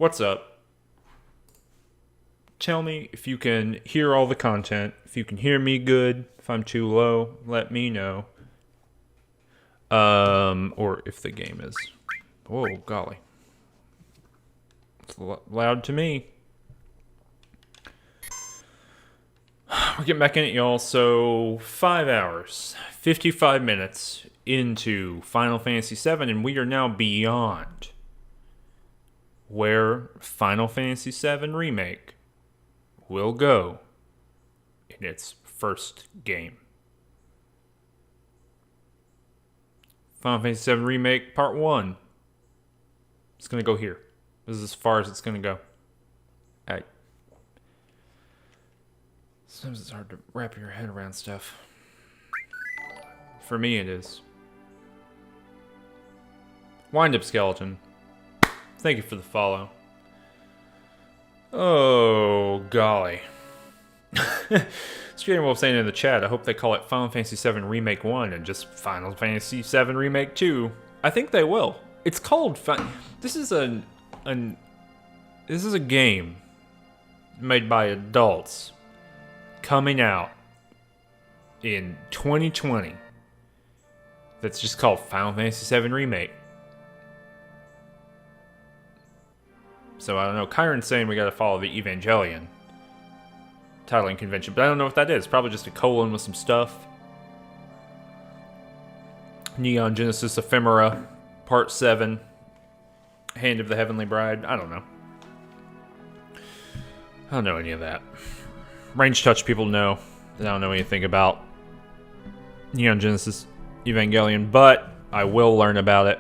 What's up? Tell me if you can hear all the content. If you can hear me good. If I'm too low, let me know. Or if the game is... Whoa, golly. It's loud to me. We're getting back in it, y'all. So, 5 hours, 55 minutes into Final Fantasy VII, and we are now beyond where Final Fantasy VII Remake will go in its first game. Final Fantasy VII Remake Part 1. It's going to go here. This is as far as it's going to go. Sometimes it's hard to wrap your head around stuff. For me, it is. Wind-up skeleton. Thank you for the follow. Oh, golly. Streeter Wolf saying in the chat, I hope they call it Final Fantasy VII Remake 1 and just Final Fantasy VII Remake 2. I think they will. It's called... This is a game made by adults coming out in 2020 that's just called Final Fantasy VII Remake. So I don't know. Kyron's saying we gotta follow the Evangelion titling convention, but I don't know what that is. Probably just a colon with some stuff. Neon Genesis Ephemera, Part 7, Hand of the Heavenly Bride. I don't know. I don't know any of that. Range Touch people know that I don't know anything about Neon Genesis Evangelion, but I will learn about it.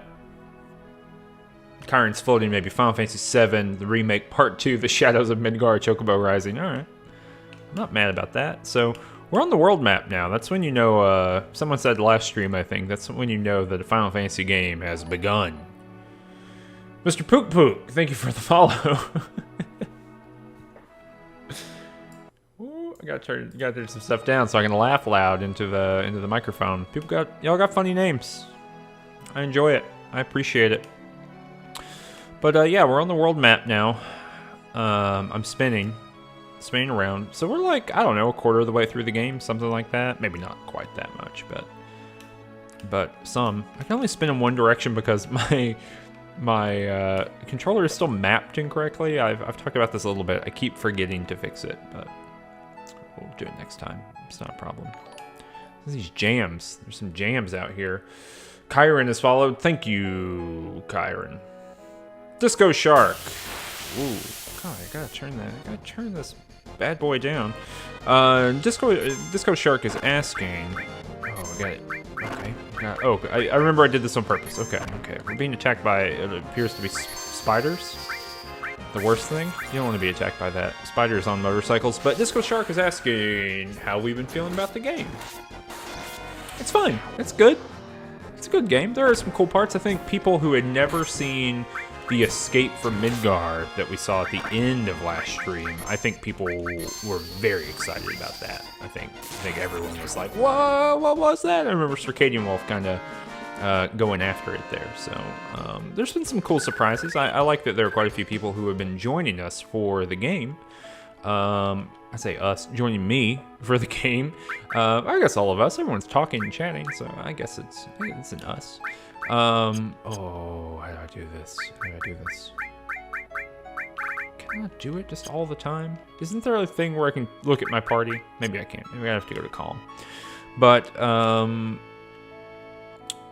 Kyron's floating maybe Final Fantasy VII, the remake, Part 2, The Shadows of Midgar, Chocobo Rising. Alright. I'm not mad about that. So, we're on the world map now. That's when you know, someone said last stream, I think, that's when you know that a Final Fantasy game has begun. Mr. Pook Pook, thank you for the follow. Ooh, I gotta turn some stuff down so I can laugh loud into the microphone. Y'all got funny names. I enjoy it. I appreciate it. But yeah, we're on the world map now. I'm spinning around. So we're like, I don't know, a quarter of the way through the game, something like that. Maybe not quite that much, but some. I can only spin in one direction because my controller is still mapped incorrectly. I've talked about this a little bit. I keep forgetting to fix it, but we'll do it next time. It's not a problem. There's these jams. There's some jams out here. Kyron has followed. Thank you, Kyron. Disco Shark. Ooh, God, I gotta turn this bad boy down. Disco Shark is asking. Oh, I got it. Okay. I remember I did this on purpose. Okay. We're being attacked by, it appears to be spiders. The worst thing? You don't want to be attacked by that. Spiders on motorcycles. But Disco Shark is asking how we've been feeling about the game. It's fine. It's good. It's a good game. There are some cool parts. I think people who had never seen the escape from Midgar that we saw at the end of last stream, I think people were very excited about that. I think everyone was like, whoa, what was that? I remember Circadian Wolf kind of going after it there. So there's been some cool surprises. I like that there are quite a few people who have been joining us for the game. I say us, joining me for the game. I guess all of us. Everyone's talking and chatting, so I guess it's an us. Oh, how do I do this? Can I do it just all the time? Isn't there a thing where I can look at my party? Maybe I can't. Maybe I have to go to Kalm. But,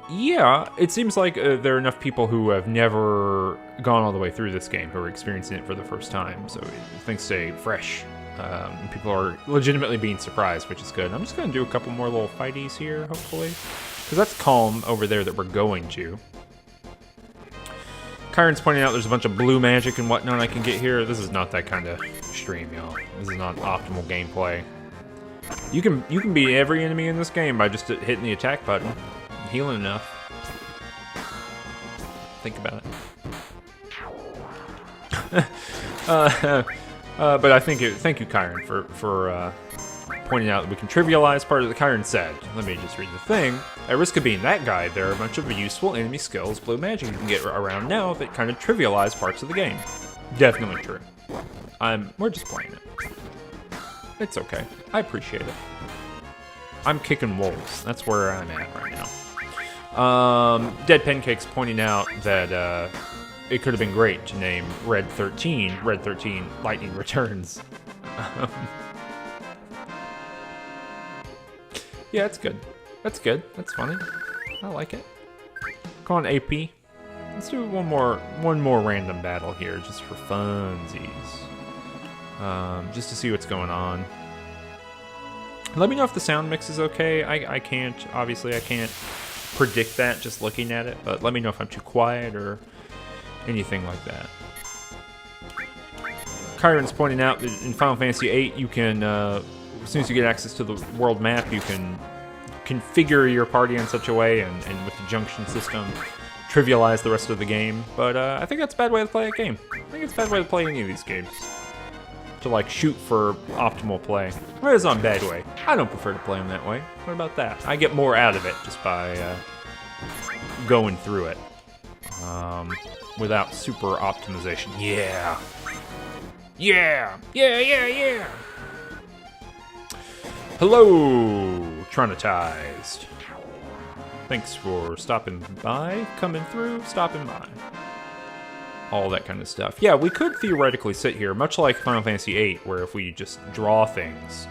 yeah, it seems like there are enough people who have never gone all the way through this game who are experiencing it for the first time. So things stay fresh. And people are legitimately being surprised, which is good. I'm just going to do a couple more little fighties here, hopefully. Because that's Kalm over there that we're going to. Kyron's pointing out there's a bunch of blue magic and whatnot I can get here. This is not that kind of stream, y'all. This is not optimal gameplay. You can beat every enemy in this game by just hitting the attack button. Healing enough. Think about it. But I think thank you, Kyron, for pointing out that we can trivialize part of the Kyron said. Let me just read the thing. At risk of being that guy, there are a bunch of useful enemy skills, blue magic you can get around now that kind of trivialize parts of the game. Definitely true. We're just playing it. It's okay. I appreciate it. I'm kicking wolves. That's where I'm at right now. Dead Pancake's pointing out that it could have been great to name Red 13 Lightning Returns. Yeah, it's good. That's good. That's funny. I like it. Come on, AP. Let's do one more random battle here, just for funsies. Just to see what's going on. Let me know if the sound mix is okay. Obviously I can't predict that just looking at it, but let me know if I'm too quiet or anything like that. Kyron's pointing out that in Final Fantasy VIII, you can, as soon as you get access to the world map, you can configure your party in such a way, and with the junction system, trivialize the rest of the game. But I think that's a bad way to play a game. I think it's a bad way to play any of these games. To like shoot for optimal play. Well, it's not a bad way. I don't prefer to play them that way. What about that? I get more out of it just by going through it without super optimization. Yeah. Yeah. Yeah, yeah, yeah. Hello, Tronitized. Thanks for stopping by, coming through, stopping by. All that kind of stuff. Yeah, we could theoretically sit here, much like Final Fantasy VIII, where if we just draw things,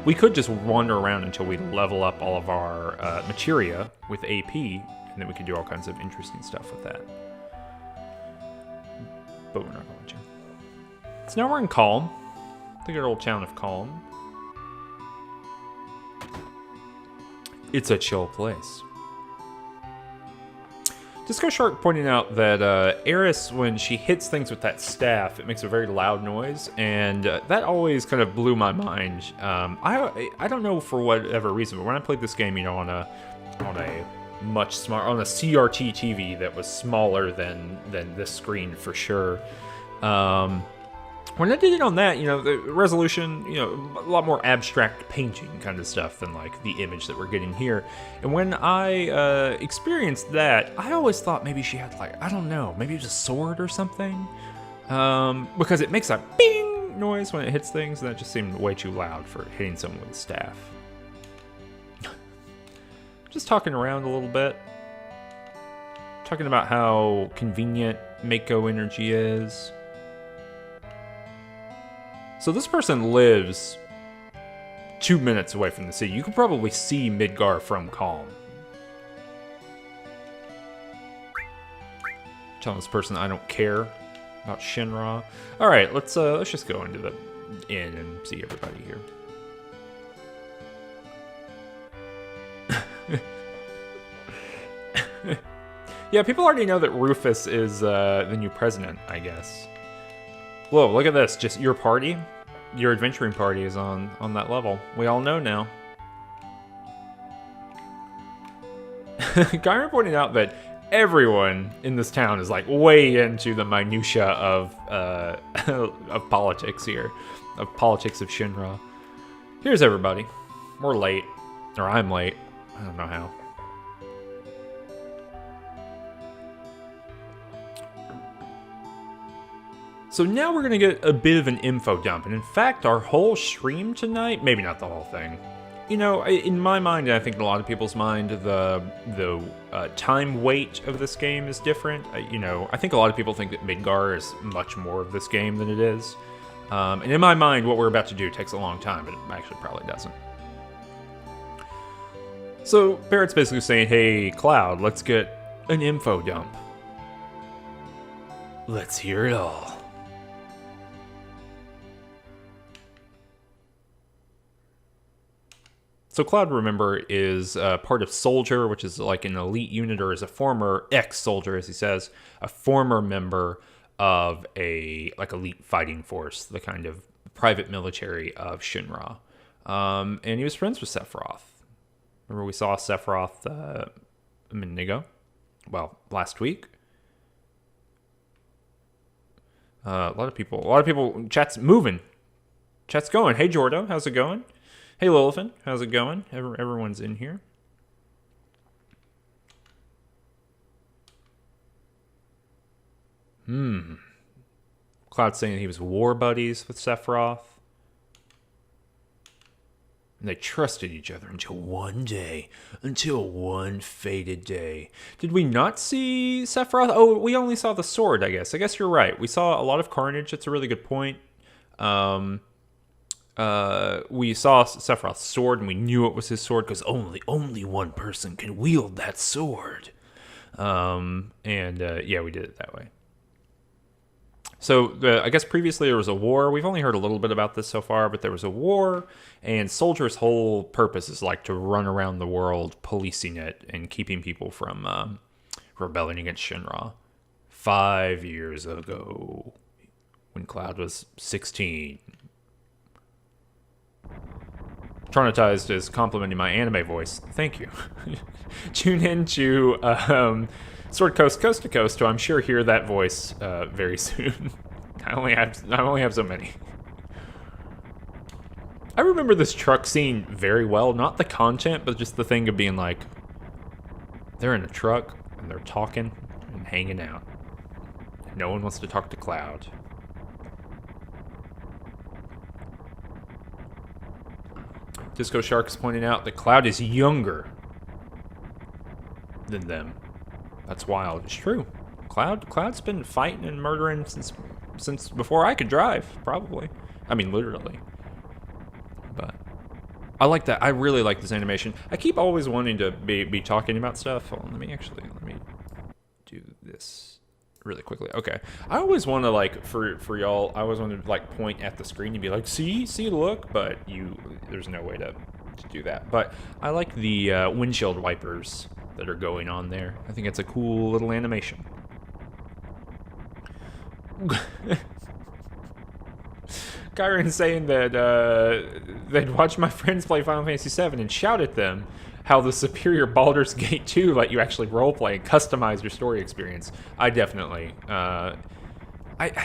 we could just wander around until we level up all of our materia with AP, and then we could do all kinds of interesting stuff with that. But we're not going to. So now we're in Kalm, the good old town of Kalm. It's a chill place. Disco Shark pointing out that Eris, when she hits things with that staff, it makes a very loud noise, and that always kind of blew my mind. I don't know for whatever reason, but when I played this game, you know, on a CRT TV that was smaller than this screen for sure. When I did it on that, you know, the resolution, you know, a lot more abstract painting kind of stuff than, like, the image that we're getting here. And when I experienced that, I always thought maybe she had, like, I don't know, maybe it was a sword or something. Because it makes a bing noise when it hits things, and that just seemed way too loud for hitting someone with a staff. Just talking around a little bit. Talking about how convenient Mako energy is. So this person lives 2 minutes away from the city. You could probably see Midgar from Kalm. Telling this person I don't care about Shinra. All right, let's just go into the inn and see everybody here. Yeah, people already know that Rufus is the new president, I guess. Whoa, look at this. Just your party? Your adventuring party is on that level. We all know now. Gyron pointed out that everyone in this town is like way into the minutia of politics here. Of politics of Shinra. Here's everybody. We're late. Or I'm late. I don't know how. So now we're going to get a bit of an info dump, and in fact, our whole stream tonight, maybe not the whole thing, you know, in my mind, and I think in a lot of people's mind, the time weight of this game is different. You know, I think a lot of people think that Midgar is much more of this game than it is. And in my mind, what we're about to do takes a long time, but it actually probably doesn't. So Barrett's basically saying, hey, Cloud, let's get an info dump. Let's hear it all. So Cloud, remember, is part of Soldier, which is like an elite unit, or is a former ex-soldier, as he says, a former member of a like elite fighting force, the kind of private military of Shinra. And he was friends with Sephiroth. Remember, we saw Sephiroth a minute ago. Well, last week. A lot of people. Chat's moving. Chat's going. Hey, Jordo, how's it going? Hey, Lilithan, how's it going? Everyone's in here. Cloud saying he was war buddies with Sephiroth. And they trusted each other until one day. Until one fated day. Did we not see Sephiroth? Oh, we only saw the sword, I guess. I guess you're right. We saw a lot of carnage. That's a really good point. We saw Sephiroth's sword, and we knew it was his sword because only one person can wield that sword. Yeah, we did it that way. So, I guess previously there was a war. We've only heard a little bit about this so far, but there was a war, and soldiers' whole purpose is like to run around the world policing it and keeping people from rebelling against Shinra. 5 years ago, when Cloud was 16. Traumatized is complimenting my anime voice. Thank you. Tune into Sword Coast to Coast, so I'm sure hear that voice very soon. I only have so many. I remember this truck scene very well, not the content, but just the thing of being like, they're in a truck and they're talking and hanging out. No one wants to talk to Cloud. Disco Shark is pointing out that Cloud is younger than them. That's wild. It's true. Cloud's been fighting and murdering since before I could drive, probably. I mean, literally. But I like that. I really like this animation. I keep always wanting to be talking about stuff. Hold on, let me do this really quickly. Okay. I always want to, like, for y'all, I always want to, like, point at the screen and be like, see, look, but there's no way to do that. But I like the windshield wipers that are going on there. I think it's a cool little animation. Kyron saying that they'd watch my friends play Final Fantasy VII and shout at them how the superior Baldur's Gate 2 let you actually roleplay and customize your story experience. I definitely, I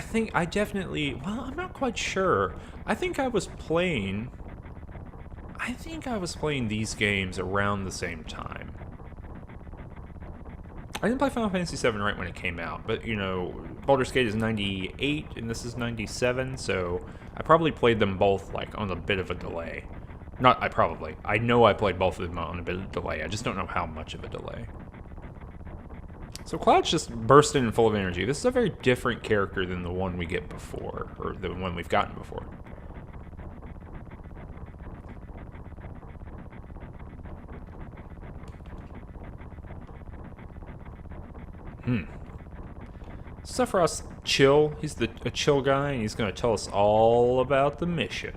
think I definitely, well, I'm not quite sure. I think I was playing these games around the same time. I didn't play Final Fantasy VII right when it came out, but, you know, Baldur's Gate is 98, and this is 97, so I probably played them both, like, on a bit of a delay. I know I played both of them on a bit of a delay, I just don't know how much of a delay. So Cloud's just bursting and full of energy. This is a very different character than the one we get before, or the one we've gotten before. Sephiroth's chill. He's a chill guy, and he's going to tell us all about the mission.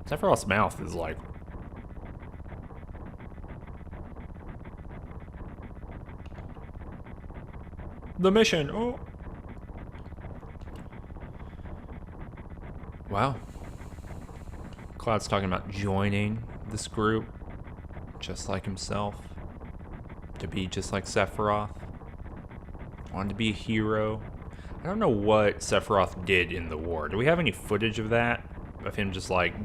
Sephiroth's mouth is like... The mission! Oh! Wow. Cloud's talking about joining this group, just like himself. To be just like Sephiroth. Wanted to be a hero. I don't know what Sephiroth did in the war. Do we have any footage of that? Of him just, like,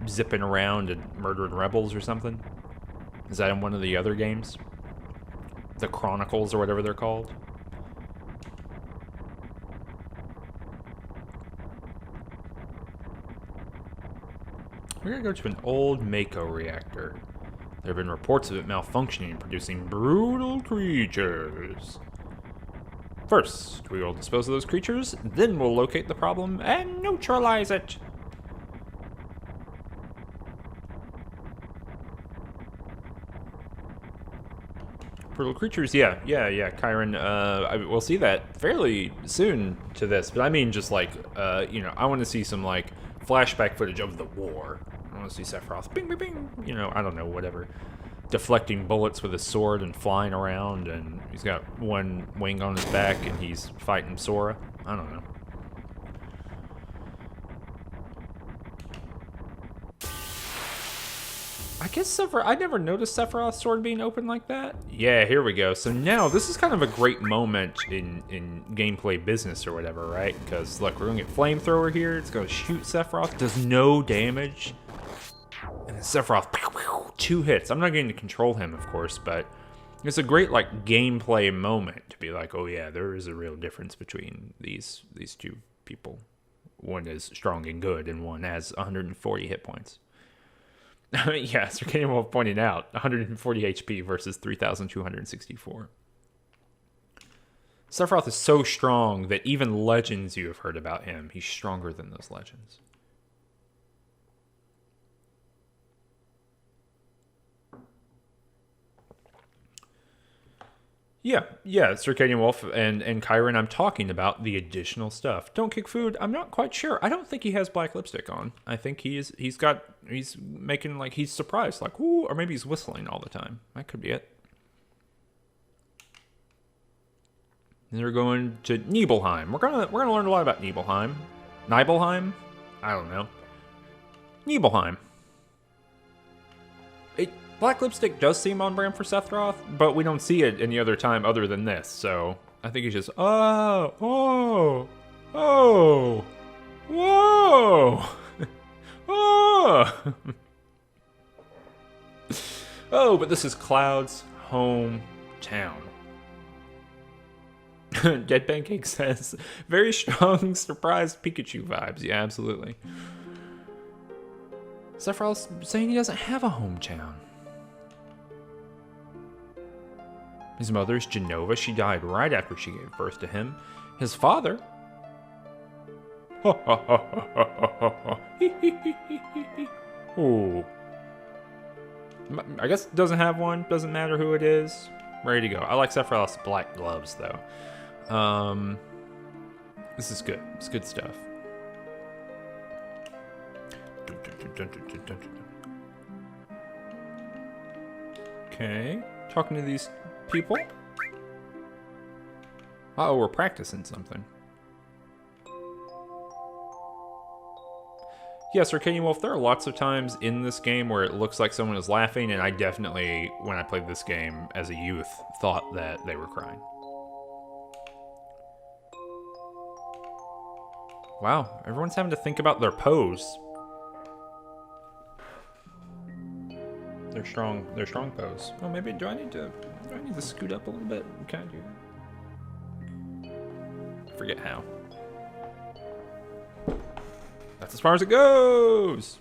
zipping around and murdering rebels or something? Is that in one of the other games? The Chronicles or whatever they're called? We're gonna go to an old Mako reactor. There have been reports of it malfunctioning and producing brutal creatures. First, we will dispose of those creatures, then we'll locate the problem and neutralize it. Brutal creatures, yeah, Kyron, we'll see that fairly soon to this, but I mean just like, you know, I want to see some, like, flashback footage of the war. I want to see Sephiroth, bing, bing, bing, you know, I don't know, whatever. Deflecting bullets with his sword and flying around, and he's got one wing on his back, and he's fighting Sora. I don't know. I guess I never noticed Sephiroth's sword being open like that. Yeah, here we go. So now, this is kind of a great moment in gameplay business or whatever, right? Because, look, we're going to get Flamethrower here. It's going to shoot Sephiroth. Does no damage. And then Sephiroth, 2 hits. I'm not getting to control him, of course, but It's a great like gameplay moment to be like, oh yeah, there is a real difference between these two people. One is strong and good, and one has 140 hit points. Yeah, Circadian Wolf pointing out 140 HP versus 3,264. Sephiroth is so strong that even legends you have heard about him, he's stronger than those legends. Yeah, Circadian Wolf and Kyron, I'm talking about the additional stuff. Don't Kick Food, I'm not quite sure. I don't think he has black lipstick on. I think he's making like he's surprised, like, ooh, or maybe he's whistling all the time. That could be it. And they're going to Nibelheim. We're gonna learn a lot about Nibelheim. Nibelheim? I don't know. Nibelheim. Black lipstick does seem on brand for Sephiroth, but we don't see it any other time other than this, so I think he's just, oh, whoa, oh. Oh, but this is Cloud's hometown. Dead Pancake says, very strong surprised Pikachu vibes. Yeah, absolutely. Sephiroth's saying he doesn't have a hometown. His mother's Genova. She died right after she gave birth to him. His father... Ooh. I guess it doesn't have one. Doesn't matter who it is. Ready to go. I like Sephiroth's black gloves, though. This is good. It's good stuff. Okay. Talking to these people. Uh-oh, we're practicing something. Yeah, Circadian Wolf, there are lots of times in this game where it looks like someone is laughing, and I definitely, when I played this game as a youth, thought that they were crying. Wow, everyone's having to think about their pose. Their strong pose. Oh, maybe do I need to scoot up a little bit? Can I do? Forget how. That's as far as it goes.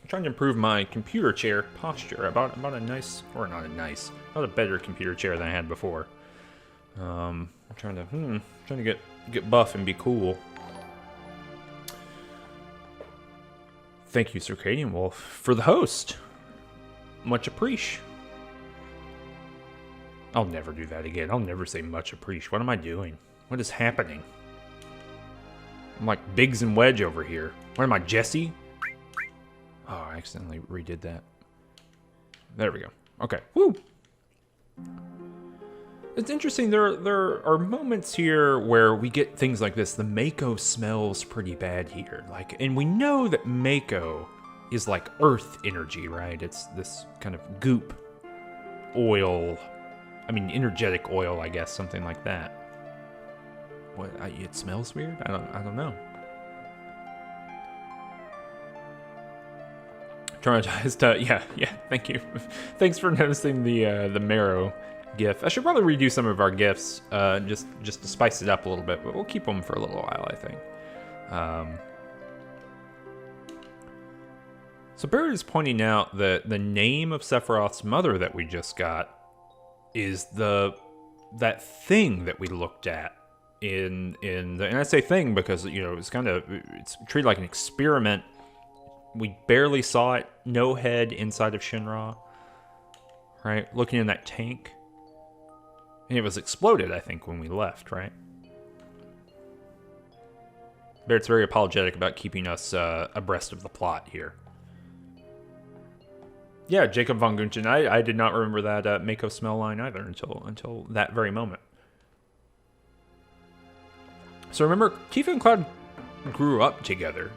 I'm trying to improve my computer chair posture. I bought a nice, or not a nice, not a better computer chair than I had before. I'm trying to get buff and be cool. Thank you, Circadian Wolf, for the host. Much appreciate. I'll never do that again. I'll never say much appreciate. What am I doing? What is happening? I'm like Biggs and Wedge over here. What am I, Jesse? Oh, I accidentally redid that. There we go. Okay. Woo! It's interesting. There are moments here where we get things like this. The Mako smells pretty bad here. Like, and we know that Mako is like earth energy, right? It's this kind of goop oil. I mean, energetic oil, I guess, something like that. What? It smells weird? I don't know. Traumatized. Yeah. Thank you. Thanks for noticing the marrow GIF. I should probably redo some of our GIFs, just to spice it up a little bit, but we'll keep them for a little while, I think. So Barrett is pointing out that the name of Sephiroth's mother that we just got is that thing that we looked at in the, and I say thing because, you know, it's treated like an experiment. We barely saw it. No head inside of Shinra. Right? Looking in that tank. And it was exploded, I think, when we left, right? Barrett's very apologetic about keeping us abreast of the plot here. Yeah, Jacob von Gunchen. I did not remember that Mako smell line either until that very moment. So remember, Tifa and Cloud grew up together.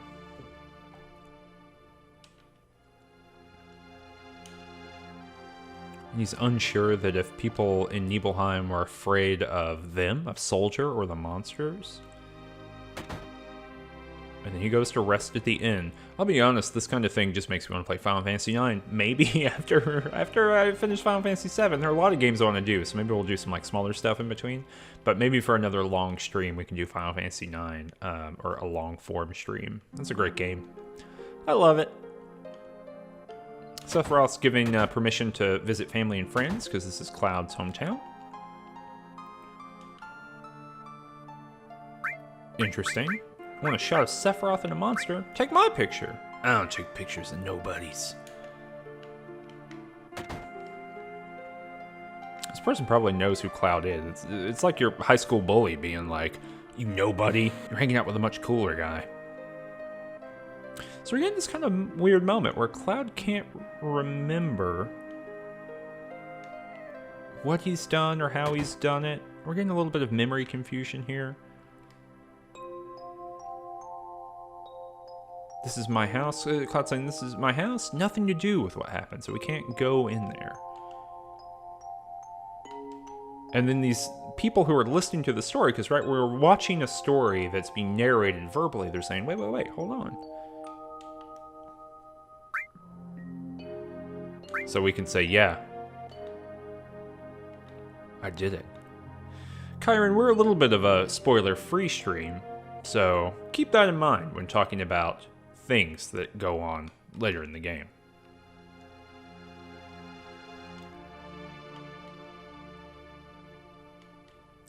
He's unsure that if people in Nibelheim were afraid of them, of Soldier or the monsters. And then he goes to rest at the inn. I'll be honest, this kind of thing just makes me want to play Final Fantasy IX. Maybe after I finish Final Fantasy VII. There are a lot of games I want to do, so maybe we'll do some like smaller stuff in between. But maybe for another long stream, we can do Final Fantasy IX, or a long form stream. That's a great game. I love it. Sephiroth's giving permission to visit family and friends, because this is Cloud's hometown. Interesting. I want a shot of Sephiroth and a monster. Take my picture. I don't take pictures of nobodies. This person probably knows who Cloud is. It's like your high school bully being like, you nobody, you're hanging out with a much cooler guy. So we're getting this kind of weird moment where Cloud can't remember what he's done or how he's done it. We're getting a little bit of memory confusion here. This is my house. Cloud saying, this is my house. Nothing to do with what happened, so we can't go in there. And then these people who are listening to the story, because right, we're watching a story that's being narrated verbally. They're saying, wait, hold on. So we can say, yeah, I did it. Kyron, we're a little bit of a spoiler-free stream, so keep that in mind when talking about things that go on later in the game.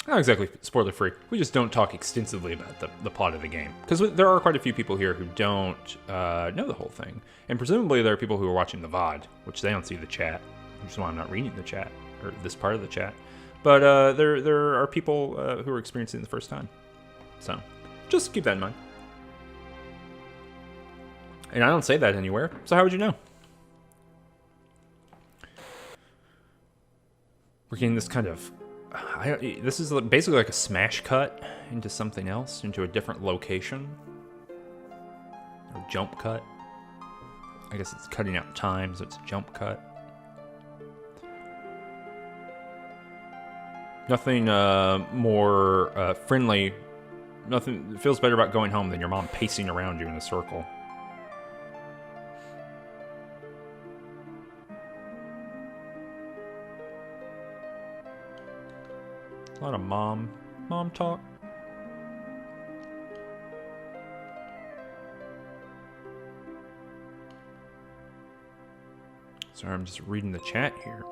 Not exactly spoiler-free. We just don't talk extensively about the plot of the game. Because there are quite a few people here who don't know the whole thing. And presumably there are people who are watching the VOD, which they don't see the chat, which is why I'm not reading the chat, or this part of the chat. But there are people who are experiencing it the first time. So, just keep that in mind. And I don't say that anywhere, so how would you know? We're getting this kind of... this is basically like a smash cut into something else, into a different location. Or jump cut. I guess it's cutting out time, so it's a jump cut. Nothing more friendly. Nothing feels better about going home than your mom pacing around you in a circle. A lot of mom talk. Sorry, I'm just reading the chat here.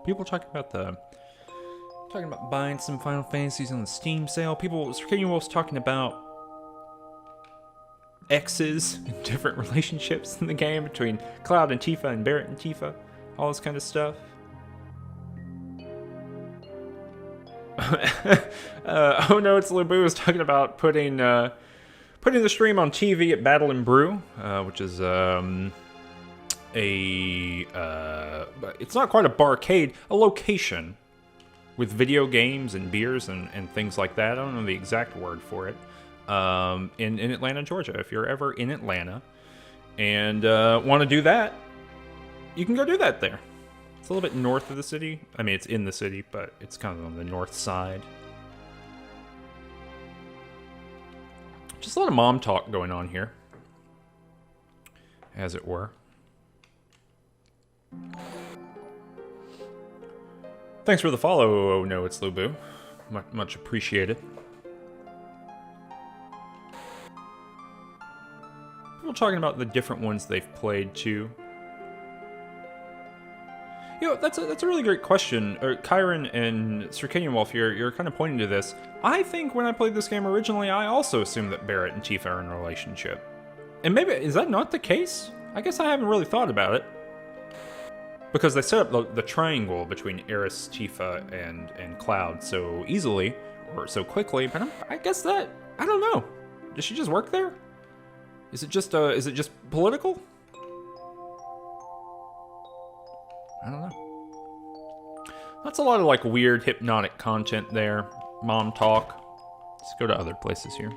People talking about buying some Final Fantasies on the Steam sale. Circadian Wolf's talking about exes and different relationships in the game between Cloud and Tifa and Barret and Tifa, all this kind of stuff. Oh no, it's Lubu is talking about putting the stream on TV at Battle and Brew, which is it's not quite a barcade, a location with video games and beers and things like that. I don't know the exact word for it. In Atlanta, Georgia. If you're ever in Atlanta and want to do that, you can go do that there. It's a little bit north of the city. I mean, it's in the city, but it's kind of on the north side. Just a lot of mom talk going on here, as it were. Thanks for the follow. Oh no, it's Lubu. Much appreciated. People talking about the different ones they've played too. You know, that's a really great question. Kyron and Circadian Wolf, you're kind of pointing to this. I think when I played this game originally, I also assumed that Barret and Tifa are in a relationship. And maybe, is that not the case? I guess I haven't really thought about it. Because they set up the triangle between Aeris, Tifa, and Cloud so easily, or so quickly, but I guess that, I don't know. Does she just work there? Is it just political? I don't know. That's a lot of like weird hypnotic content there. Mom talk. Let's go to other places here.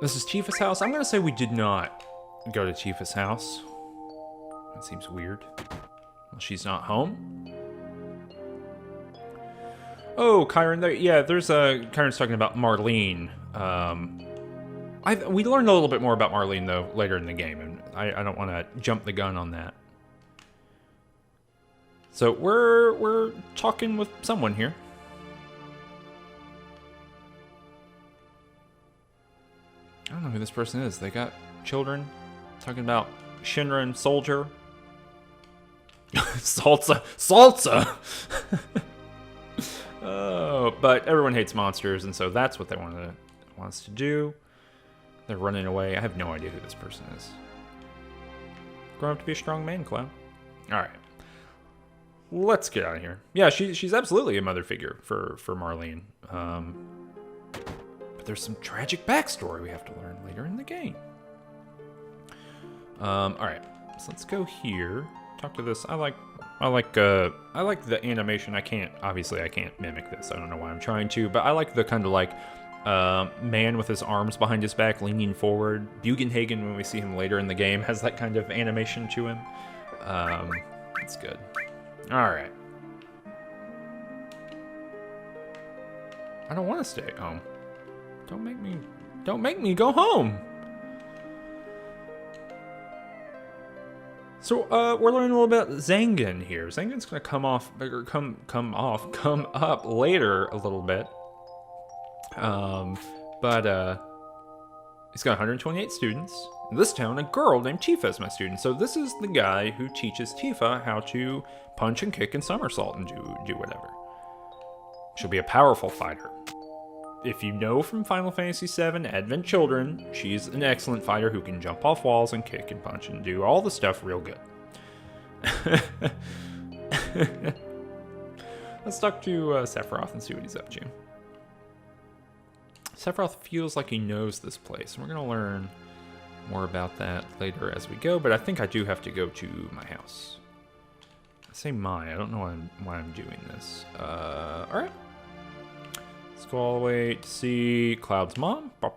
This is Tifa's house. I'm gonna say we did not go to Tifa's house. That seems weird. Well, she's not home. Oh, Kyron, there's Kyron's talking about Marlene. We learned a little bit more about Marlene, though, later in the game, and I don't want to jump the gun on that. So we're talking with someone here. I don't know who this person is. They got children. Talking about Shinra and Soldier. Salsa! Oh, but everyone hates monsters, and so that's what they want us to do. They're running away. I have no idea who this person is. Grown up to be a strong man, Clown. All right. Let's get out of here. Yeah, she's absolutely a mother figure for Marlene. But there's some tragic backstory we have to learn later in the game. All right, so let's go here. Talk to this. I like the animation. I can't mimic this. I don't know why I'm trying to, but I like the kind of like man with his arms behind his back, leaning forward. Bugenhagen, when we see him later in the game, has that kind of animation to him. It's good. All right. I don't want to stay at home. Don't make me go home. So we're learning a little bit about Zangan here. Zangan's gonna come up later a little bit. But he's got 128 students. In this town, a girl named Tifa is my student. So this is the guy who teaches Tifa how to punch and kick and somersault and do whatever. She'll be a powerful fighter. If you know from Final Fantasy VII Advent Children, she's an excellent fighter who can jump off walls and kick and punch and do all the stuff real good. Let's talk to Sephiroth and see what he's up to. Sephiroth feels like he knows this place, and we're going to learn more about that later as we go, but I think I do have to go to my house. I say my, I don't know why I'm doing this. Alright. Let's go all the way to see Cloud's mom. That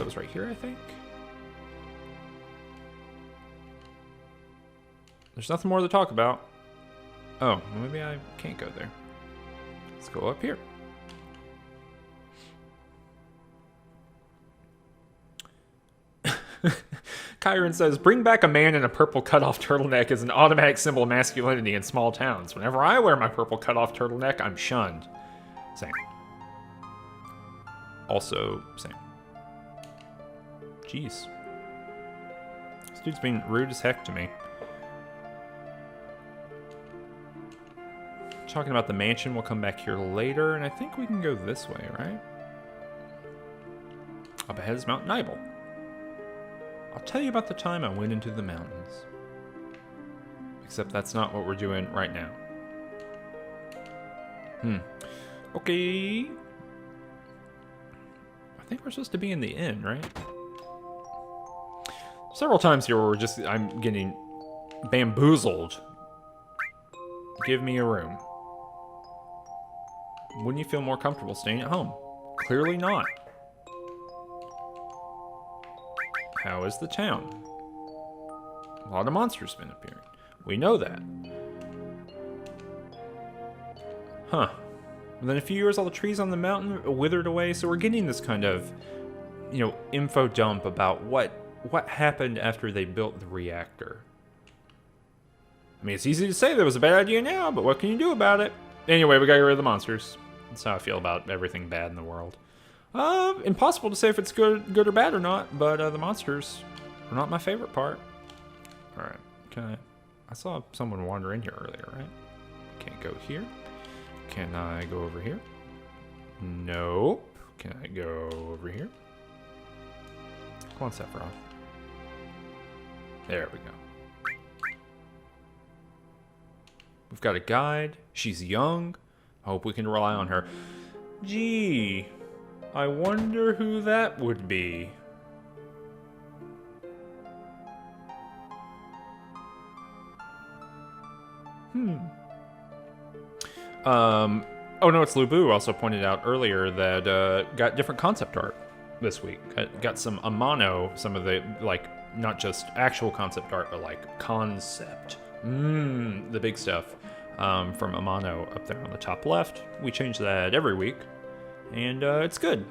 was right here, I think. There's nothing more to talk about. Oh, well, maybe I can't go there. Let's go up here. Kyron says, bring back a man in a purple cutoff turtleneck is an automatic symbol of masculinity in small towns. Whenever I wear my purple cutoff turtleneck, I'm shunned. Same. Also, same. Jeez. This dude's being rude as heck to me. Talking about the mansion, we'll come back here later, and I think we can go this way, right? Up ahead is Mount Nibel. I'll tell you about the time I went into the mountains. Except that's not what we're doing right now. Okay. I think we're supposed to be in the inn, right? Several times here where I'm getting bamboozled. Give me a room. Wouldn't you feel more comfortable staying at home? Clearly not. How is the town? A lot of monsters have been appearing. We know that. Huh. Within a few years, all the trees on the mountain withered away, so we're getting this kind of, info dump about what happened after they built the reactor. I mean, it's easy to say that was a bad idea now, but what can you do about it? Anyway, we gotta get rid of the monsters. That's how I feel about everything bad in the world. Impossible to say if it's good or bad or not, but the monsters are not my favorite part. Alright, I saw someone wander in here earlier, right? Can't go here. Can I go over here? Nope. Can I go over here? Come on, Sephiroth. There we go. We've got a guide. She's young. I hope we can rely on her. Gee, I wonder who that would be. Oh no, it's Lubu also pointed out earlier that got different concept art. this week. Got some Amano, some of the, like, not just actual concept art, but like concept. The big stuff from Amano up there on the top left. We change that every week, and it's good.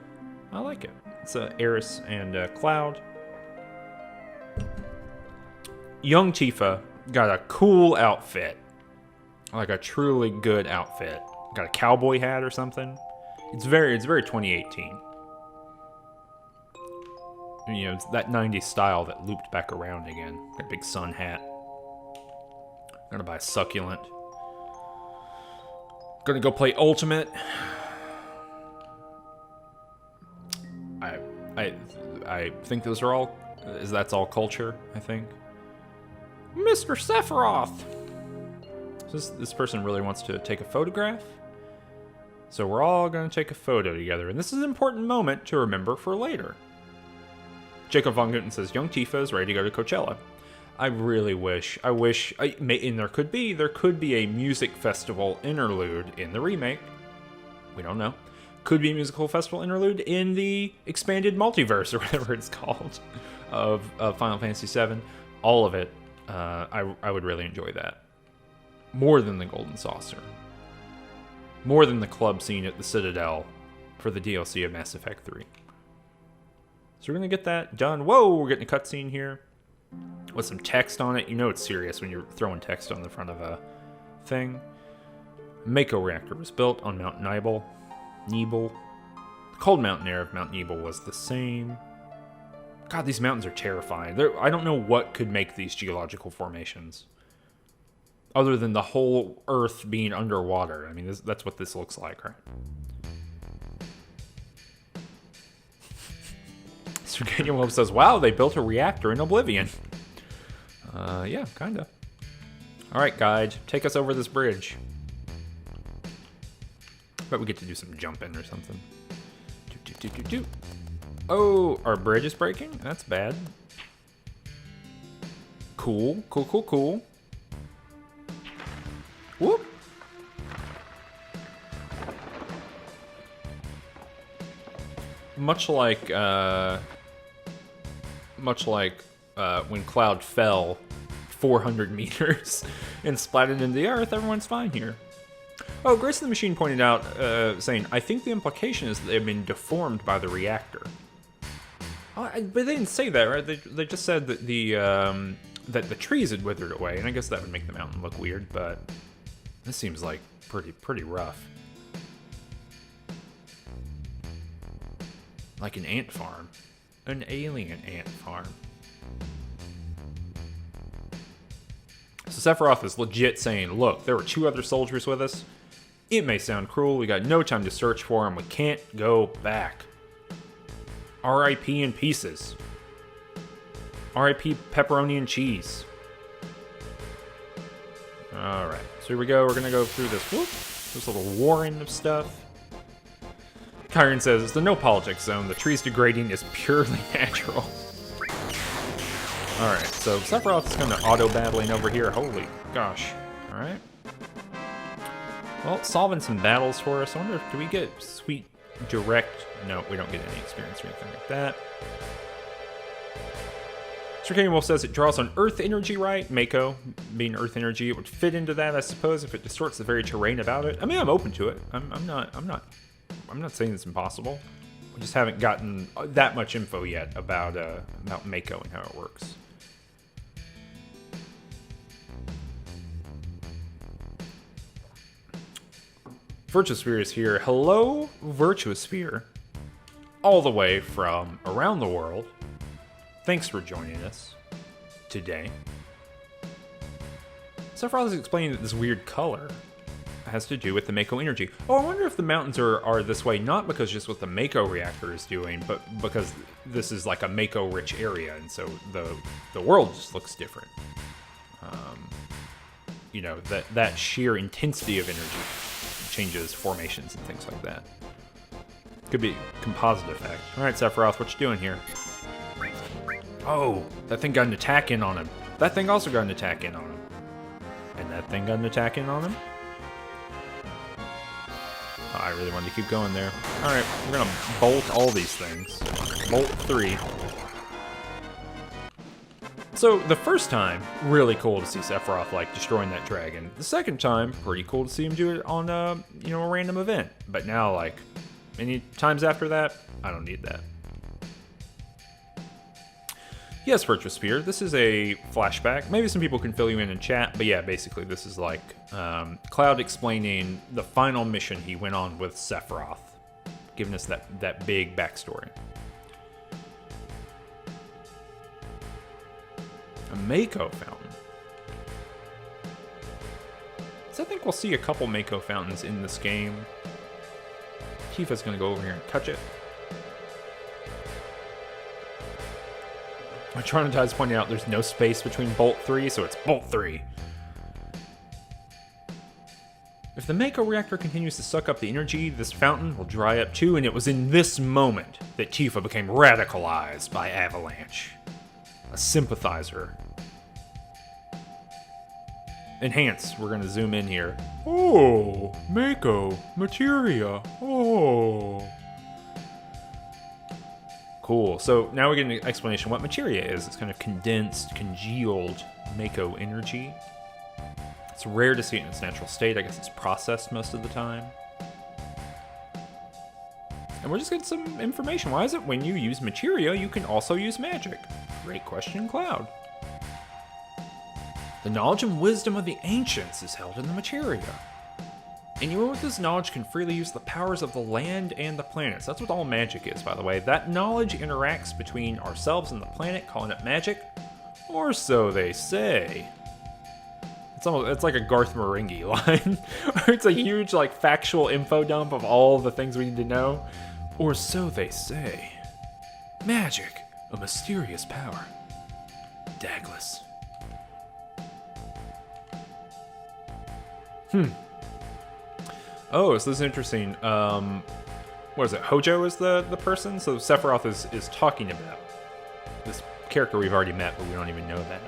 I like it. It's Eris and Cloud. Young Tifa got a cool outfit. Like a truly good outfit. Got a cowboy hat or something. It's very 2018. You know, it's that 90s style that looped back around again. Got a big sun hat. Gonna buy a succulent. Gonna go play Ultimate. I think those are all... That's all culture, I think. Mr. Sephiroth! So this person really wants to take a photograph. So we're all going to take a photo together. And this is an important moment to remember for later. Jacob Von Guten says, Young Tifa is ready to go to Coachella. I really wish, and there could be a music festival interlude in the remake. We don't know. Could be a musical festival interlude in the expanded multiverse, or whatever it's called, of Final Fantasy VII. All of it, I would really enjoy that. More than the Golden Saucer. More than the club scene at the Citadel for the DLC of Mass Effect 3. So we're going to get that done. Whoa, we're getting a cutscene here with some text on it. You know it's serious when you're throwing text on the front of a thing. Mako reactor was built on Mount Nibel. The cold mountain air of Mount Nibel was the same. God, these mountains are terrifying. I don't know what could make these geological formations. Other than the whole Earth being underwater. I mean, that's what this looks like, right? Sergei Wolf says, wow, they built a reactor in Oblivion. Yeah, kinda. Alright, guide, take us over this bridge. Bet we get to do some jumping or something. Oh, our bridge is breaking? That's bad. Cool. Whoop. Much like when Cloud fell 400 meters and splatted into the earth, everyone's fine here. Oh, Grace of the Machine pointed out, saying, I think the implication is that they've been deformed by the reactor. Oh, but they didn't say that, right? They just said that the trees had withered away, and I guess that would make the mountain look weird, but this seems like pretty rough. Like an ant farm. An alien ant farm. So Sephiroth is legit saying, look, there were 2 other soldiers with us. It may sound cruel, we got no time to search for them, we can't go back. R.I.P. in pieces. R.I.P. pepperoni and cheese. Alright, so here we go, we're gonna go through this little warren of stuff. Kyron says, it's the no politics zone, the trees degrading is purely natural. Alright, so Sephiroth is kind of auto-battling over here, holy gosh. Alright. Well, solving some battles for us. I wonder if, do we get sweet direct? No, we don't get any experience or anything like that. Sir Wolf says it draws on Earth energy, right? Mako being Earth energy, it would fit into that, I suppose, if it distorts the very terrain about it. I mean, I'm open to it. I'm not saying it's impossible. We just haven't gotten that much info yet about Mako and how it works. Virtuosphere is here. Hello, Virtuosphere. All the way from around the world. Thanks for joining us today. Sephiroth is explaining that this weird color has to do with the Mako energy. Oh, I wonder if the mountains are this way, not because just what the Mako reactor is doing, but because this is like a Mako-rich area, and so the world just looks different. You know, that sheer intensity of energy changes formations and things like that. Could be composite effect. All right, Sephiroth, what you doing here? Oh, that thing got an attack in on him. That thing also got an attack in on him. And that thing got an attack in on him. Oh, I really wanted to keep going there. Alright, we're gonna bolt all these things. Bolt 3. So, the first time, really cool to see Sephiroth, like, destroying that dragon. The second time, pretty cool to see him do it on, you know, a random event. But now, like, many times after that, I don't need that. Yes, Virtual Sphere, this is a flashback. Maybe some people can fill you in chat, but yeah, basically this is like Cloud explaining the final mission he went on with Sephiroth, giving us that big backstory. A Mako fountain. So I think we'll see a couple Mako fountains in this game. Tifa's gonna go over here and touch it. Traumatized pointing out there's no space between Bolt 3, so it's Bolt 3. If the Mako reactor continues to suck up the energy, this fountain will dry up too, and it was in this moment that Tifa became radicalized by Avalanche. A sympathizer. Enhance, we're gonna zoom in here. Oh, Mako, materia, oh. Cool, so now we get an explanation what materia is. It's kind of condensed, congealed Mako energy. It's rare to see it in its natural state. I guess it's processed most of the time. And we're just getting some information. Why is it when you use materia, you can also use magic? Great question, Cloud. The knowledge and wisdom of the ancients is held in the materia. Anyone with this knowledge can freely use the powers of the land and the planets. That's what all magic is, by the way. That knowledge interacts between ourselves and the planet, calling it magic, or so they say. It's like a Garth Marenghi line. It's a huge, like, factual info dump of all the things we need to know. Or so they say. Magic, a mysterious power. Douglas. Oh, so this is interesting. What is it? Hojo is the person? So Sephiroth is talking about this character we've already met, but we don't even know that.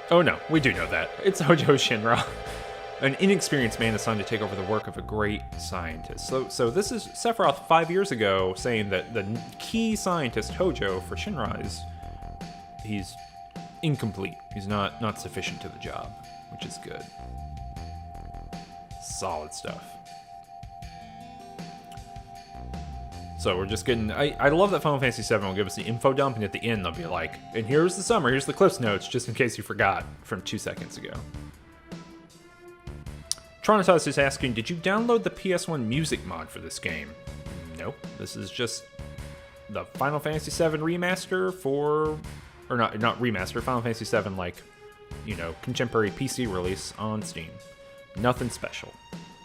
Oh no, we do know that. It's Hojo Shinra, an inexperienced man assigned to take over the work of a great scientist. So this is Sephiroth 5 years ago saying that the key scientist Hojo for Shinra he's incomplete. He's not sufficient to the job, which is good. Solid stuff. So we're just getting... I love that Final Fantasy VII will give us the info dump, and at the end they'll be like, and here's the summary, here's the Cliff's Notes, just in case you forgot from 2 seconds ago. Traumatized is asking, did you download the PS1 music mod for this game? Nope. This is just the Final Fantasy VII remaster for... Or not remaster, Final Fantasy VII, like, you know, contemporary PC release on Steam. Nothing special.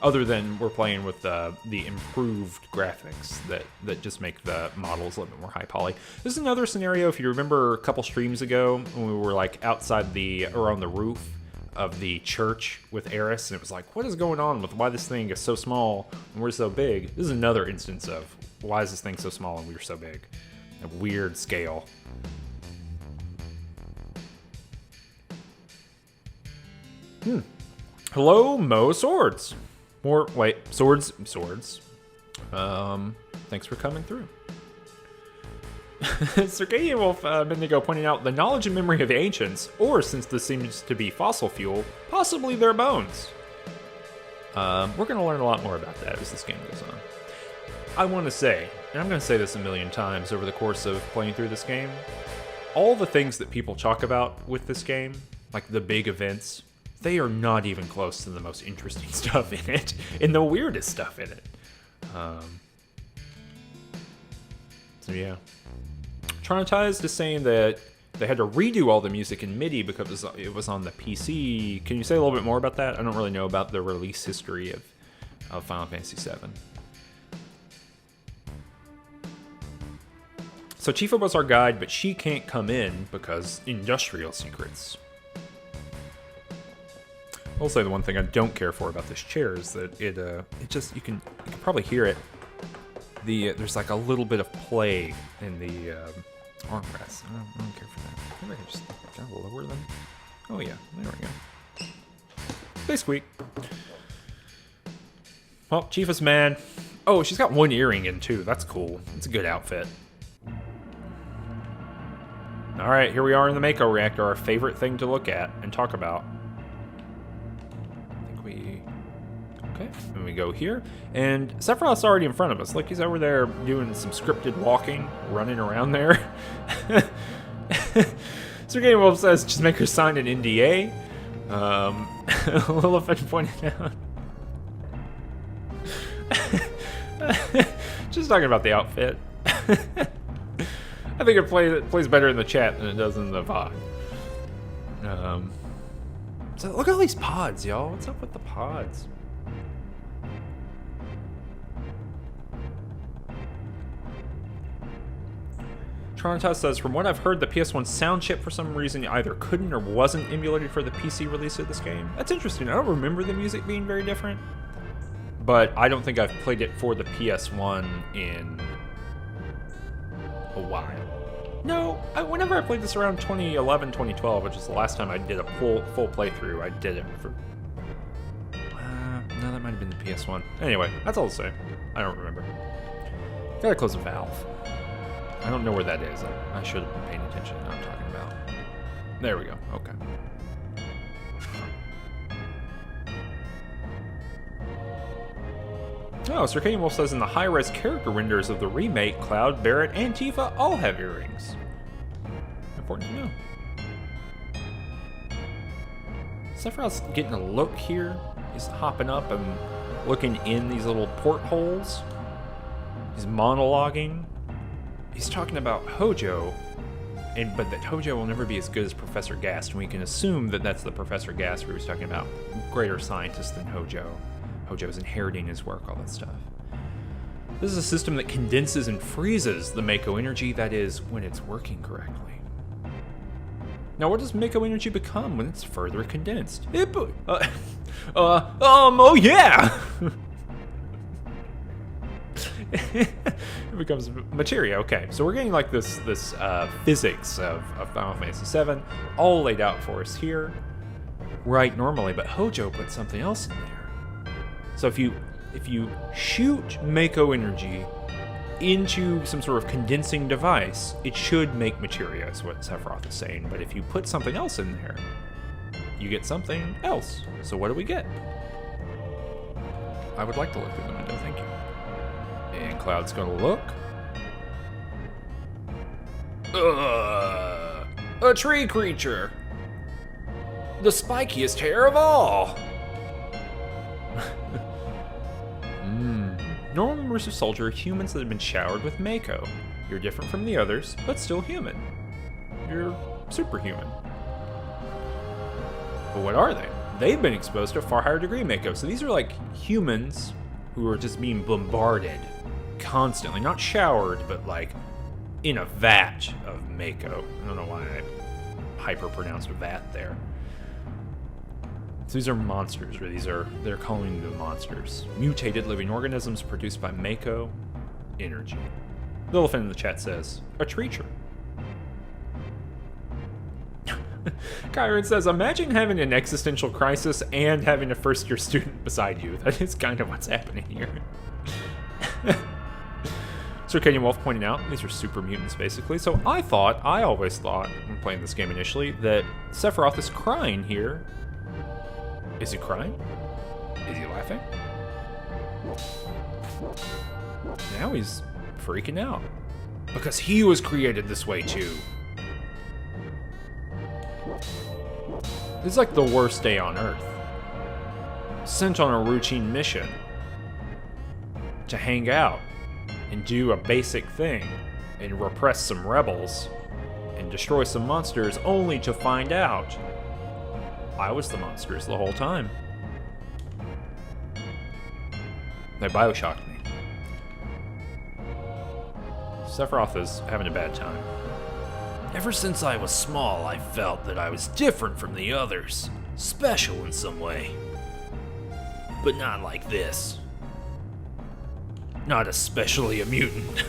Other than we're playing with the improved graphics that just make the models a little bit more high poly. This is another scenario, if you remember a couple streams ago, when we were like outside or on the roof of the church with Eris, and it was like, what is going on with why this thing is so small and we're so big? This is another instance of why is this thing so small and we're so big? A weird scale. Hello, Mo Swords. Swords. Thanks for coming through. Circadian Wolf Bendigo pointing out the knowledge and memory of the ancients, or since this seems to be fossil fuel, possibly their bones. We're going to learn a lot more about that as this game goes on. I want to say, and I'm going to say this a million times over the course of playing through this game, all the things that people talk about with this game, like the big events, they are not even close to the most interesting stuff in it, and the weirdest stuff in it. So yeah. Traumatized is saying that they had to redo all the music in MIDI because it was on the PC. Can you say a little bit more about that? I don't really know about the release history of Final Fantasy VII. So Tifa was our guide, but she can't come in because industrial secrets. I'll say the one thing I don't care for about this chair is that it just you can probably hear it. There's like a little bit of play in the armrests. I don't care for that. Maybe I can just kind of lower them. Oh yeah, there we go. They squeak. Well, Tifa's mad. Oh, she's got one earring in, too. That's cool. It's a good outfit. All right, here we are in the Mako reactor, our favorite thing to look at and talk about. I think we... Okay, and we go here. And Sephiroth's already in front of us. Like, he's over there doing some scripted walking, running around there. Sir Game Wolf says, just make her sign an NDA. Lilith pointed out. Just talking about the outfit. I think it plays better in the chat than it does in the VOD. So look at all these pods, y'all. What's up with the pods? Trontos says, from what I've heard, the PS1 sound chip for some reason either couldn't or wasn't emulated for the PC release of this game. That's interesting. I don't remember the music being very different, but I don't think I've played it for the PS1 in a while. No, whenever I played this around 2011, 2012, which is the last time I did a full playthrough, I did it for... no, that might have been the PS1. Anyway, that's all to say. I don't remember. Gotta close the valve. I don't know where that is. I should have been paying attention to what I'm talking about. There we go. Okay. Oh, Sir Wolf says in the high-res character renders of the remake, Cloud, Barret, and Tifa all have earrings. Important to know. Sephiroth's getting a look here. He's hopping up and looking in these little portholes. He's monologuing. He's talking about Hojo, but that Hojo will never be as good as Professor Gast, and we can assume that that's the Professor Gast where he was talking about greater scientist than Hojo. Hojo's inheriting his work, all that stuff. This is a system that condenses and freezes the Mako energy, that is, when it's working correctly. Now, what does Mako energy become when it's further condensed? Oh yeah! It becomes materia. Okay, so we're getting like this physics of Final Fantasy VII all laid out for us here, right normally, but Hojo put something else in there. So if you shoot Mako energy into some sort of condensing device, it should make materia, is what Sephiroth is saying. But if you put something else in there, you get something else. So what do we get? I would like to look through the window, thank you. And Cloud's gonna look. A tree creature! The spikiest hair of all! Normal immersive soldier are humans that have been showered with Mako. You're different from the others, but still human. You're superhuman. But what are they? They've been exposed to a far higher degree of Mako. So these are like humans who are just being bombarded constantly. Not showered, but like in a vat of Mako. I don't know why I hyper-pronounced vat there. So these are monsters, or they're calling them monsters. Mutated living organisms produced by Mako energy. The elephant in the chat says, a treacher. Kyron says, imagine having an existential crisis and having a first-year student beside you. That is kind of what's happening here. Circadian Wolf pointing out, these are super mutants, basically. So I always thought, when playing this game initially, that Sephiroth is crying here. Is he crying? Is he laughing? Now he's freaking out. Because he was created this way too. This is like the worst day on Earth. Sent on a routine mission to hang out and do a basic thing and repress some rebels and destroy some monsters, only to find out I was the monsters the whole time. They Bioshocked me. Sephiroth is having a bad time. Ever since I was small, I felt that I was different from the others. Special in some way. But not like this. Not especially a mutant.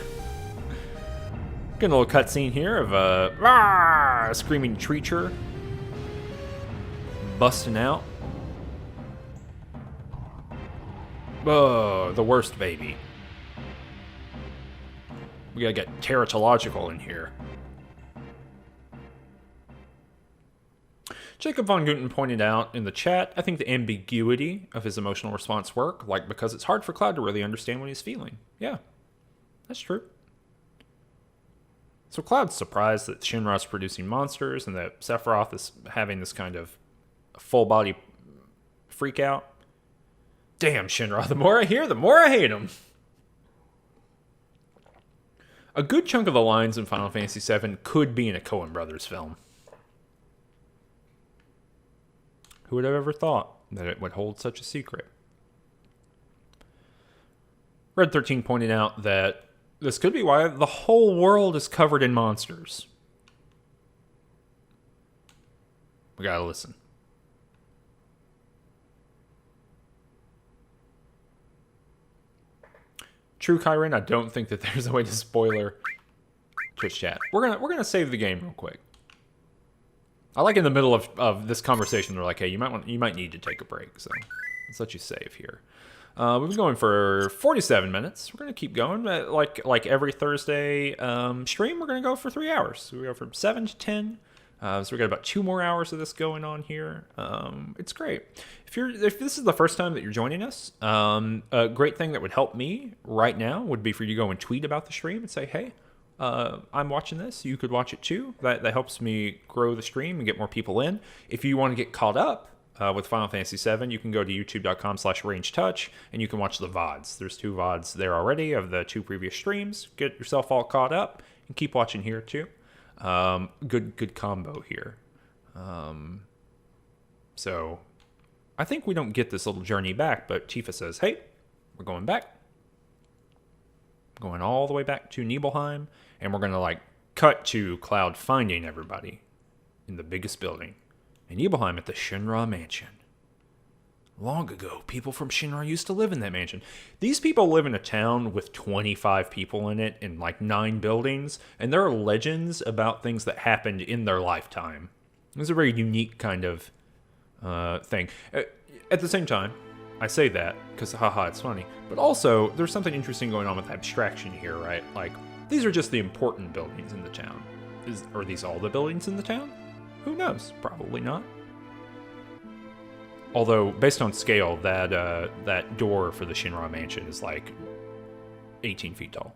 Getting a little cutscene here of a screaming treacher busting out. Oh, the worst baby. We gotta get teratological in here. Jacob von Guten pointed out in the chat, I think the ambiguity of his emotional response work, like because it's hard for Cloud to really understand what he's feeling. Yeah, that's true. So Cloud's surprised that Shinra's producing monsters and that Sephiroth is having this kind of full body freak out. Damn, Shinra, the more I hear, the more I hate him. A good chunk of the lines in Final Fantasy VII could be in a Coen Brothers film. Who would have ever thought that it would hold such a secret? Red 13 pointed out that this could be why the whole world is covered in monsters. We gotta listen. True, Kyron, I don't think that there's a way to spoiler Twitch chat. We're gonna save the game real quick. I like in the middle of this conversation, they're like, hey, you might need to take a break, so let's let you save here. We've been going for 47 minutes. We're gonna keep going, like every Thursday stream. We're gonna go for 3 hours. So we go from 7 to 10. So we got about 2 more hours of this going on here. It's great. If this is the first time that you're joining us, a great thing that would help me right now would be for you to go and tweet about the stream and say, hey, I'm watching this. You could watch it too. That helps me grow the stream and get more people in. If you want to get caught up with Final Fantasy VII, you can go to youtube.com/rangetouch and you can watch the VODs. There's 2 VODs there already of the 2 previous streams. Get yourself all caught up and keep watching here too. Good combo here. So I think we don't get this little journey back, but Tifa says, hey, we're going back. Going all the way back to Nibelheim, and we're gonna cut to Cloud finding everybody in the biggest building in Nibelheim at the Shinra Mansion. Long ago, people from Shinra used to live in that mansion. These people live in a town with 25 people in it and 9 buildings, and there are legends about things that happened in their lifetime. It's a very unique kind of thing. At the same time, I say that because, haha, it's funny. But also, there's something interesting going on with abstraction here, right? These are just the important buildings in the town. Are these all the buildings in the town? Who knows? Probably not. Although, based on scale, that door for the Shinra Mansion is 18 feet tall.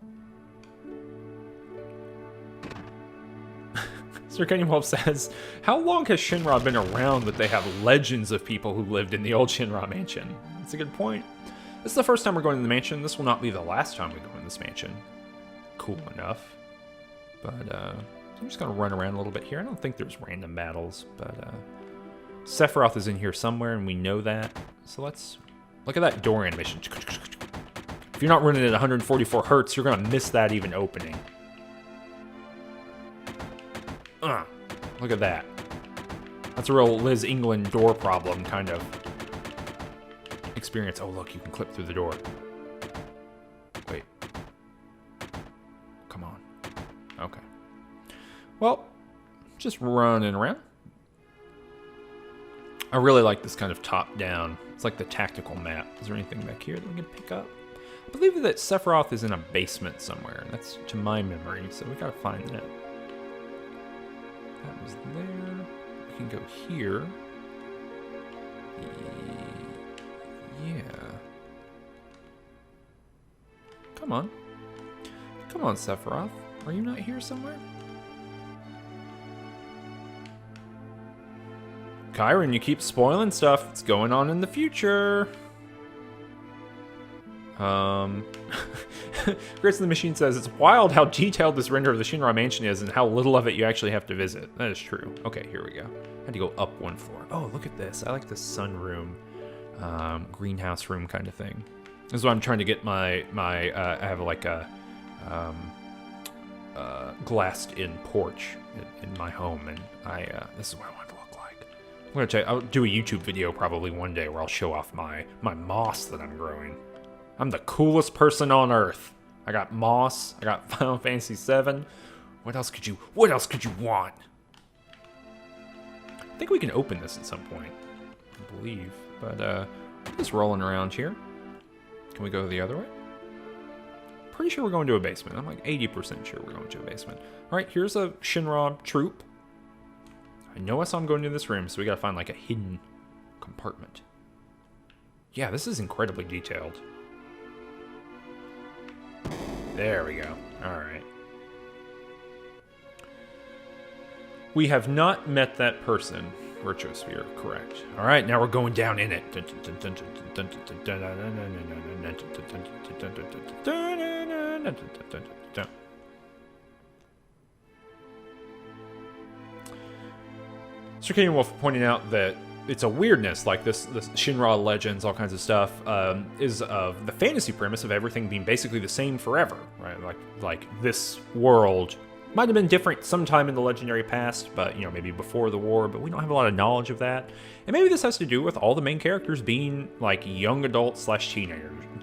Sir Kenny Wolf says, how long has Shinra been around that they have legends of people who lived in the old Shinra Mansion? That's a good point. This is the first time we're going to the mansion. This will not be the last time we go in this mansion. Cool enough. But, I'm just going to run around a little bit here. I don't think there's random battles, but, Sephiroth is in here somewhere, and we know that. So let's look at that door animation. If you're not running at 144 hertz, you're going to miss that even opening. Look at that. That's a real Liz England door problem kind of experience. Oh, look, you can clip through the door. Wait. Come on. Okay. Well, just running around. I really like this kind of top-down. It's like the tactical map. Is there anything back here that we can pick up? I believe that Sephiroth is in a basement somewhere. That's to my memory, so we gotta find that. That was there. We can go here. Yeah. Come on. Come on, Sephiroth. Are you not here somewhere? Kyron, you keep spoiling stuff. It's going on in the future. Grace in the Machine says, it's wild how detailed this render of the Shinra Mansion is and how little of it you actually have to visit. That is true. Okay, here we go. I had to go up 1 floor. Oh, look at this. I like this sunroom, greenhouse room kind of thing. This is why I'm trying to get my I have a glassed-in porch in my home, and this is what I want it to look like. I'm gonna tell you, I'll do a YouTube video probably one day where I'll show off my moss that I'm growing. I'm the coolest person on earth. I got moss. I got Final Fantasy VII. What else could you want? I think we can open this at some point, I believe. But just rolling around here. Can we go the other way? Pretty sure we're going to a basement. I'm like 80% sure we're going to a basement. All right, here's a Shinra troop. I know I saw him going into this room, so we gotta find like a hidden compartment. Yeah, this is incredibly detailed. There we go. All right. We have not met that person. Virtuosphere, correct. All right, now we're going down in it. Circadian Wolf pointing out that it's a weirdness, like this Shinra legends, all kinds of stuff, is of the fantasy premise of everything being basically the same forever, right? Like this world might have been different sometime in the legendary past, but, you know, maybe before the war, but we don't have a lot of knowledge of that. And maybe this has to do with all the main characters being, like, young adults /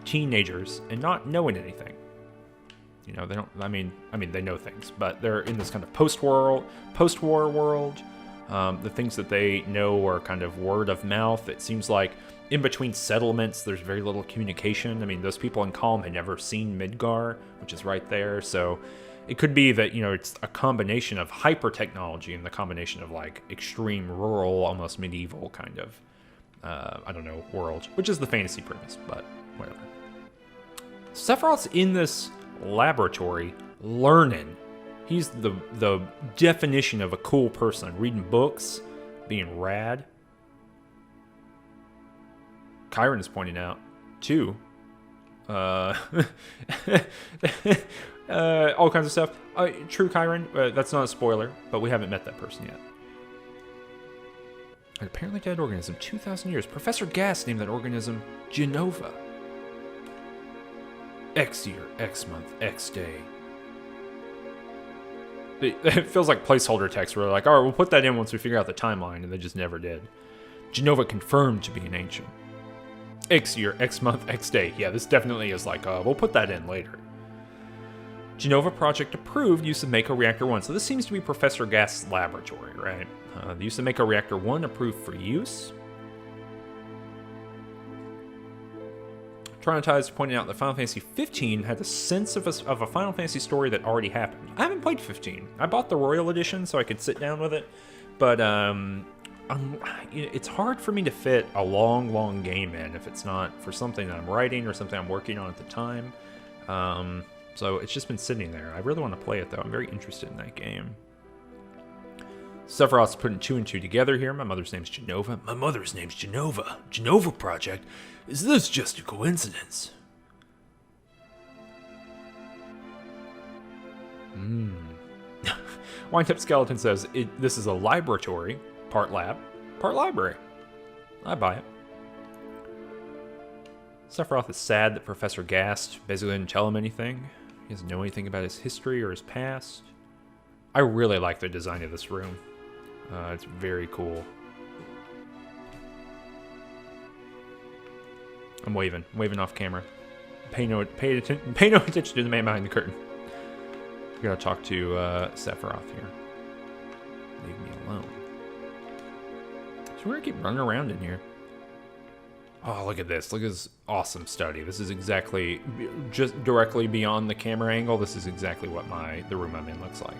teenagers and not knowing anything. You know, they don't, I mean, they know things, but they're in this kind of post-war world. The things that they know are kind of word of mouth. It seems like in between settlements, there's very little communication. I mean, those people in Kalm had never seen Midgar, which is right there, so it could be that, you know, it's a combination of hyper technology and the combination of like extreme rural, almost medieval kind of, I don't know, world, which is the fantasy premise, but whatever. Sephiroth's in this laboratory learning. He's the definition of a cool person, reading books, being rad. Chiron is pointing out, too. All kinds of stuff. True, Chiron. That's not a spoiler, but we haven't met that person yet. An apparently dead organism, 2,000 years. Professor Gas named that organism Genova. X year, X month, X day. It feels like placeholder text where they're like, all right, we'll put that in once we figure out the timeline, and they just never did. Genova confirmed to be an ancient. X year, X month, X day. Yeah, this definitely is like, we'll put that in later. Genova project approved use of Mako Reactor 1. So this seems to be Professor Gas' laboratory, right? The use of Mako Reactor 1 approved for use. Traumatized pointing out that Final Fantasy 15 had a sense of a Final Fantasy story that already happened. I haven't played 15. I bought the Royal Edition so I could sit down with it, but it's hard for me to fit a long game in if it's not for something that I'm writing or something I'm working on at the time. So it's just been sitting there. I really want to play it, though. I'm very interested in that game. Sephiroth's putting 2 and 2 together here. My mother's name's Genova. My mother's name's Genova. Genova Project. Is this just a coincidence? Wind-Up Skeleton says, this is a laboratory, part lab, part library. I buy it. Sephiroth is sad that Professor Gast basically didn't tell him anything. He doesn't know anything about his history or his past. I really like the design of this room. It's very cool. I'm waving off camera. Pay no attention to the man behind the curtain. We gotta talk to Sephiroth here. Leave me alone. So we're gonna keep running around in here. Oh, look at this. Look at this awesome study. This is exactly, just directly beyond the camera angle, this is exactly what the room I'm in looks like.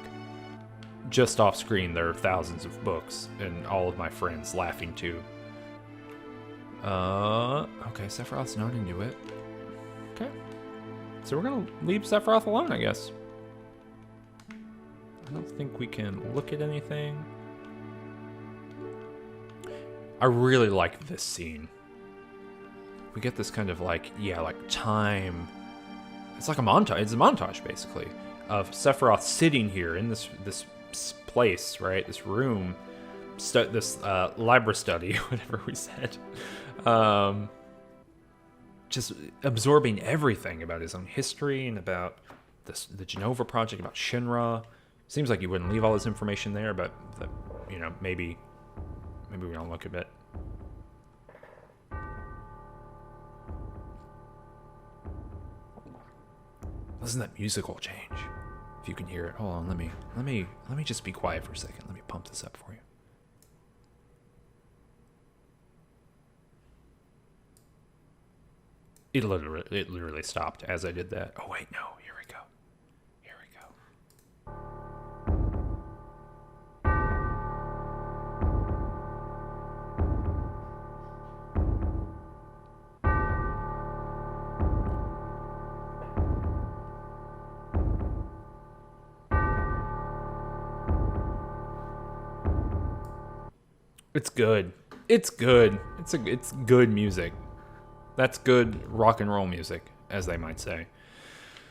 Just off screen, there are thousands of books, and all of my friends laughing too. Okay, Sephiroth's not into it. Okay. So we're gonna leave Sephiroth alone, I guess. I don't think we can look at anything. I really like this scene. We get this kind of like, yeah, like time. It's like a montage. It's a montage, basically, of Sephiroth sitting here in this place, right? This room, this library study, whatever we said. Just absorbing everything about his own history and about the Genova project, about Shinra. Seems like you wouldn't leave all this information there, but you know, maybe we don't look a bit. Listen to that musical change. If you can hear it. Hold on, let me just be quiet for a second. Let me pump this up for you. It literally stopped as I did that. Oh wait, no, here we go. Here we go. It's good. It's good. It's good music. That's good rock and roll music, as they might say.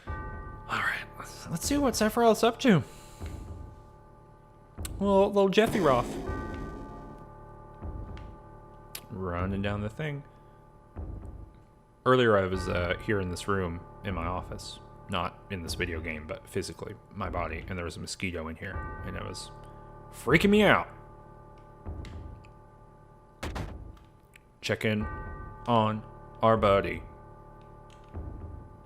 All right, let's see what Sephiroth's up to. Well, little Jeffy Roth. Running down the thing. Earlier I was here in this room in my office. Not in this video game, but physically, my body. And there was a mosquito in here, and it was freaking me out. Check in on our buddy.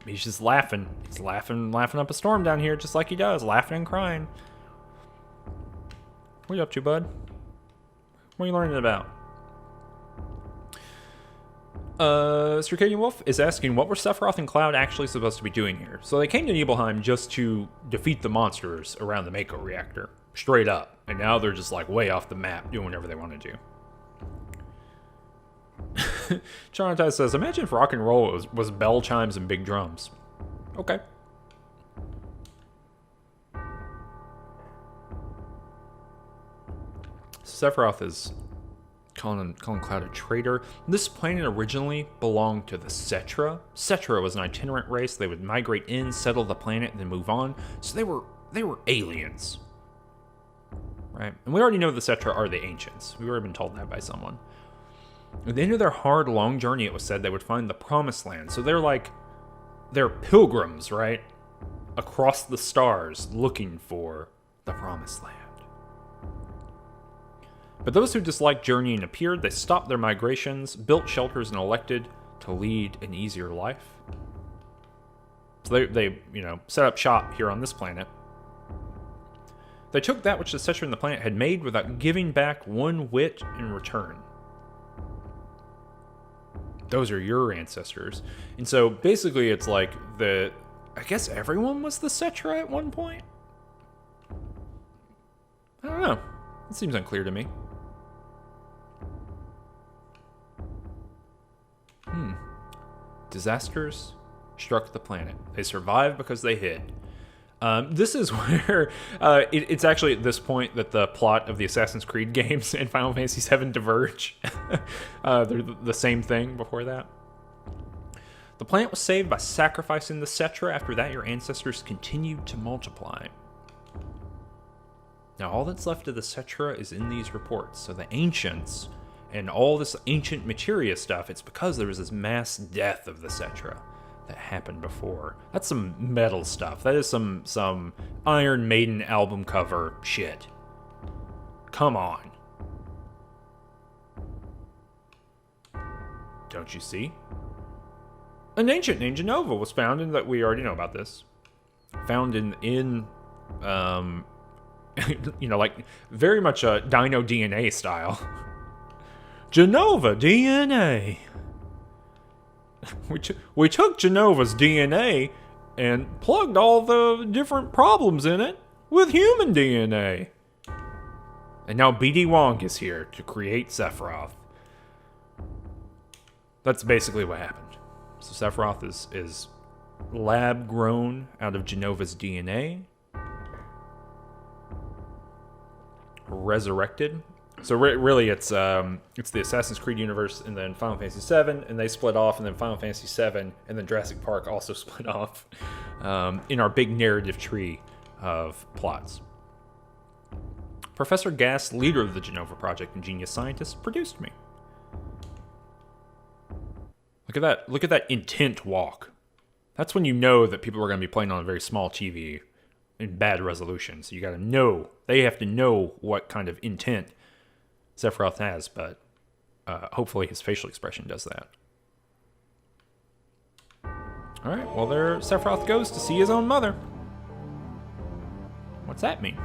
He's just laughing. He's laughing up a storm down here, just like he does, laughing and crying. What are you up to, bud? What are you learning about? Circadian Wolf is asking, what were Sephiroth and Cloud actually supposed to be doing here? So they came to Nibelheim just to defeat the monsters around the Mako reactor. Straight up. And now they're just like way off the map, doing whatever they want to do. Jonathan says, imagine if rock and roll was bell chimes and big drums. Okay. Sephiroth is calling Cloud a traitor. This planet originally belonged to the Cetra. Cetra was an itinerant race. They would migrate in, settle the planet, and then move on. So they were aliens. Right? And we already know the Cetra are the ancients. We've already been told that by someone. At the end of their hard, long journey, it was said they would find the Promised Land. So they're pilgrims, right? Across the stars, looking for the Promised Land. But those who disliked journeying appeared. They stopped their migrations, built shelters, and elected to lead an easier life. So they set up shop here on this planet. They took that which the Cetra and the planet had made without giving back one whit in return. Those are your ancestors. And so basically it's like I guess everyone was the Cetra at one point? I don't know. It seems unclear to me. Disasters struck the planet. They survived because they hid. This is where it's actually at this point that the plot of the Assassin's Creed games and Final Fantasy VII diverge. They're the same thing before that. The planet was saved by sacrificing the Cetra. After that, your ancestors continued to multiply. Now, all that's left of the Cetra is in these reports. So the ancients and all this ancient materia stuff, it's because there was this mass death of the Cetra that happened before. That's some metal stuff. That is some Iron Maiden album cover shit. Come on. Don't you see? An ancient Ninja Nova was found in that we already know about this. Found in like very much a Dino DNA style. Genova DNA. We took Genova's DNA and plugged all the different problems in it with human DNA. And now BD Wong is here to create Sephiroth. That's basically what happened. So Sephiroth is lab grown out of Genova's DNA. Resurrected. So really, it's the Assassin's Creed universe, and then Final Fantasy VII, and they split off, and then Final Fantasy VII, and then Jurassic Park also split off in our big narrative tree of plots. Professor Gass, leader of the Genova Project and genius scientist, produced me. Look at that! Look at that intent walk. That's when you know that people are going to be playing on a very small TV in bad resolution. So you got to know. They have to know what kind of intent Sephiroth has, but hopefully his facial expression does that. Alright, well there Sephiroth goes to see his own mother. What's that mean?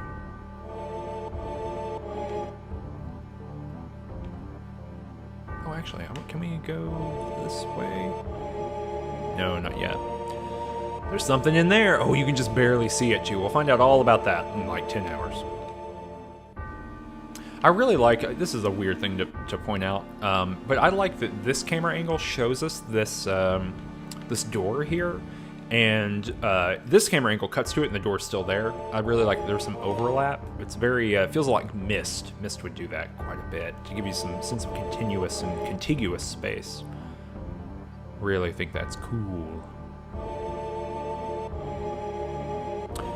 Oh, actually, can we go this way? No, not yet. There's something in there. Oh, you can just barely see it, too. We'll find out all about that in like 10 hours. I really like, this is a weird thing to point out, but I like that this camera angle shows us this, this door here, and this camera angle cuts to it and the door's still there. I really like that there's some overlap. It's very, feels like Myst. Myst would do that quite a bit, to give you some sense of continuous and contiguous space. Really think that's cool.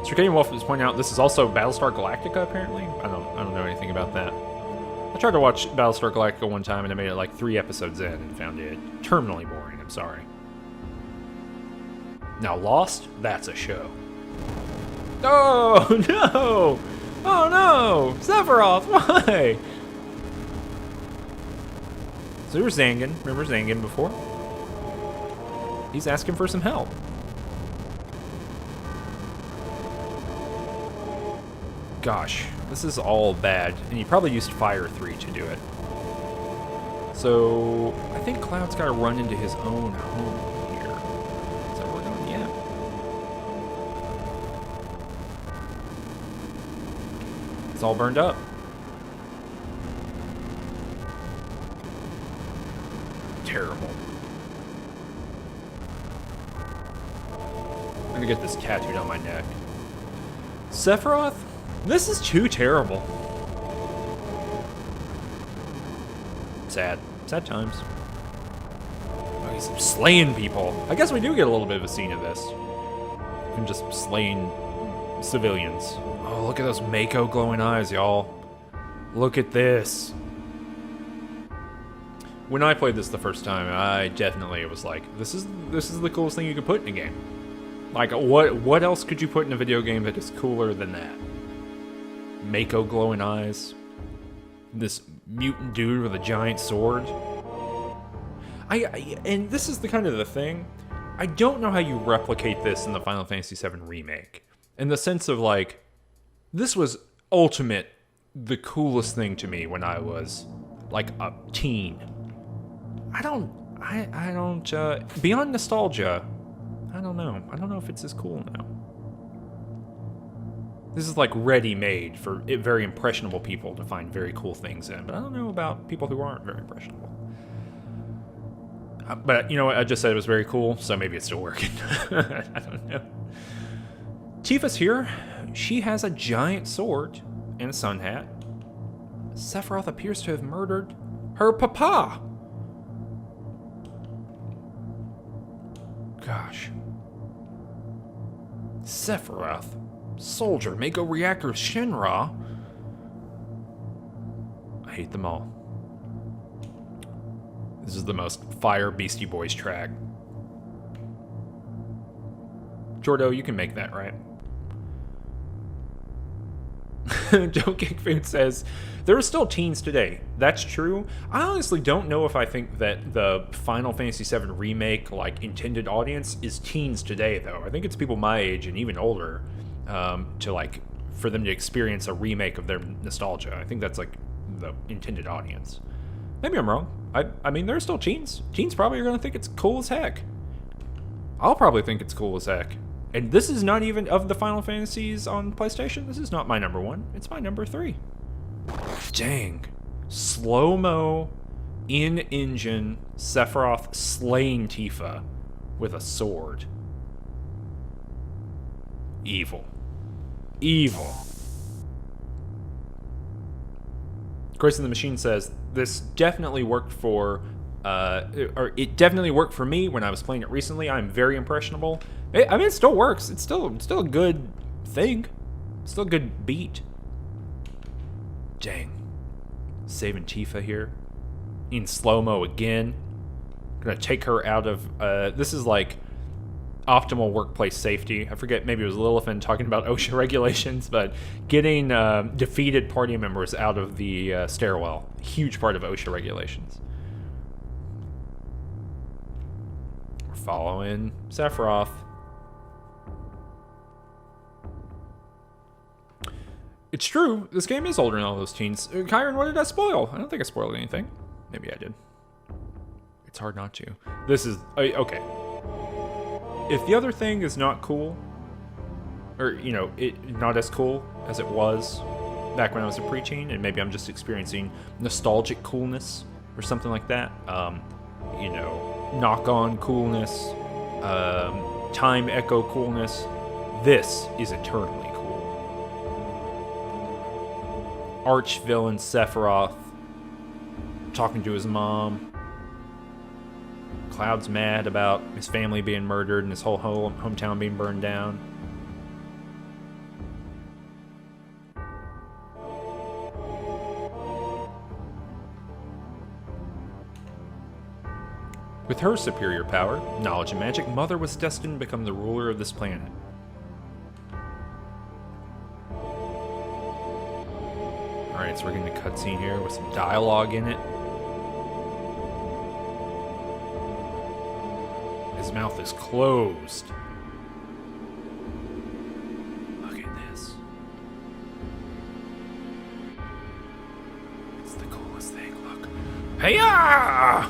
Circadian Wolf is pointing out this is also Battlestar Galactica, apparently. I don't know anything about that. I tried to watch Battlestar Galactica one time and I made it like 3 episodes in and found it terminally boring. I'm sorry. Now Lost, that's a show. Oh no! Oh no! Sephiroth, why? So there's Zangan. Remember Zangan before? He's asking for some help. Gosh, this is all bad, and he probably used Fire 3 to do it. So, I think Cloud's got to run into his own home here. Is that where we're going? Yeah. It's all burned up. Terrible. I'm gonna get this tattooed on my neck. Sephiroth? This is too terrible. Sad. Sad times. Oh, he's slaying people. I guess we do get a little bit of a scene of this. Him just slaying civilians. Oh, look at those Mako glowing eyes, y'all. Look at this. When I played this the first time, I definitely was like, this is the coolest thing you could put in a game. Like, what else could you put in a video game that is cooler than that? Mako glowing eyes. This mutant dude with a giant sword. And this is the kind of the thing. I don't know how you replicate this in the Final Fantasy VII Remake. In the sense of, like, this was the coolest thing to me when I was, like, a teen. I don't, beyond nostalgia, I don't know. I don't know if it's as cool now. This is like ready-made for very impressionable people to find very cool things in, but I don't know about people who aren't very impressionable. But you know what? I just said it was very cool, so maybe it's still working. I don't know. Tifa's here. She has a giant sword and a sun hat. Sephiroth appears to have murdered her papa. Gosh. Sephiroth. Soldier, Mako reactor, Shinra. I hate them all. This is the most fire Beastie Boys track. Jordo, you can make that, right? Joe Kickfood says, there are still teens today. That's true. I honestly don't know if I think that the Final Fantasy VII Remake, like, intended audience is teens today, though. I think it's people my age and even older. For them to experience a remake of their nostalgia. I think that's like the intended audience. Maybe I'm wrong. I mean, there are still teens. Teens probably are going to think it's cool as heck. I'll probably think it's cool as heck. And this is not even of the Final Fantasies on PlayStation. This is not my number 1. It's my number 3. Dang. Slow-mo, in-engine, Sephiroth slaying Tifa with a sword. Evil. Evil. Grace in the Machine says, this definitely worked for, it definitely worked for me when I was playing it recently. I'm very impressionable. I mean, it still works. It's still a good thing. Still a good beat. Dang. Saving Tifa here. In slow-mo again. Gonna take her out of, this is like optimal workplace safety. I forget, maybe it was Lilithan talking about OSHA regulations, but getting defeated party members out of the stairwell. Huge part of OSHA regulations. We're following Sephiroth. It's true, this game is older than all those teens. Kyron, what did I spoil? I don't think I spoiled anything. Maybe I did. It's hard not to. This is, okay. if the other thing is not cool, or, you know, not as cool as it was back when I was a preteen, and maybe I'm just experiencing nostalgic coolness or something like that, you know, knock-on coolness, time echo coolness, this is eternally cool. Arch-villain Sephiroth talking to his mom. Cloud's mad about his family being murdered and his whole hometown being burned down. With her superior power, knowledge, and magic, Mother was destined to become the ruler of this planet. Alright, so we're getting a cutscene here with some dialogue in it. His mouth is closed. Look at this. It's the coolest thing, look. Hey-ya!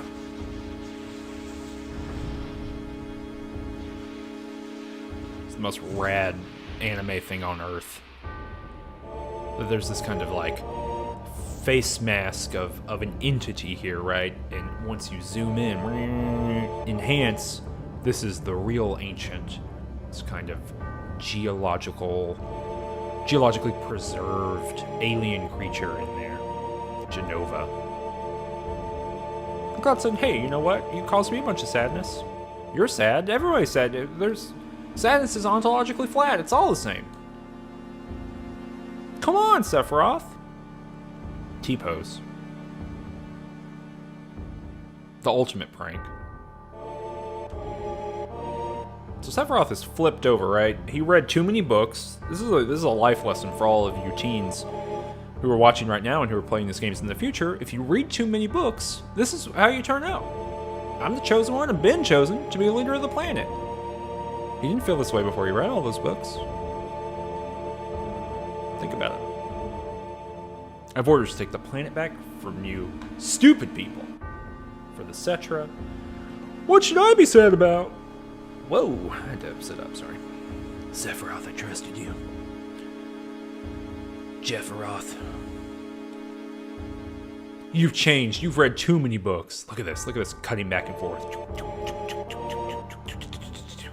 It's the most rad anime thing on Earth. There's this kind of like face mask of an entity here, right? And once you zoom in, enhance, this is the real ancient. It's kind of geologically preserved alien creature in there, Genova. God said, hey, you know what? You caused me a bunch of sadness. You're sad. Everybody's sad. Sadness is ontologically flat. It's all the same. Come on, Sephiroth. T-pose. The ultimate prank. So Sephiroth is flipped over, right? He read too many books. This is a life lesson for all of you teens who are watching right now and who are playing these games in the future. If you read too many books, this is how you turn out. I'm the chosen one and been chosen to be the leader of the planet. He didn't feel this way before he read all those books. Think about it. I have orders to take the planet back from you stupid people. For the Cetra. What should I be sad about? Whoa, I had to sit up, sorry. Sephiroth, I trusted you. Sephiroth. You've changed. You've read too many books. Look at this cutting back and forth.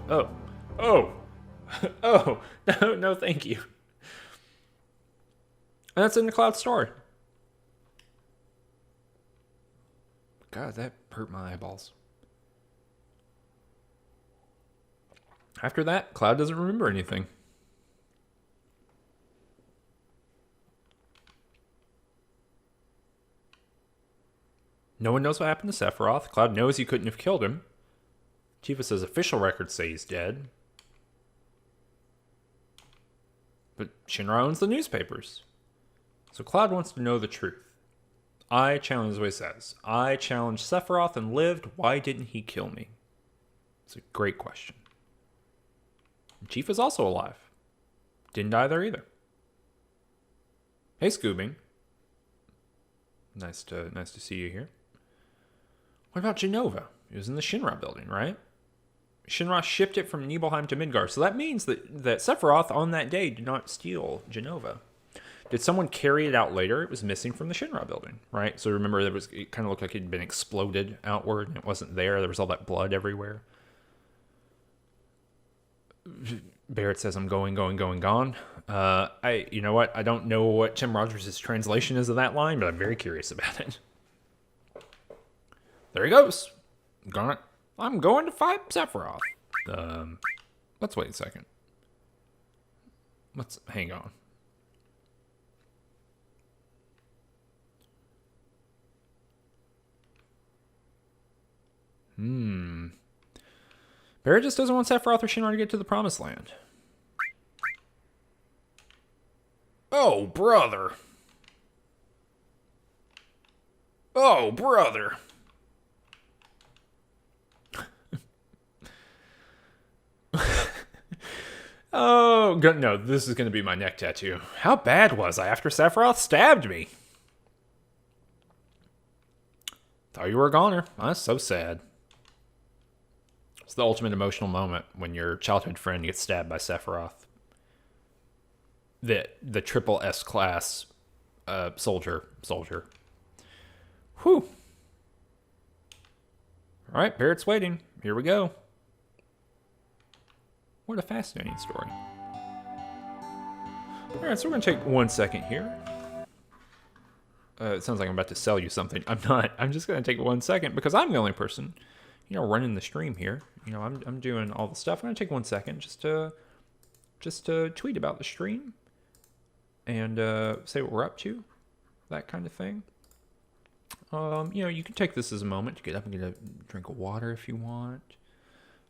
Oh. Oh. Oh. No, thank you. And that's in the Cloud story. God, that hurt my eyeballs. After that, Cloud doesn't remember anything. No one knows what happened to Sephiroth. Cloud knows he couldn't have killed him. Tifa says official records say he's dead. But Shinra owns the newspapers. So Cloud wants to know the truth. I challenge what he says. I challenged Sephiroth and lived. Why didn't he kill me? It's a great question. Chief is also alive. Didn't die there either. Hey, Scoobing. Nice to see you here. What about Genova? It was in the Shinra building, right? Shinra shipped it from Nibelheim to Midgar, so that means that Sephiroth on that day did not steal Genova. Did someone carry it out later? It was missing from the Shinra building, right? So remember, it kind of looked like it had been exploded outward, and it wasn't there. There was all that blood everywhere. Barrett says, I'm going, gone. You know what? I don't know what Tim Rogers' translation is of that line, but I'm very curious about it. There he goes. I'm going to fight Sephiroth. Let's wait a second. Hang on. Barrett just doesn't want Sephiroth or Shinra to get to the Promised Land. Oh, brother. Oh, brother. Oh, no, this is going to be my neck tattoo. How bad was I after Sephiroth stabbed me? Thought you were a goner. That's so sad. So the ultimate emotional moment when your childhood friend gets stabbed by Sephiroth. The triple S class soldier. Whew. All right, Barrett's waiting. Here we go. What a fascinating story. All right, so we're going to take 1 second here. It sounds like I'm about to sell you something. I'm not. I'm just going to take 1 second because I'm the only person, running the stream here. I'm doing all the stuff. I'm going to take 1 second just to tweet about the stream and say what we're up to, that kind of thing. You can take this as a moment to get up and get a drink of water if you want.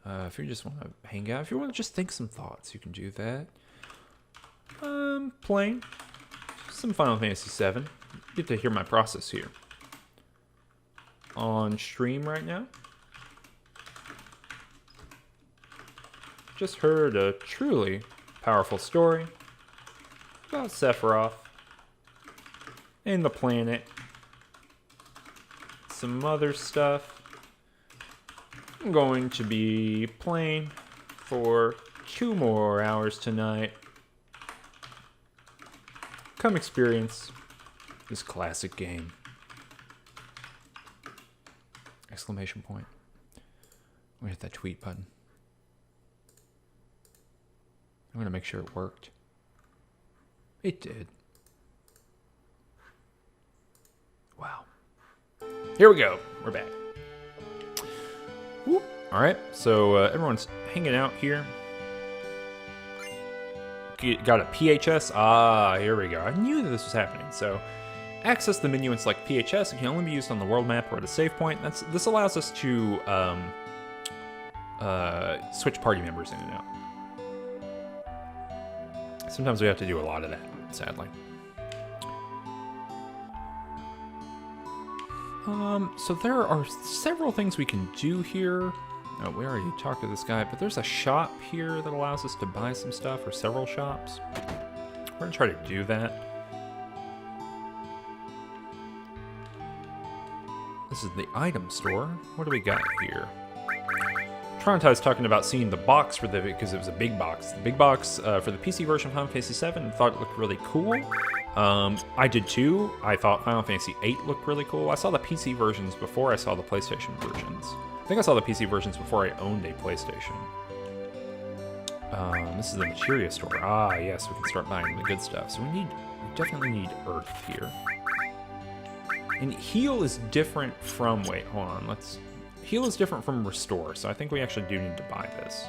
If you just want to hang out, if you want to just think some thoughts, you can do that. Playing some Final Fantasy VII. You get to hear my process here. On stream right now. Just heard a truly powerful story about Sephiroth and the planet. Some other stuff. I'm going to be playing for 2 more hours tonight. Come experience this classic game. Exclamation point. I'm gonna hit that tweet button. I'm gonna make sure it worked. It did. Wow. Here we go. We're back. Whoop. All right. So everyone's hanging out here. Got a PHS. Ah, here we go. I knew that this was happening. So access the menu and select PHS. It can only be used on the world map or at a save point. This allows us to switch party members in and out. Sometimes we have to do a lot of that, sadly. So there are several things we can do here. Oh, we already talked to this guy, but there's a shop here that allows us to buy some stuff, or several shops. We're gonna try to do that. This is the item store. What do we got here? Tronti's talking about seeing the box because it was a big box. The big box for the PC version of Final Fantasy VII, I thought it looked really cool. I did too. I thought Final Fantasy VIII looked really cool. I saw the PC versions before I saw the PlayStation versions. I think I saw the PC versions before I owned a PlayStation. This is the materia store. Ah, yes, we can start buying the good stuff. So we definitely need Earth here. And heal is different from, wait, hold on, heal is different from restore, so I think we actually do need to buy this.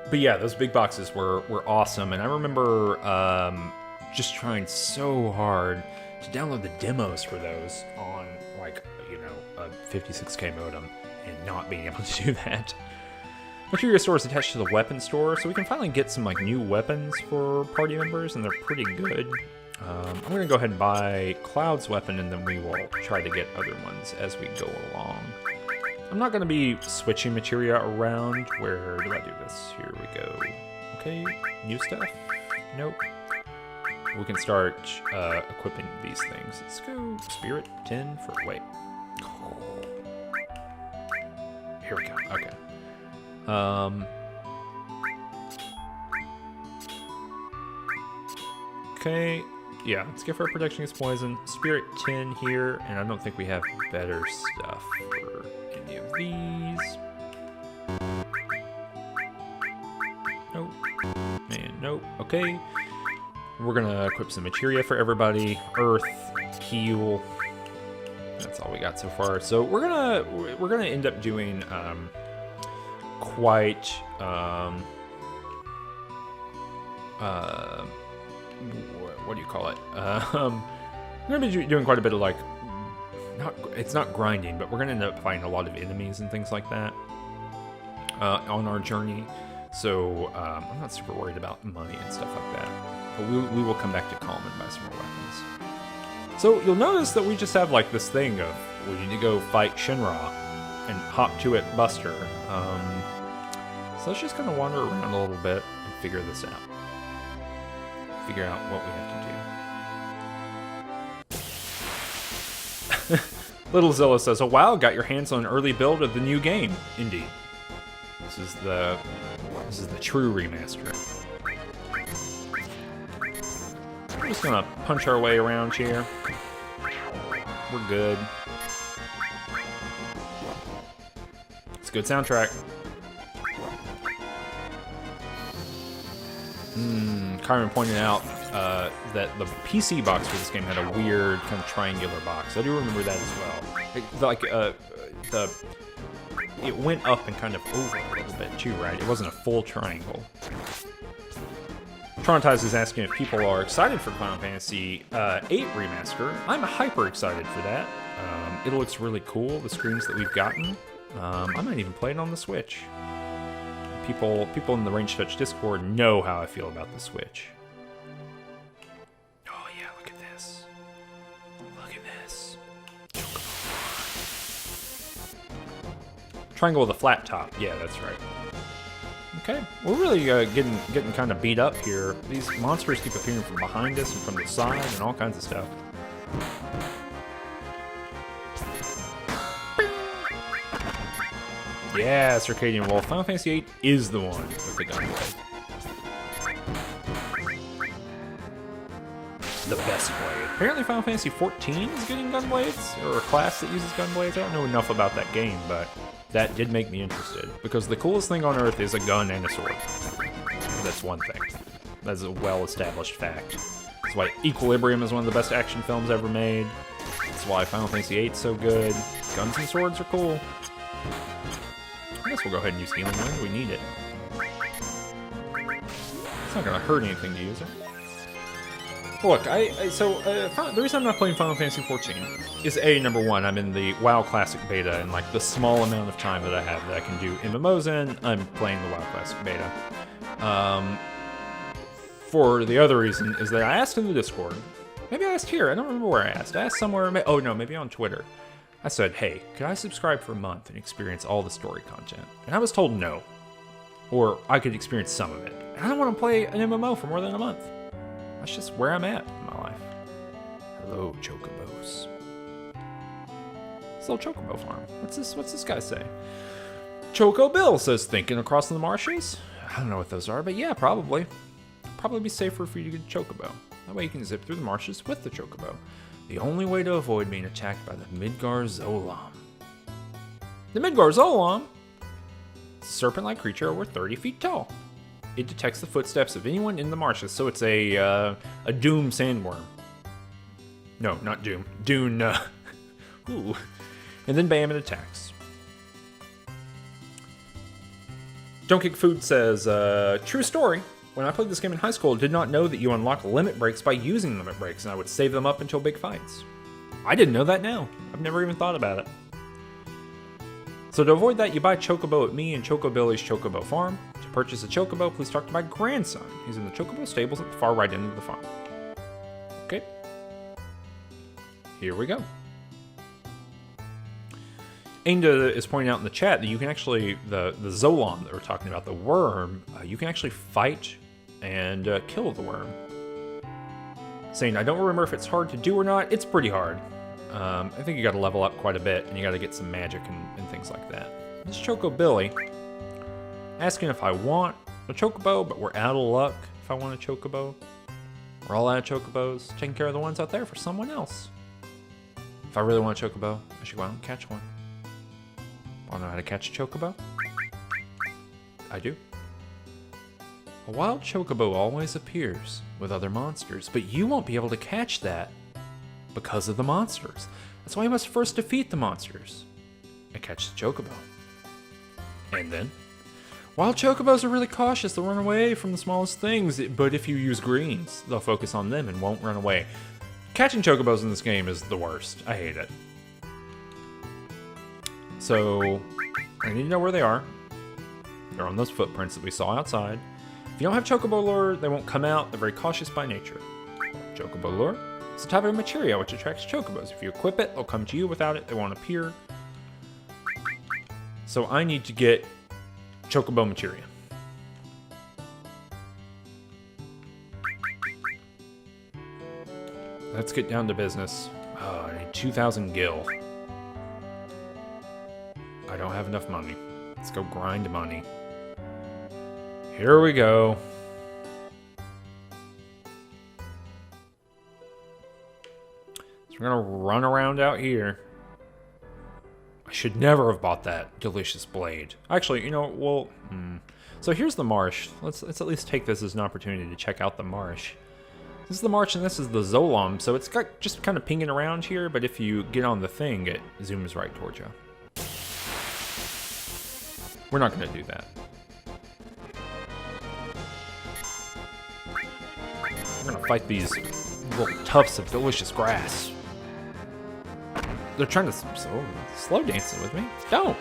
But yeah, those big boxes were awesome, and I remember just trying so hard to download the demos for those on, a 56K modem and not being able to do that. Materia store is attached to the weapon store, so we can finally get some new weapons for party members, and they're pretty good. I'm going to go ahead and buy Cloud's weapon, and then we will try to get other ones as we go along. I'm not going to be switching materia around. Where do I do this? Here we go. Okay, new stuff? Nope. We can start equipping these things. Let's go Spirit 10 for... Wait. Here we go. Okay. Okay. Yeah, let's get for protection against poison. Spirit 10 here, and I don't think we have better stuff for any of these. Nope. And nope. Okay. We're gonna equip some materia for everybody. Earth, heal. That's all we got so far. So we're gonna end up doing quite what do you call it? We're gonna be doing quite a bit of it's not grinding, but we're gonna end up fighting a lot of enemies and things like that on our journey. So I'm not super worried about money and stuff like that. But we will come back to Kalm and buy some more weapons. So you'll notice that we just have this thing of we need to go fight Shinra and hop to it Buster. So let's just kind of wander around a little bit and figure this out. Figure out what we have to do. Little Zilla says, "Oh wow, got your hands on an early build of the new game." Indeed. This is the true remaster. We're just gonna punch our way around here. We're good. It's a good soundtrack. Kyron pointed out that the PC box for this game had a weird kind of triangular box. I do remember that as well. It went up and kind of over a little bit too, right? It wasn't a full triangle. Traumatized is asking if people are excited for Final Fantasy VIII Remaster. I'm hyper excited for that. It looks really cool, the screens that we've gotten. I might even play it on the Switch. People in the Range Touch Discord know how I feel about the Switch. Oh yeah, look at this. Look at this. Triangle with a flat top. Yeah, that's right. Okay, we're really getting kind of beat up here. These monsters keep appearing from behind us and from the side and all kinds of stuff. Yeah, Circadian Wolf. Final Fantasy VIII is the one with the gunblade. The best blade. Apparently Final Fantasy XIV is getting gunblades, or a class that uses gunblades. I don't know enough about that game, but that did make me interested. Because the coolest thing on Earth is a gun and a sword. That's one thing. That's a well-established fact. That's why Equilibrium is one of the best action films ever made. That's why Final Fantasy VIII is so good. Guns and swords are cool. I guess we'll go ahead and use Healing Wind. We need it. It's not going to hurt anything to use it. Look, the reason I'm not playing Final Fantasy XIV is number one, I'm in the WoW Classic Beta, and like the small amount of time that I have that I can do MMOs in, I'm playing the WoW Classic Beta. For the other reason is that I asked in the Discord, maybe I asked here, I don't remember where I asked. I asked somewhere, oh no, maybe on Twitter. I said, hey, could I subscribe for a month and experience all the story content? And I was told no. Or I could experience some of it. And I don't want to play an MMO for more than a month. That's just where I'm at in my life. Hello, chocobos. This little chocobo farm. What's this guy say? Choco Bill says, thinking across the marshes? I don't know what those are, but yeah, probably. Probably be safer for you to get a chocobo. That way you can zip through the marshes with the chocobo. The only way to avoid being attacked by the Midgar Zolam. The Midgar Zolam? Serpent-like creature over 30 feet tall. It detects the footsteps of anyone in the marshes, so it's a Doom sandworm. No, not Doom. Dune. Ooh. And then bam, it attacks. Don't Kick Food says, true story. When I played this game in high school, I did not know that you unlock limit breaks by using limit breaks, and I would save them up until big fights. I didn't know that now. I've never even thought about it. So to avoid that, you buy Chocobo at me and Chocobilly's Chocobo Farm. To purchase a Chocobo, please talk to my grandson. He's in the Chocobo stables at the far right end of the farm. Okay. Here we go. Ainda is pointing out in the chat that you can actually, the Zolam that we're talking about, the worm, you can actually fight and kill the worm. Saying, I don't remember if it's hard to do or not. It's pretty hard. I think you got to level up quite a bit, and you got to get some magic and things like that. This Chocobilly asking if I want a Chocobo, but we're out of luck if I want a Chocobo. We're all out of Chocobos, taking care of the ones out there for someone else. If I really want a Chocobo, I should go out and catch one. Want to know how to catch a Chocobo? I do. A wild Chocobo always appears with other monsters, but you won't be able to catch that because of the monsters. That's why you must first defeat the monsters and catch the Chocobo. And then, wild Chocobos are really cautious. They'll run away from the smallest things, but if you use greens, they'll focus on them and won't run away. Catching Chocobos in this game is the worst. I hate it. So, I need to know where they are. They're on those footprints that we saw outside. If you don't have Chocobo Lure, they won't come out. They're very cautious by nature. Chocobo Lure. It's a type of materia which attracts Chocobos. If you equip it, they'll come to you. Without it, they won't appear. So I need to get Chocobo materia. Let's get down to business. Oh, I need 2,000 gil. I don't have enough money. Let's go grind money. Here we go. So we're gonna run around out here. I should never have bought that delicious blade. Actually, you know, well, So here's the marsh. Let's at least take this as an opportunity to check out the marsh. This is the marsh and this is the Zolom, so it's got just kind of pinging around here, but if you get on the thing, it zooms right towards you. We're not gonna do that. We're gonna fight these little tufts of delicious grass. They're trying to slow dancing with me. Don't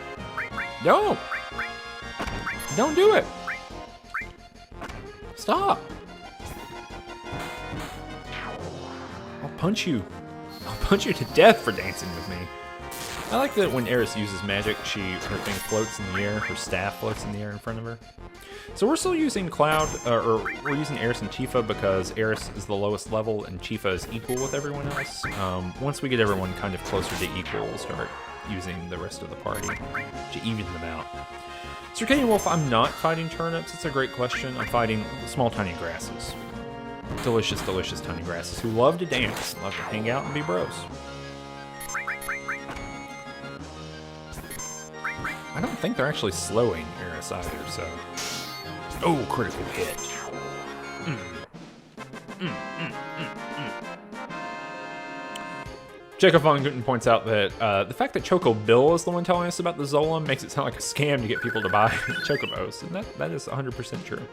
do it. Stop. I'll punch you. I'll punch you to death for dancing with me. I like that when Eris uses magic, her thing floats in the air, her staff floats in the air in front of her. So we're still using Cloud, or we're using Eris and Tifa because Eris is the lowest level and Tifa is equal with everyone else. Once we get everyone kind of closer to equal, we'll start using the rest of the party to even them out. Circadian Wolf, I'm not fighting turnips. It's a great question. I'm fighting small, tiny grasses. Delicious, delicious tiny grasses who love to dance, love to hang out and be bros. I don't think they're actually slowing Eris either, so... Oh, critical hit. Jacob Von Gutten points out that the fact that Choco Bill is the one telling us about the Zolom makes it sound like a scam to get people to buy Chocobos, and that is 100% true.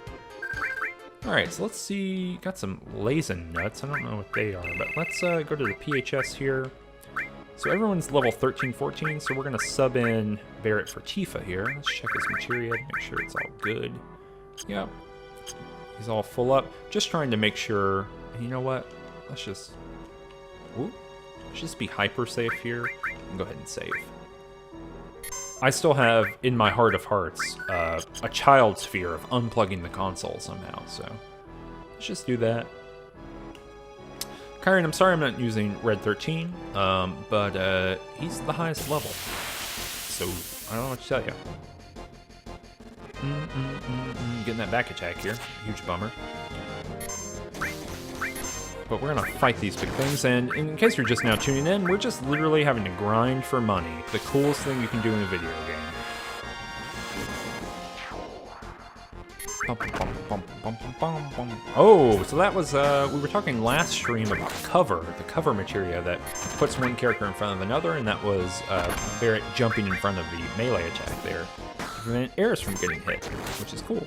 Alright, so let's see, got some Lazen Nuts, I don't know what they are, but let's go to the PHS here. So everyone's level 13, 14, so we're going to sub in Barrett for Tifa here. Let's check his materia, make sure it's all good. Yep, he's all full up. Just trying to make sure, you know what, let's just be hyper safe here and go ahead and save. I still have, in my heart of hearts, a child's fear of unplugging the console somehow, so let's just do that. Kyron, I'm sorry I'm not using Red 13, but he's the highest level, so I don't know what to tell you. Getting that back attack here, huge bummer. But we're gonna fight these big things, and in case you're just now tuning in, we're just literally having to grind for money. The coolest thing you can do in a video game. Oh, so that was, we were talking last stream about cover, the cover materia that puts one character in front of another, and that was Barrett jumping in front of the melee attack there to prevent Eris from getting hit, which is cool.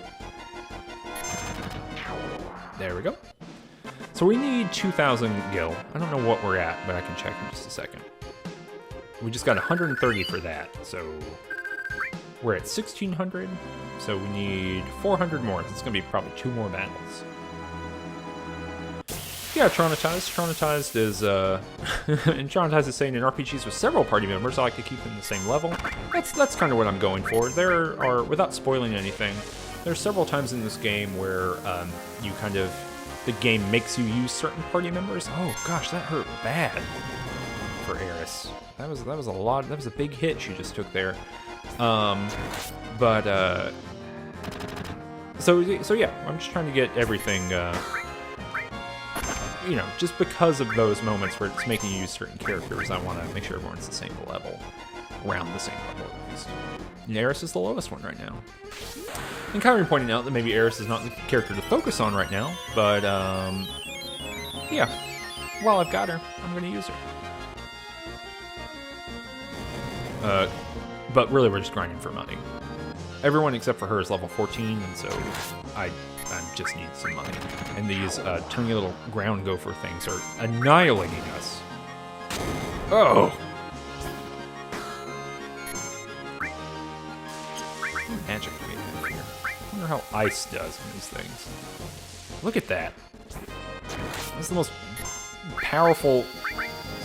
There we go. So we need 2,000 gil. I don't know what we're at, but I can check in just a second. We just got 130 for that, so we're at 1,600. So we need 400 more. It's going to be probably 2 more battles. Yeah, Traumatized. Traumatized is, and Traumatized is saying in RPGs with several party members, I like to keep them the same level. That's kind of what I'm going for. There are, without spoiling anything, there's several times in this game where you kind of, the game makes you use certain party members. Oh gosh, that hurt bad for Eris. That was a lot. That was a big hit she just took there. So yeah, I'm just trying to get everything. You know, just because of those moments where it's making you use certain characters, I want to make sure everyone's the same level, around the same level at least. And Eris is the lowest one right now. And Kyrie pointing out that maybe Eris is not the character to focus on right now, but yeah, while I've got her, I'm going to use her. But really, we're just grinding for money. Everyone except for her is level 14, and so I just need some money. And these tiny little ground gopher things are annihilating us. Oh! What magic do we have here? I wonder how ice does on these things. Look at that. That's the most powerful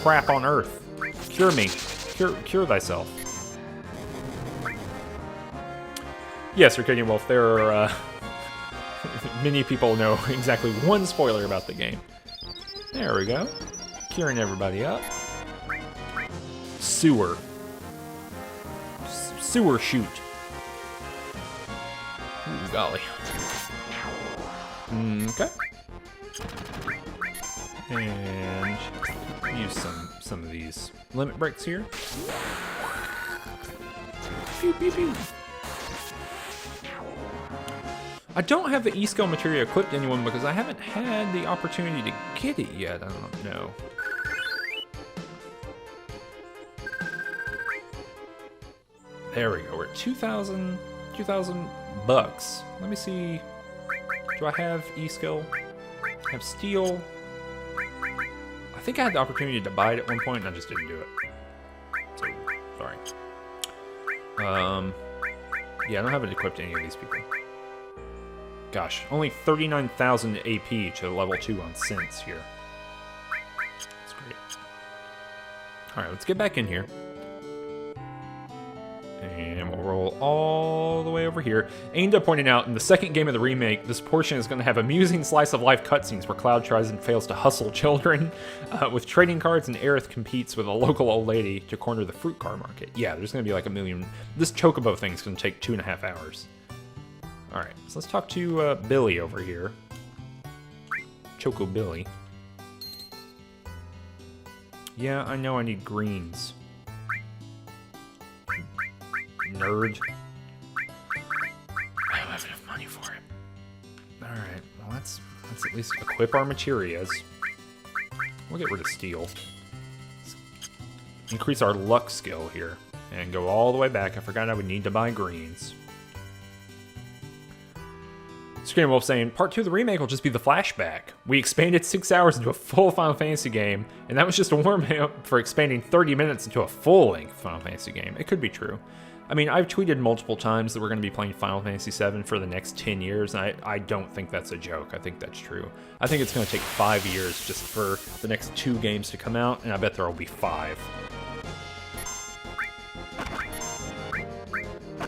crap on Earth. Cure me. Cure thyself. Yes, Circadian Wolf, there are, many people know exactly one spoiler about the game. There we go. Curing everybody up. Sewer. sewer chute. Ooh, golly. Okay. And use some of these limit breaks here. Pew, pew, pew. I don't have the E-Skill materia equipped to anyone because I haven't had the opportunity to get it yet. I don't know. There we go. We're at 2,000 bucks. Let me see. Do I have E-Skill? I have Steel. I think I had the opportunity to buy it at one point and I just didn't do it. So, sorry. Yeah, I don't have it equipped to any of these people. Gosh, only 39,000 AP to level 2 on Sense here. That's great. Alright, let's get back in here. And we'll roll all the way over here. Ainda pointed out, in the second game of the remake, this portion is going to have amusing slice-of-life cutscenes where Cloud tries and fails to hustle children with trading cards, and Aerith competes with a local old lady to corner the fruit car market. Yeah, there's going to be like a million... This chocobo thing's going to take 2.5 hours. Alright, so let's talk to Billy over here. Choco Billy. Yeah, I know I need greens. Nerd. I don't have enough money for it. Alright, well let's at least equip our materias. We'll get rid of steel. Let's increase our luck skill here. And go all the way back. I forgot I would need to buy greens. Scream Wolf saying, Part 2 of the remake will just be the flashback. We expanded 6 hours into a full Final Fantasy game, and that was just a warm-up for expanding 30 minutes into a full-length Final Fantasy game. It could be true. I mean, I've tweeted multiple times that we're going to be playing Final Fantasy VII for the next 10 years, and I don't think that's a joke. I think that's true. I think it's going to take 5 years just for the next 2 games to come out, and I bet there will be 5.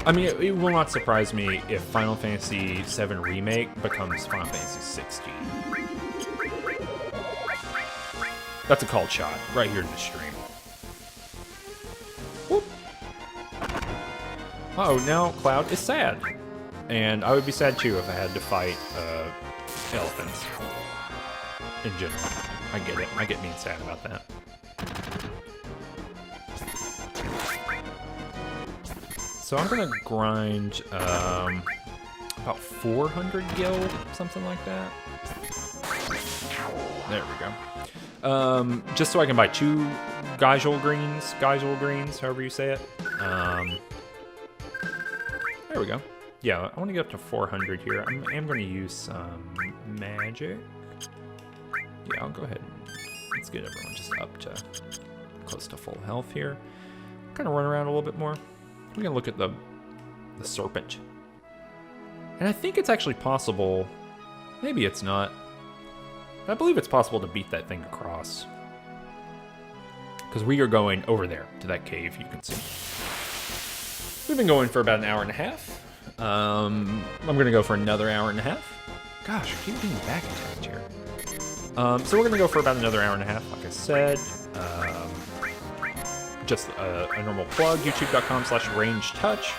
I mean, it will not surprise me if Final Fantasy VII Remake becomes Final Fantasy 16. That's a called shot, right here in the stream. Whoop. Uh-oh, now Cloud is sad. And I would be sad too if I had to fight elephants. In general. I get it. I get being sad about that. So I'm gonna grind about 400 gil, something like that. There we go. Just so I can buy 2 Geisel greens, however you say it. There we go. Yeah, I want to get up to 400 here. I am going to use some magic. Yeah, I'll go ahead and let's get everyone just up to close to full health here. Kind of run around a little bit more. We're gonna look at the serpent. And I think it's actually possible, maybe it's not, but I believe it's possible to beat that thing across. Because we are going over there to that cave, you can see. We've been going for about an hour and a half. I'm gonna go for another hour and a half. Gosh, I keep being back attacked here. So we're gonna go for about another hour and a half, like I said. Just a normal plug, youtube.com/rangetouch.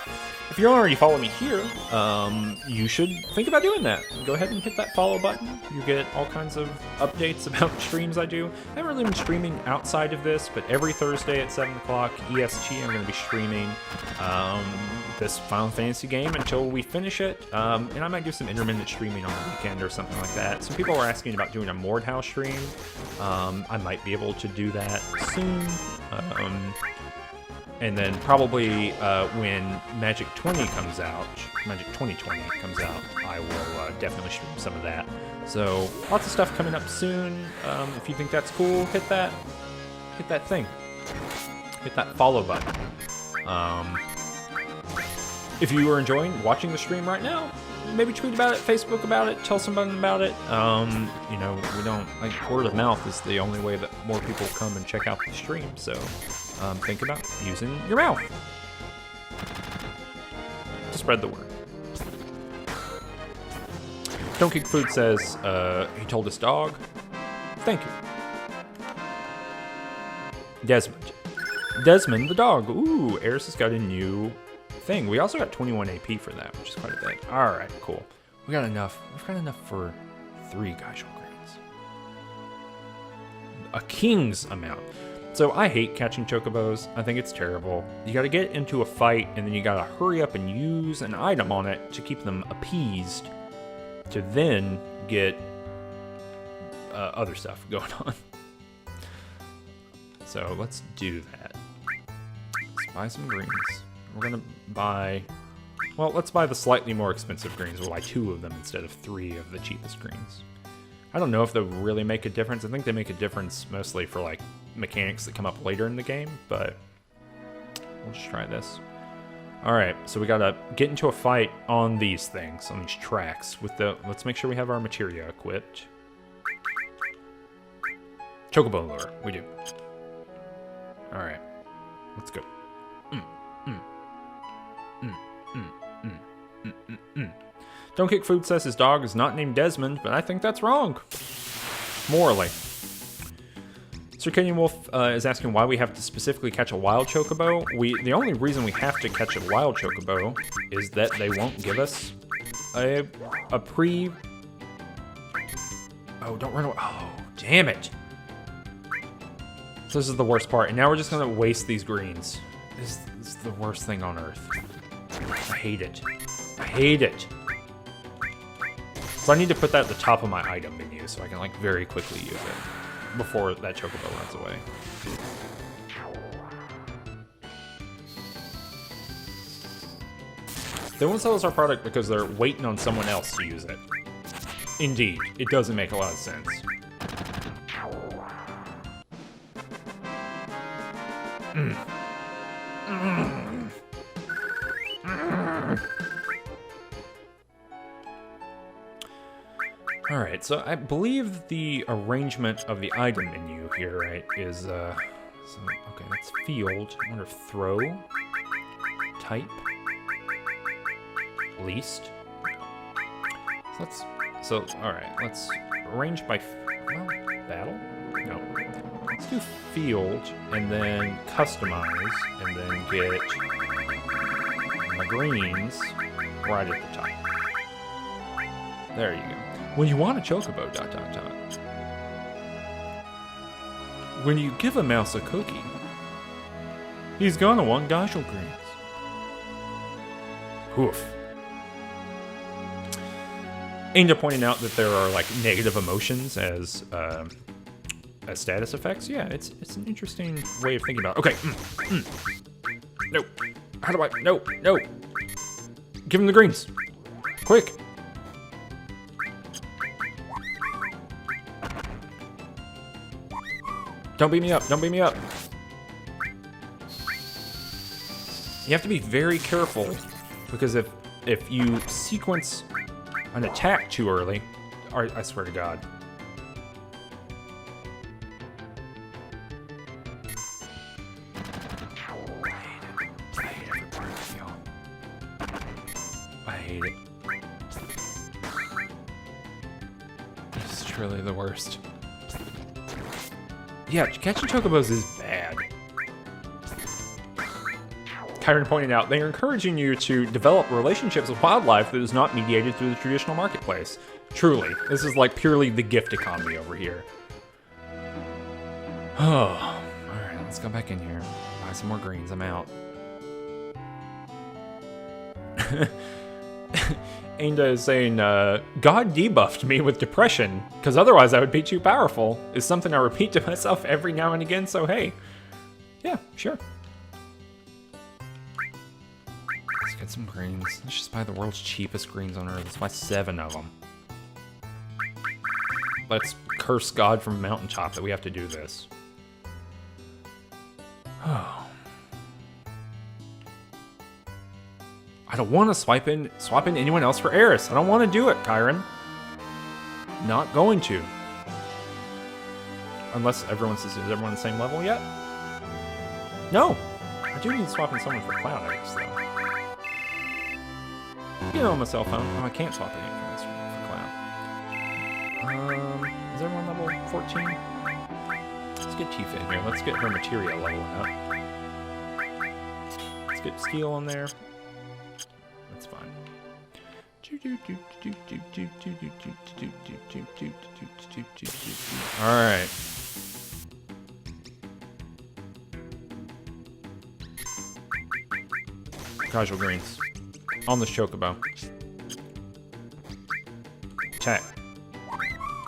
If you don't already follow me here, you should think about doing that. Go ahead and hit that follow button. You get all kinds of updates about streams I do. I haven't really been streaming outside of this, but every Thursday at 7 o'clock EST, I'm going to be streaming this Final Fantasy game until we finish it. And I might do some intermittent streaming on the weekend or something like that. Some people were asking about doing a Mordhau stream. I might be able to do that soon. And then probably when Magic 20 comes out, Magic 2020 comes out, I will definitely stream some of that. So lots of stuff coming up soon. If you think that's cool, hit that thing. Hit that follow button. If you are enjoying watching the stream right now, maybe tweet about it, Facebook about it, tell somebody about it. You know, we don't, like, word of mouth is the only way that more people come and check out the stream, so think about using your mouth to spread the word. Don't Kick Food says, he told his dog. Thank you. Desmond the dog. Ooh, Eris has got a new thing. We also got 21 AP for that, which is quite a bit. All right, cool. We got enough. We've got enough for 3 Geishel grains. A king's amount. So I hate catching chocobos. I think it's terrible. You got to get into a fight, and then you got to hurry up and use an item on it to keep them appeased, to then get other stuff going on. So let's do that. Let's buy some greens. We're gonna buy, well, let's buy the slightly more expensive greens. We'll buy 2 of them instead of 3 of the cheapest greens. I don't know if they'll really make a difference. I think they make a difference mostly for like mechanics that come up later in the game, but we'll just try this. All right, so we gotta get into a fight on these things, on these tracks. With the, let's make sure we have our materia equipped. Chocobo lure, we do. All right, let's go. Don't Kick Food says his dog is not named Desmond, but I think that's wrong. Morally. Circadian Wolf is asking why we have to specifically catch a wild chocobo. The only reason we have to catch a wild chocobo is that they won't give us a pre... Oh, don't run away. Oh, damn it. So this is the worst part. And now we're just going to waste these greens. This is the worst thing on earth. I hate it. I hate it. So I need to put that at the top of my item menu so I can like very quickly use it before that chocobo runs away. They won't sell us our product because they're waiting on someone else to use it. Indeed, it doesn't make a lot of sense. Alright, so I believe the arrangement of the item menu here, right, is, so, okay, that's field. I wonder if throw, type, least. So alright, let's arrange by, well, battle? No. Let's do field, and then customize, and then get my greens right at the top. There you go. When you want a chocobo, ... When you give a mouse a cookie, he's gonna want Geishel greens. Oof. Ainda pointing out that there are like negative emotions as status effects. Yeah, it's an interesting way of thinking about it. Okay. No. How do I? No. Give him the greens. Quick. Don't beat me up. Don't beat me up. You have to be very careful because if you sequence an attack too early, I swear to God. I hate every part of you. I hate it. This is truly the worst. Yeah, catching chocobos is bad. Kyron pointed out, they are encouraging you to develop relationships with wildlife that is not mediated through the traditional marketplace. Truly, this is like purely the gift economy over here. Oh, alright, let's go back in here. Buy some more greens, I'm out. Ainda is saying, God debuffed me with depression, because otherwise I would be too powerful, is something I repeat to myself every now and again, so hey. Yeah, sure. Let's get some greens. Let's just buy the world's cheapest greens on Earth. Let's buy 7 of them. Let's curse God from mountaintop that we have to do this. Oh. I don't want to swap in anyone else for Eris. I don't want to do it, Kyron. Not going to. Unless everyone says, is everyone on the same level yet? No. I do need to swap in someone for Cloud, I guess, though. Get on my cell phone. Oh, I can't swap in anyone for Cloud. Is everyone level 14? Let's get Tifa in here. Let's get her materia leveling up. Let's get Steel in there. Alright. Casual greens. On this chocobo. Attack.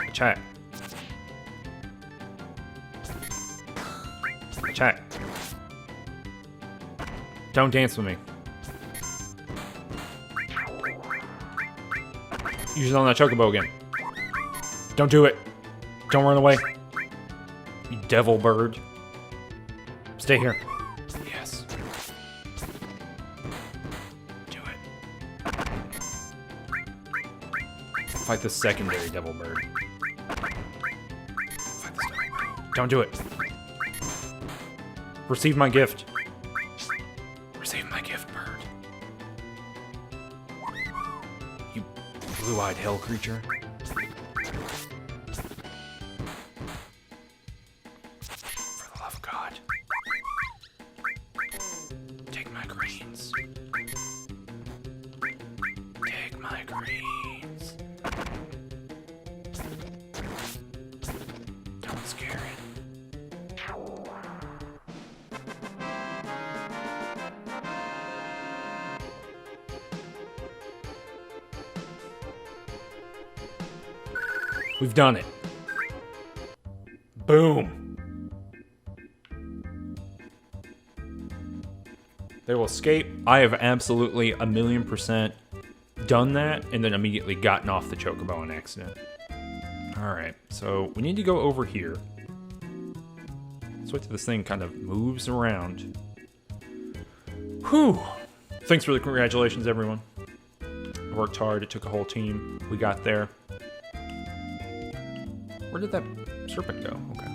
Attack. Attack. Don't dance with me. Use it on that chocobo again. Don't do it. Don't run away. You devil bird. Stay here. Yes. Do it. Fight the secondary devil bird. Fight this devil bird. Don't do it. Receive my gift. Receive my gift, bird. You blue-eyed hell creature. For the love of God. Take my greens. Take my greens. Don't scare it. We've done it. Boom. They will escape. I have absolutely 1,000,000% done that and then immediately gotten off the chocobo on accident. Alright, so we need to go over here. Let's wait till this thing kind of moves around. Whew. Thanks for the congratulations, everyone. I worked hard. It took a whole team. We got there. Where did that serpent go? Okay.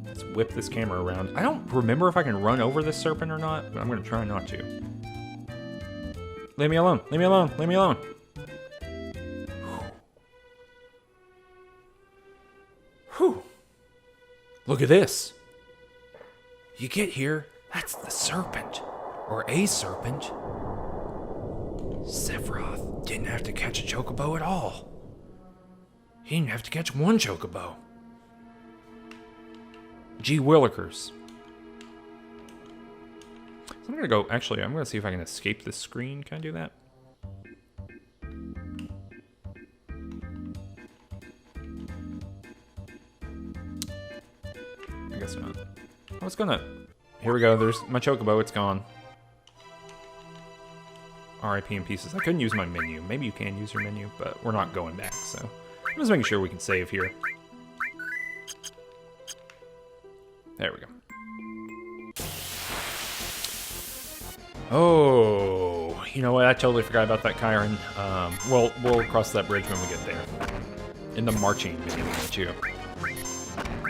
Let's whip this camera around. I don't remember if I can run over this serpent or not, but I'm going to try not to. Leave me alone. Leave me alone. Leave me alone. Whew. Look at this. You get here, that's the serpent. Or a serpent. Sephiroth didn't have to catch a chocobo at all. He didn't have to catch one chocobo. Gee willikers. So I'm gonna go, actually, I'm gonna see if I can escape this screen. Can I do that? I guess not. I was gonna, here we go, there's my chocobo, it's gone. RIP in pieces. I couldn't use my menu. Maybe you can use your menu, but we're not going back, so. I'm just making sure we can save here. There we go. Oh, you know what? I totally forgot about that, Kyron. We'll cross that bridge when we get there. In the marching menu, too.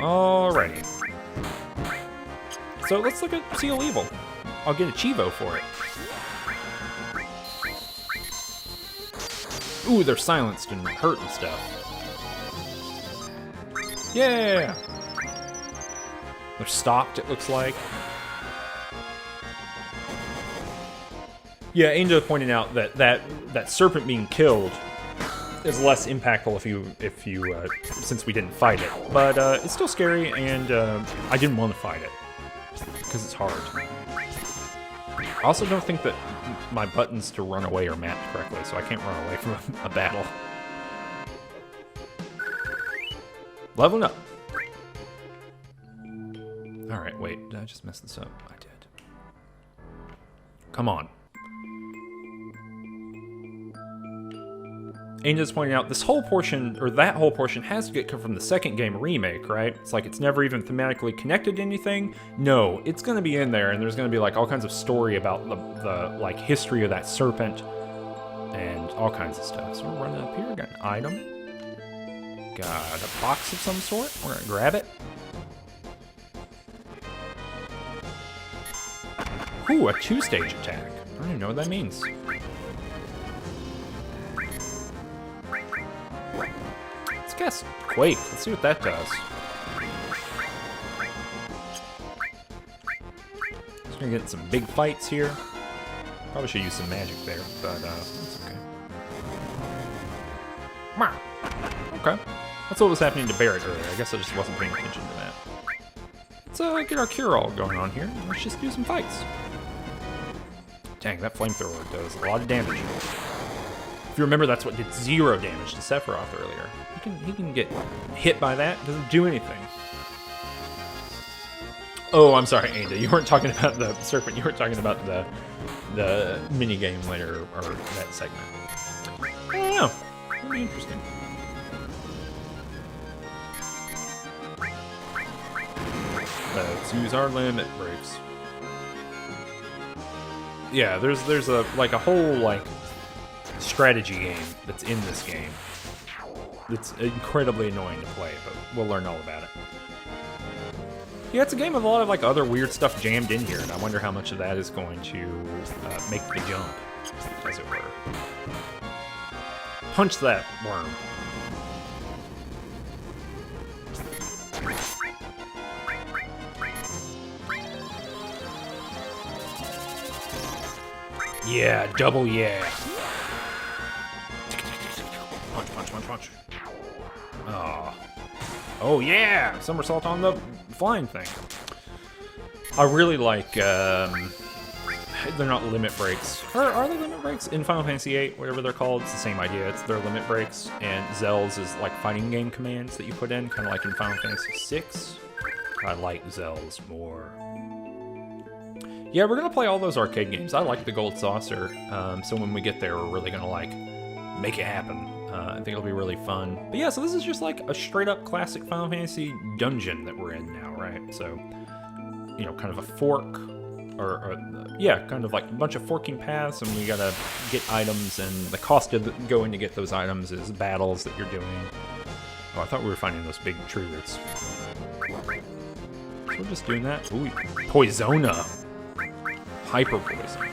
Alrighty. So let's look at Seal Evil. I'll get a Chivo for it. Ooh, they're silenced and hurt and stuff. Yeah! They're stopped, it looks like. Yeah, Angel pointed out that serpent being killed is less impactful if you since we didn't fight it. But it's still scary, and I didn't want to fight it because it's hard. I also don't think that my buttons to run away are mapped correctly, so I can't run away from a battle. Leveling up. Alright, wait, did I just mess this up? I did. Come on. Angel's pointing out this whole portion, or that whole portion, has to get from the second game remake, right? It's like it's never even thematically connected to anything. No, it's going to be in there, and there's going to be like all kinds of story about the like history of that serpent and all kinds of stuff. So we're running up here. Got an item. Got a box of some sort. We're going to grab it. Ooh, a 2-stage attack. I don't even know what that means. Let's guess Quake. Let's see what that does. Just gonna get some big fights here. Probably should use some magic there, but that's okay. That's what was happening to Barrett earlier. I guess I just wasn't paying attention to that. Let's get our cure-all going on here. Let's just do some fights. Dang, that flamethrower does a lot of damage. If you remember, that's what did 0 damage to Sephiroth earlier. He can get hit by that. Doesn't do anything. Oh, I'm sorry, Anda. You weren't talking about the serpent. You were talking about the mini game later, or that segment. I don't know. That'd be interesting. Let's use our limit breaks. Yeah, there's a whole strategy game that's in this game. It's incredibly annoying to play, but we'll learn all about it. Yeah, it's a game with a lot of other weird stuff jammed in here, and I wonder how much of that is going to make the jump, as it were. Punch that worm. Yeah, double yeah. Punch, punch, punch, punch. Oh yeah! Somersault on the flying thing. I really like, they're not limit breaks. Are they limit breaks? In Final Fantasy VIII, whatever they're called, it's the same idea. It's their limit breaks, and Zell's is like fighting game commands that you put in, kind of like in Final Fantasy VI. I like Zell's more. Yeah, we're gonna play all those arcade games. I like the Gold Saucer, so when we get there, we're really gonna make it happen. I think it'll be really fun. But yeah, so this is just like a straight-up classic Final Fantasy dungeon that we're in now, right? So, you know, kind of a fork, yeah, kind of like a bunch of forking paths, and we gotta get items, and the cost of going to get those items is battles that you're doing. Oh, I thought we were finding those big tree roots. So we're just doing that. Ooh, Poisona. Hyper poison.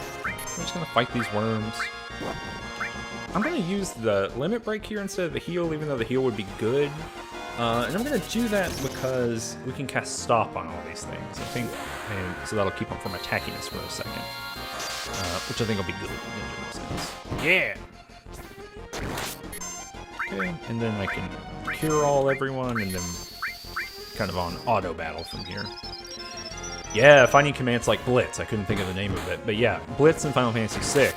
We're just gonna fight these worms. I'm gonna use the limit break here instead of the heal, even though the heal would be good. And I'm gonna do that because we can cast stop on all these things, I think, and so that'll keep them from attacking us for a second. Which I think will be good in general sense. Yeah! Okay, and then I can cure all everyone, and then kind of on auto battle from here. Yeah, finding commands like Blitz. I couldn't think of the name of it. But yeah, Blitz in Final Fantasy VI,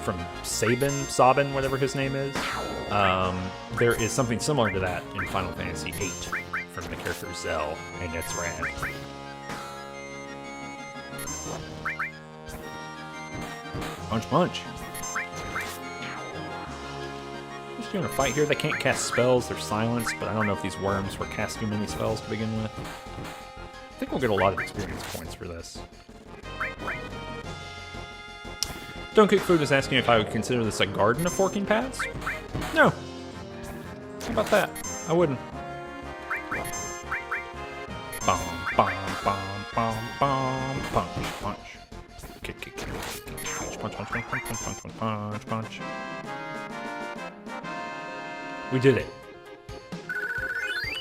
from Sabin, whatever his name is. There is something similar to that in Final Fantasy VIII from the character Zell, and it's rad. Punch, punch. Just doing a fight here. They can't cast spells. They're silenced, but I don't know if these worms were casting many spells to begin with. I think we'll get a lot of experience points for this. Don't Cook Food is asking if I would consider this a garden of forking paths? No. How about that? I wouldn't. Bom, bom, bom, bom, bom, punch, punch. Kick, kick, kick, kick, punch, punch, punch, punch, punch, punch, punch, punch, punch. We did it.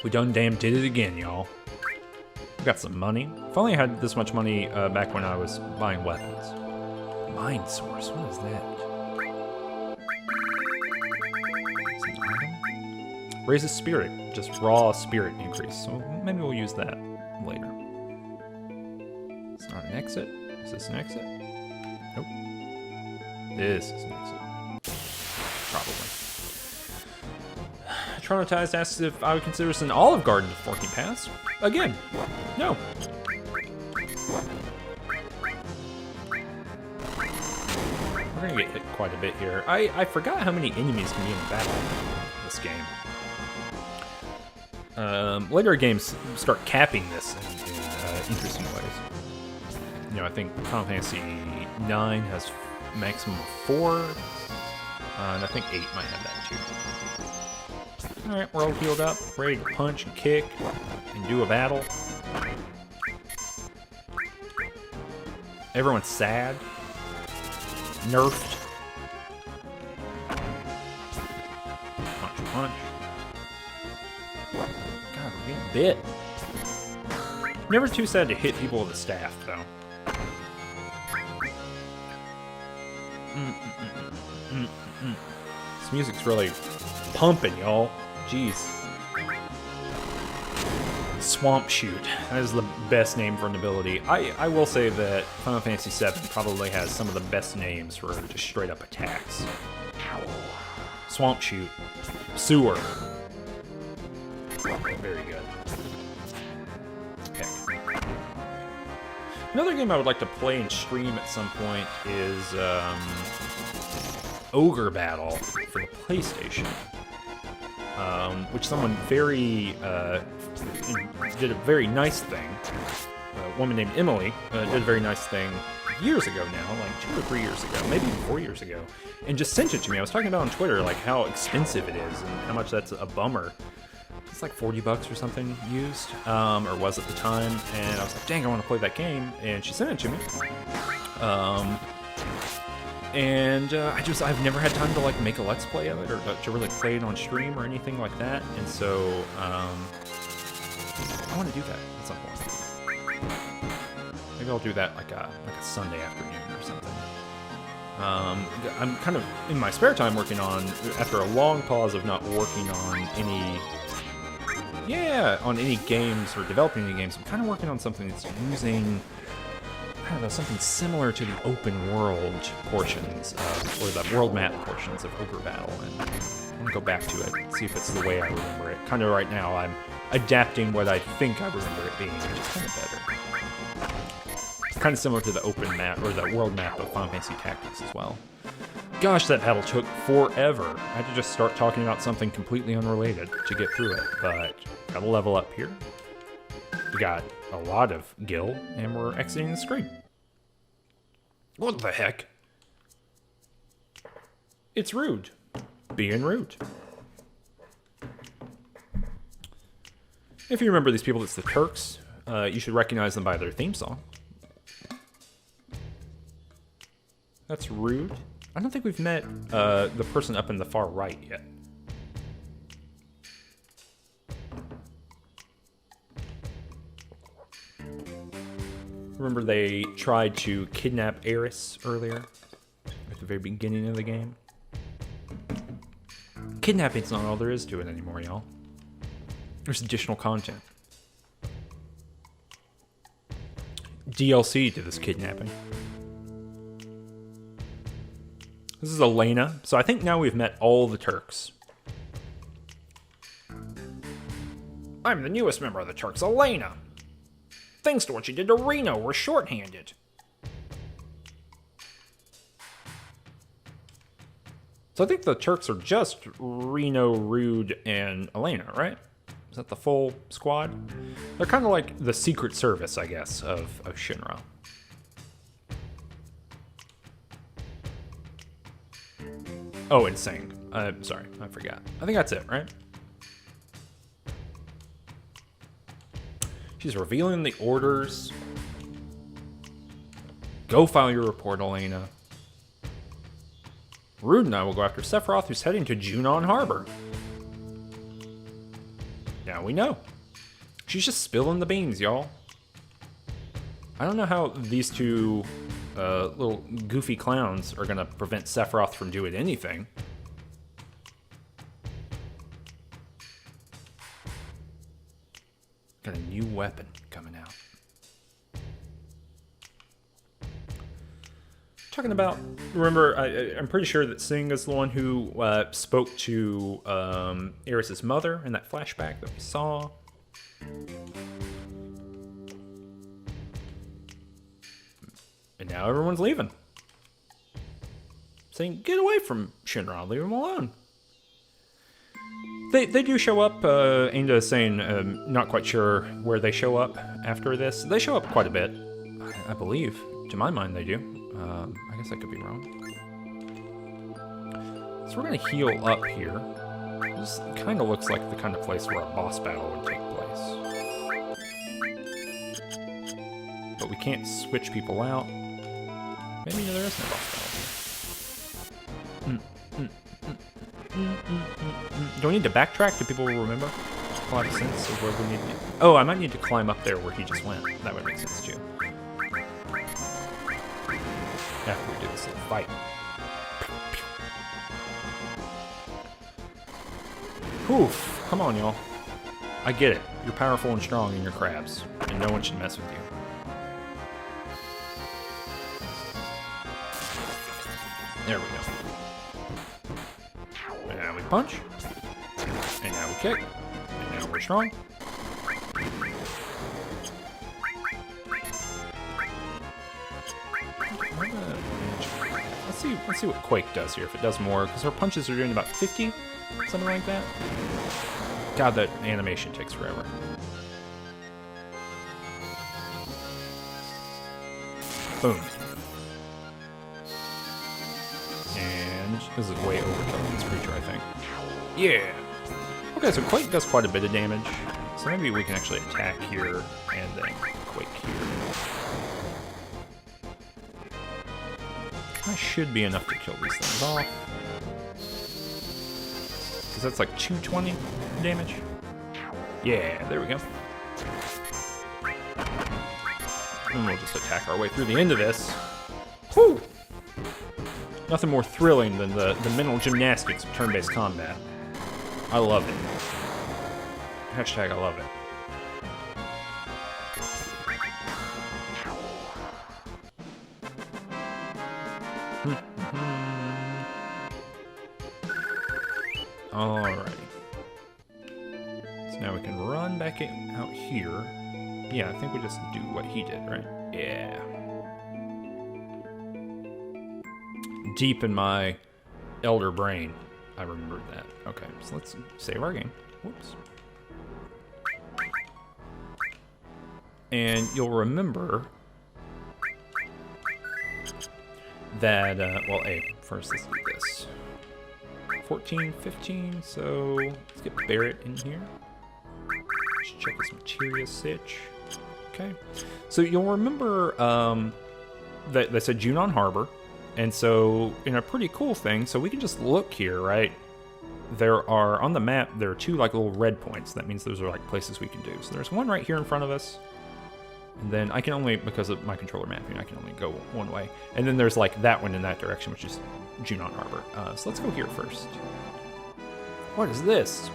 We done damn did it again, y'all. Got some money. If only I had this much money back when I was buying weapons. Mind source, what is that? Is it an item? Raises spirit, just raw spirit increase. So maybe we'll use that later. It's not an exit. Is this an exit? Nope. This is an exit. Probably. Traumatized asks if I would consider this an Olive Garden of forking paths. Again, no. We're gonna get hit quite a bit here. I forgot how many enemies can be in battle in this game. Later games start capping this in interesting ways. You know, I think Final Fantasy IX has maximum of 4, and I think 8 might have that too. Alright, we're all healed up, ready to punch and kick and do a battle. Everyone's sad. Nerfed. Punch, punch. God, we're getting bit. Never too sad to hit people with a staff, though. This music's really pumping, y'all. Jeez. Swamp Shoot. That is the best name for an ability. I will say that Final Fantasy VII probably has some of the best names for just straight up attacks. Swamp Shoot. Sewer. Very good. Okay. Another game I would like to play and stream at some point is Ogre Battle for the PlayStation. Which someone very did a very nice thing. A woman named Emily did a very nice thing years ago now, like 2 or 3 years ago, maybe even 4 years ago, and just sent it to me. I was talking about on Twitter like how expensive it is and how much that's a bummer. It's like $40 or something used, or was at the time, and I was like, dang, I want to play that game, and she sent it to me. I've never had time to like make a let's play of it or to really play it on stream or anything like that, and so I want to do that at some point. Maybe I'll do that like a Sunday afternoon or something. I'm kind of in my spare time working on, after a long pause of not working on any games or developing any games. I'm kind of working on something that's using, I don't know, something similar to the open world portions or the world map portions of Ogre Battle, and I'm gonna go back to it, see if it's the way I remember it. Kind of right now, I'm adapting what I think I remember it being, which is kind of better. Kind of similar to the open map or the world map of Final Fantasy Tactics as well. Gosh, that battle took forever. I had to just start talking about something completely unrelated to get through it, but gotta level up here. We got a lot of gil, and we're exiting the screen. What the heck? It's rude. Being rude. If you remember these people, it's the Turks. You should recognize them by their theme song. That's rude. I don't think we've met the person up in the far right yet. Remember they tried to kidnap Eris earlier at the very beginning of the game? Kidnapping's not all there is to it anymore, y'all. There's additional content. DLC to this kidnapping. This is Elena. So I think now we've met all the Turks. I'm the newest member of the Turks, Elena. Thanks to what you did to Reno, we're shorthanded. So I think the Turks are just Reno, Rude, and Elena, right? Is that the full squad? They're kind of like the Secret Service, I guess, of Shinra. Oh, and Sang. Sorry, I forgot. I think that's it, right? She's revealing the orders. Go file your report, Elena. Rude and I will go after Sephiroth, who's heading to Junon Harbor. Now we know. She's just spilling the beans, y'all. I don't know how these two little goofy clowns are gonna prevent Sephiroth from doing anything. Got a new weapon coming out. Talking about, remember, I'm pretty sure that Singh is the one who spoke to Eris's mother in that flashback that we saw. And now everyone's leaving. Saying, get away from Shinra, leave him alone. They do show up, Ainda is saying, not quite sure where they show up after this. They show up quite a bit, I believe. To my mind, they do. I guess I could be wrong. So we're going to heal up here. This kind of looks like the kind of place where a boss battle would take place. But we can't switch people out. Maybe there is no boss battle here. Do I need to backtrack? Do people remember? A lot of sense of where we need to... Oh, I might need to climb up there where he just went. That would make sense too. After we do this little fight. Oof. Come on, y'all. I get it. You're powerful and strong and you're crabs. And no one should mess with you. There we go. And now we punch. And now we kick. And now we're strong. Let's see what Quake does here, if it does more, because her punches are doing about 50, something like that. God, that animation takes forever. Boom. And this is way overkilling this creature, I think. Yeah! Okay, so Quake does quite a bit of damage, so maybe we can actually attack here and then Quake here. That should be enough to kill these things off. Because that's like 220 damage. Yeah, there we go. And we'll just attack our way through the end of this. Whew! Nothing more thrilling than the mental gymnastics of turn-based combat. I love it. Hashtag I love it. Alrighty. So now we can run back out here. Yeah, I think we just do what he did, right? Yeah. Deep in my elder brain, I remembered that. Okay, so let's save our game. Whoops. And you'll remember that, well, first let's do this. 14, 15, so let's get Barrett in here. Let's check his materia sitch. Okay, so you'll remember that they said Junon Harbor, and so in a pretty cool thing, so we can just look here, right? There are, on the map, there are 2 like little red points. That means those are like places we can do. So there's one right here in front of us, and then I can only, because of my controller mapping, I can only go one way. And then there's like that one in that direction, which is Junon Harbor. So let's go here first. What is this?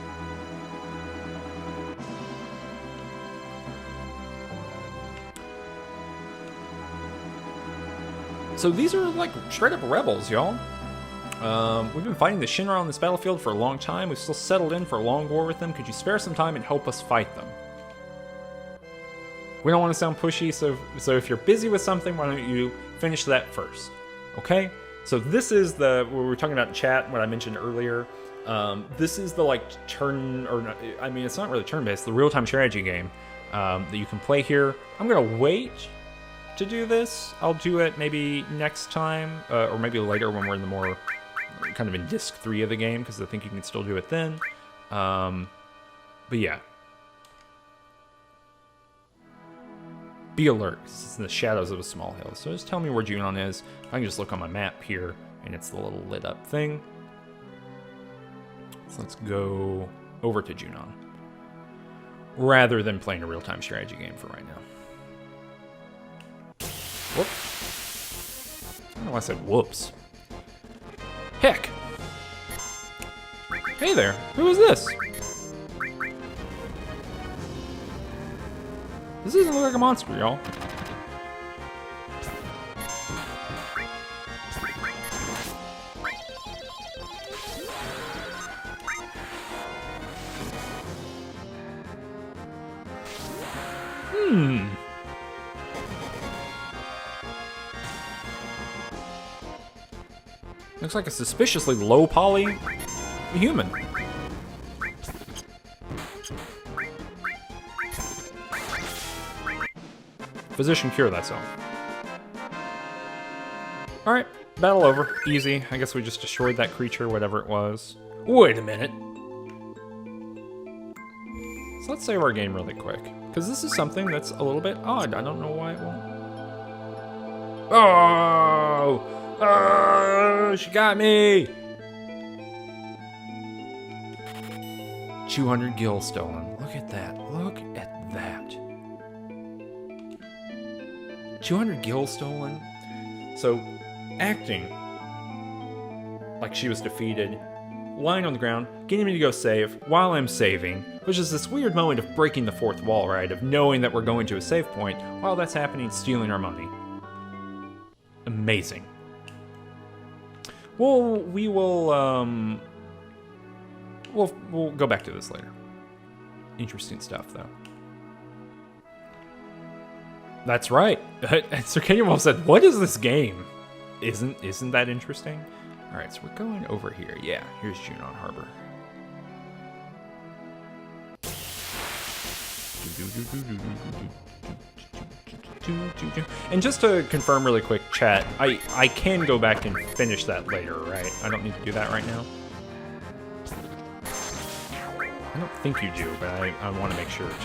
So these are like straight up rebels, y'all. We've been fighting the Shinra on this battlefield for a long time. We've still settled in for a long war with them. Could you spare some time and help us fight them? We don't want to sound pushy, so if you're busy with something, why don't you finish that first? Okay? So this is what we were talking about in chat, what I mentioned earlier. This is the like I mean, it's not really turn-based, the real-time strategy game that you can play here. I'm gonna wait to do this. I'll do it maybe next time, or maybe later when we're in the more kind of in disc 3 of the game, because I think you can still do it then. But yeah. Be alert, it's in the shadows of a small hill. So just tell me where Junon is. I can just look on my map here, and it's the little lit up thing. So let's go over to Junon, rather than playing a real-time strategy game for right now. Whoops. I don't know why I said whoops. Heck. Hey there, who is this? This doesn't look like a monster, y'all. Looks like a suspiciously low poly human. Physician cure, that's all. Alright, battle over. Easy. I guess we just destroyed that creature, whatever it was. Wait a minute. So let's save our game really quick, because this is something that's a little bit odd. I don't know why it won't. Oh! Oh, she got me! 200 gil stolen. Look at that. Look at that. 200 gil stolen. So, acting like she was defeated lying on the ground, getting me to go save while I'm saving, which is this weird moment of breaking the fourth wall, right? Of knowing that we're going to a save point while that's happening, stealing our money. Amazing. Well, we'll go back to this later. Interesting stuff, though. That's right. Circadian Wolf said, "What is this game? Isn't that interesting?" All right, so we're going over here. Yeah, here's Junon Harbor. And just to confirm really quick, chat, I can go back and finish that later, right? I don't need to do that right now. I don't think you do, but I want to make sure too.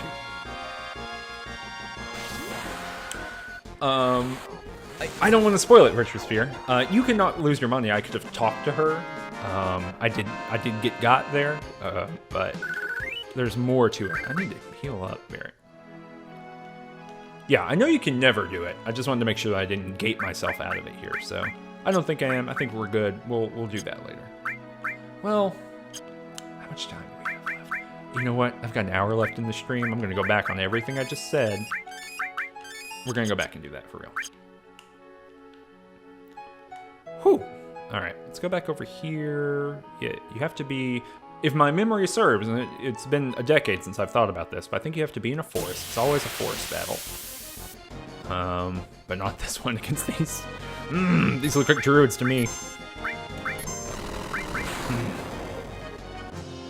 I don't want to spoil it, Retrosphere. You cannot lose your money. I could have talked to her. I did get got there, but there's more to it. I need to heal up, Barrett. Yeah, I know you can never do it. I just wanted to make sure that I didn't gate myself out of it here. So I don't think I am. I think we're good. We'll do that later. Well, how much time do we have left? You know what? I've got an hour left in the stream. I'm gonna go back on everything I just said. We're gonna go back and do that for real. Whew. All right, let's go back over here. Yeah, you have to be, if my memory serves, and it's been a decade since I've thought about this, but I think you have to be in a forest. It's always a forest battle. But not this one against these. These look like druids to me.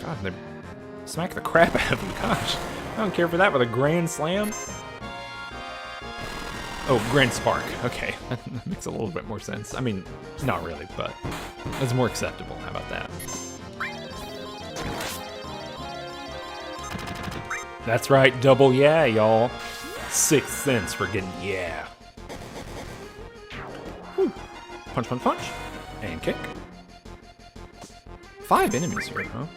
God, they smack the crap out of them. Gosh, I don't care for that with a grand slam. Oh, Grand Spark. Okay, that makes a little bit more sense. I mean, not really, but it's more acceptable. How about that? That's right, double yeah, y'all. 6 cents for getting yeah. Whew. Punch, punch, punch. And kick. 5 enemies here, huh?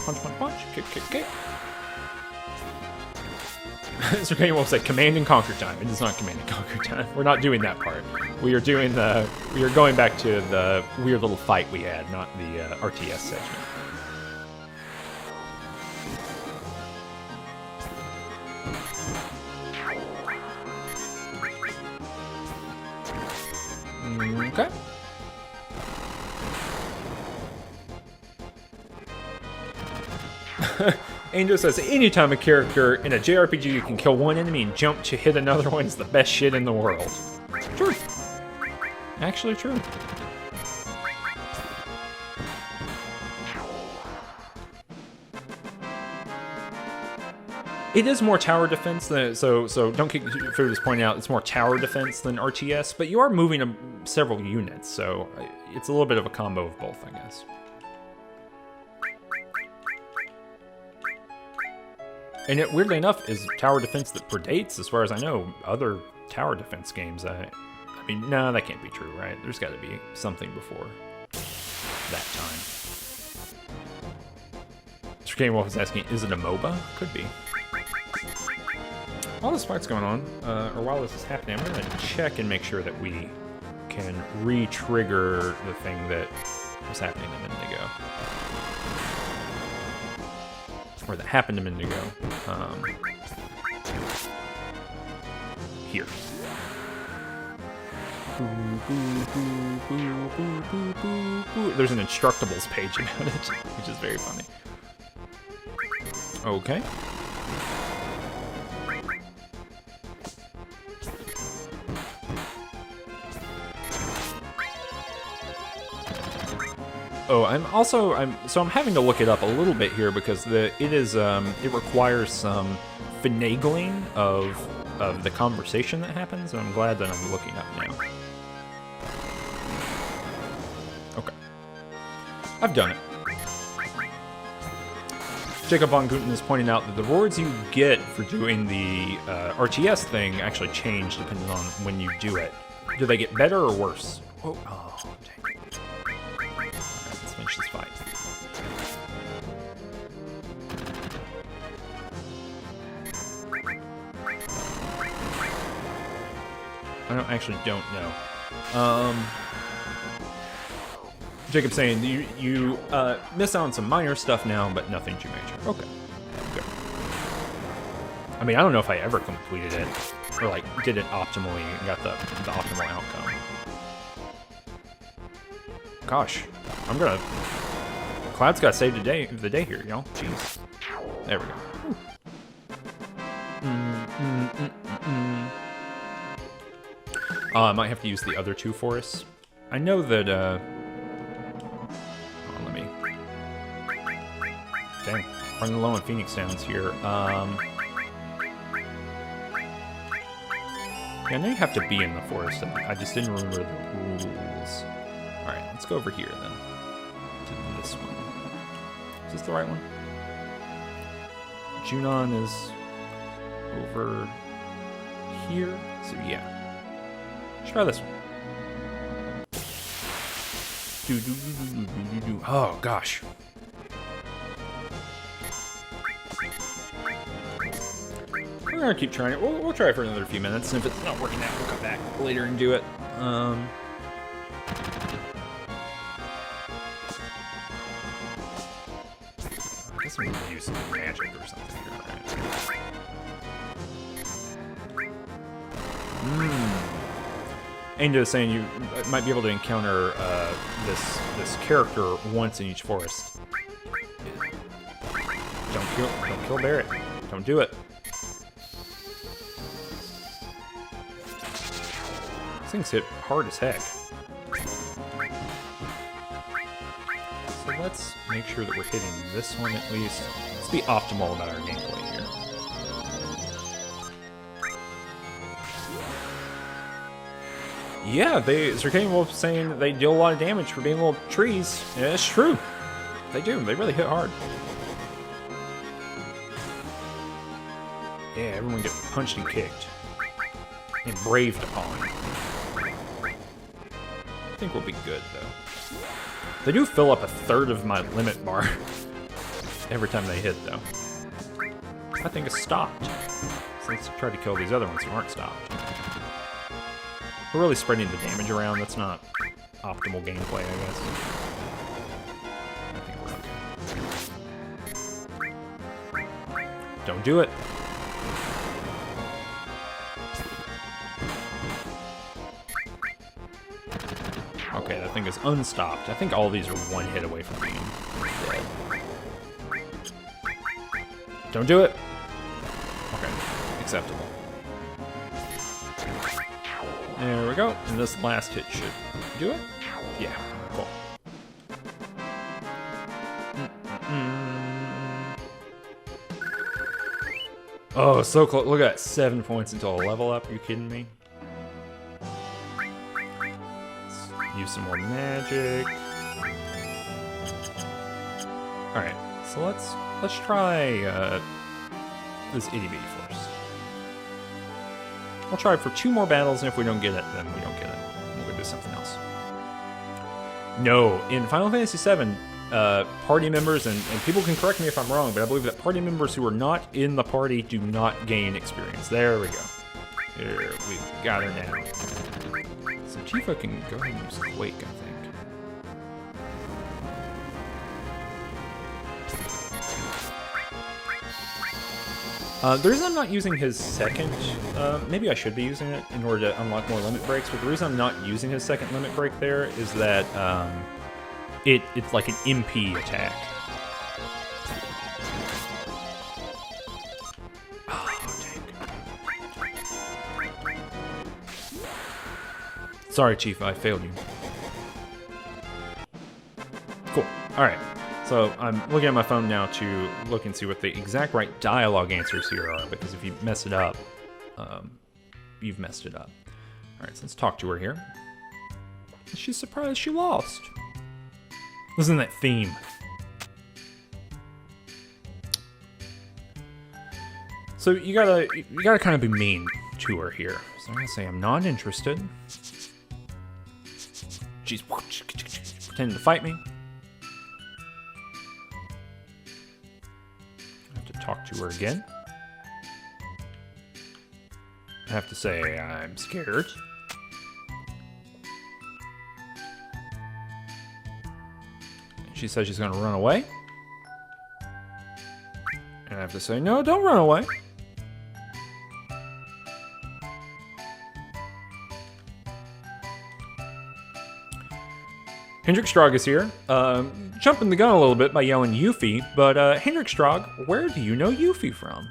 Punch, punch, punch. Kick, kick, kick. Circadian Wolf said, "Command and Conquer time." It is not Command and Conquer time. We're not doing that part. We are doing the. We are going back to the weird little fight we had, not the RTS segment. Okay. Angel says, anytime a character in a JRPG can kill one enemy and jump to hit another one is the best shit in the world. True. Actually true. It is more tower defense than, so don't kick through this point out, it's more tower defense than RTS, but you are moving several units, so it's a little bit of a combo of both, I guess. And it, weirdly enough, is tower defense that predates, as far as I know, other tower defense games. I mean, no, that can't be true, right? There's got to be something before that time. Mr. Game Wolf is asking, is it a MOBA? Could be. While this fight's going on, or while this is happening, I'm going to check and make sure that we can re-trigger the thing that was happening a minute ago. Or that happened a minute ago. Here. There's an instructables page about it, which is very funny. Okay. Oh, I'm having to look it up a little bit here because it requires some finagling of the conversation that happens, and I'm glad that I'm looking up now. Okay. I've done it. Jacob Von Guten is pointing out that the rewards you get for doing the RTS thing actually change depending on when you do it. Do they get better or worse? Oh, dang. Let's finish this fight. I don't know. Jacob saying you miss out on some minor stuff now, but nothing too major. Okay, good. I mean, I don't know if I ever completed it or like did it optimally and got the optimal outcome. Gosh, I'm gonna. Cloud's got saved the day here, y'all. Jeez. There we go. I might have to use the other two forests. I know that. Let me. Dang, running low on Phoenix Downs here. Yeah, I know you have to be in the forest. I just didn't remember the rules. All right, let's go over here then. To this one. Is this the right one? Junon is over here. So yeah. Let's try this one. Oh gosh. We're gonna keep trying it. We'll try it for another few minutes, and if it's not working out, we'll come back later and do it. I guess I'm gonna use some magic or something here, right? Ainda is saying you might be able to encounter this character once in each forest. Don't kill Barrett. Don't do it. These things hit hard as heck. So let's make sure that we're hitting this one at least. Let's be optimal about our gameplay here. Yeah, Circadian Wolf saying they deal a lot of damage for being little trees. Yeah, it's true. They do. They really hit hard. Yeah, everyone gets punched and kicked. And braved upon. I think we'll be good, though. They do fill up a third of my limit bar every time they hit, though. I think it's stopped. So let's try to kill these other ones who aren't stopped. We're really spreading the damage around. That's not optimal gameplay, I guess. I think we're okay. Don't do it. Okay, that thing is unstopped. I think all of these are one hit away from being dead. Don't do it. Okay, acceptable. There we go. And this last hit should do it. Yeah, cool. Oh, so close. Look at that. 7 points until a level up. Are you kidding me? Let's use some more magic. Alright, so let's try this itty bitty first. I'll try for 2 more battles, and if we don't get it, then we don't get it. We'll go do something else. No, in Final Fantasy VII, party members, and people can correct me if I'm wrong, but I believe that party members who are not in the party do not gain experience. There we go. Here, we got her now. So Tifa can go ahead and use Quake, I think. The reason I'm not using his second, maybe I should be using it in order to unlock more limit breaks, but the reason I'm not using his second limit break there is that it's like an MP attack. Oh, dang. Sorry, Chief, I failed you. Cool. Alright. So I'm looking at my phone now to look and see what the exact right dialogue answers here are, because if you mess it up, you've messed it up. Alright, so let's talk to her here. She's surprised she lost. Listen to that theme. So you gotta kind of be mean to her here. So I'm gonna say I'm not interested. She's pretending to fight me. Talk to her again. I have to say I'm scared. She says she's gonna run away. And I have to say, no, don't run away. Hendrickstrog is here, jumping the gun a little bit by yelling Yuffie, but Hendrickstrog, where do you know Yuffie from?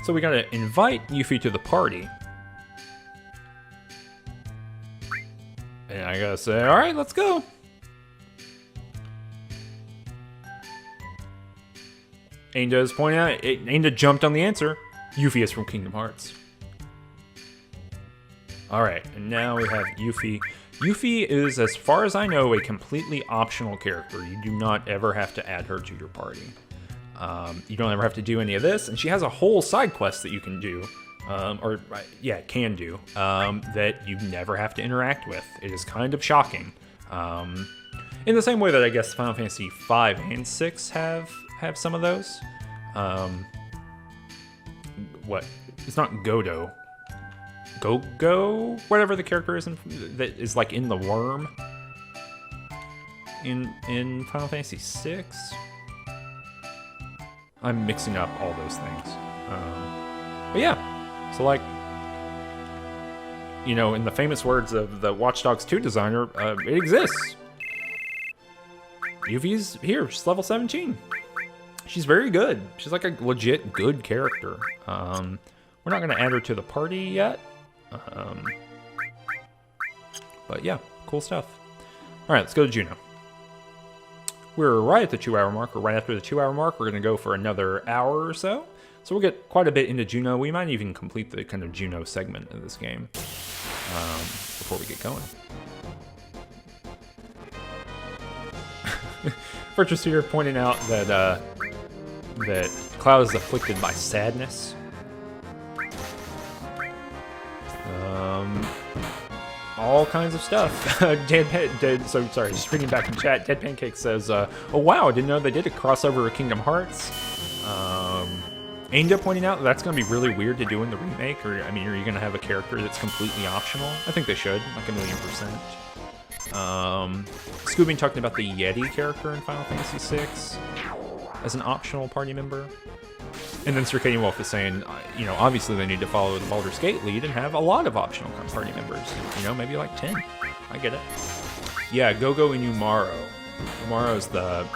So we gotta invite Yuffie to the party. And I gotta say, alright, let's go. Ainda is pointing out, Ainda jumped on the answer. Yuffie is from Kingdom Hearts. Alright, and now we have Yuffie. Yuffie is, as far as I know, a completely optional character. You do not ever have to add her to your party. You don't ever have to do any of this, and she has a whole side quest that you can do, can do, that you never have to interact with. It is kind of shocking. In the same way that I guess Final Fantasy V and VI have some of those. It's not Godo. Go, whatever the character is that is like in the worm in Final Fantasy VI. I'm mixing up all those things. But yeah, so like, you know, in the famous words of the Watch Dogs 2 designer, it exists. Yuffie's here, she's level 17. She's very good. She's like a legit good character. We're not gonna add her to the party yet. But yeah, cool stuff. All right, let's go to Juno. We're right at the 2-hour mark, or right after the 2-hour mark. We're gonna go for another hour or so. So we'll get quite a bit into Juno. We might even complete the kind of Juno segment of this game before we get going. Fortress here pointing out that that Cloud is afflicted by sadness. All kinds of stuff. Just reading back in chat, Dead Pancake says, oh wow, I didn't know they did a crossover with Kingdom Hearts. Ainda pointing out that's going to be really weird to do in the remake, or, I mean, are you going to have a character that's completely optional? I think they should, like 1,000,000%. Scooby talking about the Yeti character in Final Fantasy VI as an optional party member. And then Circadian Wolf is saying, you know, obviously they need to follow the Baldur's Gate lead and have a lot of optional party members. You know, maybe like 10. I get it. Yeah, Gogo and Umaro. Umaro's the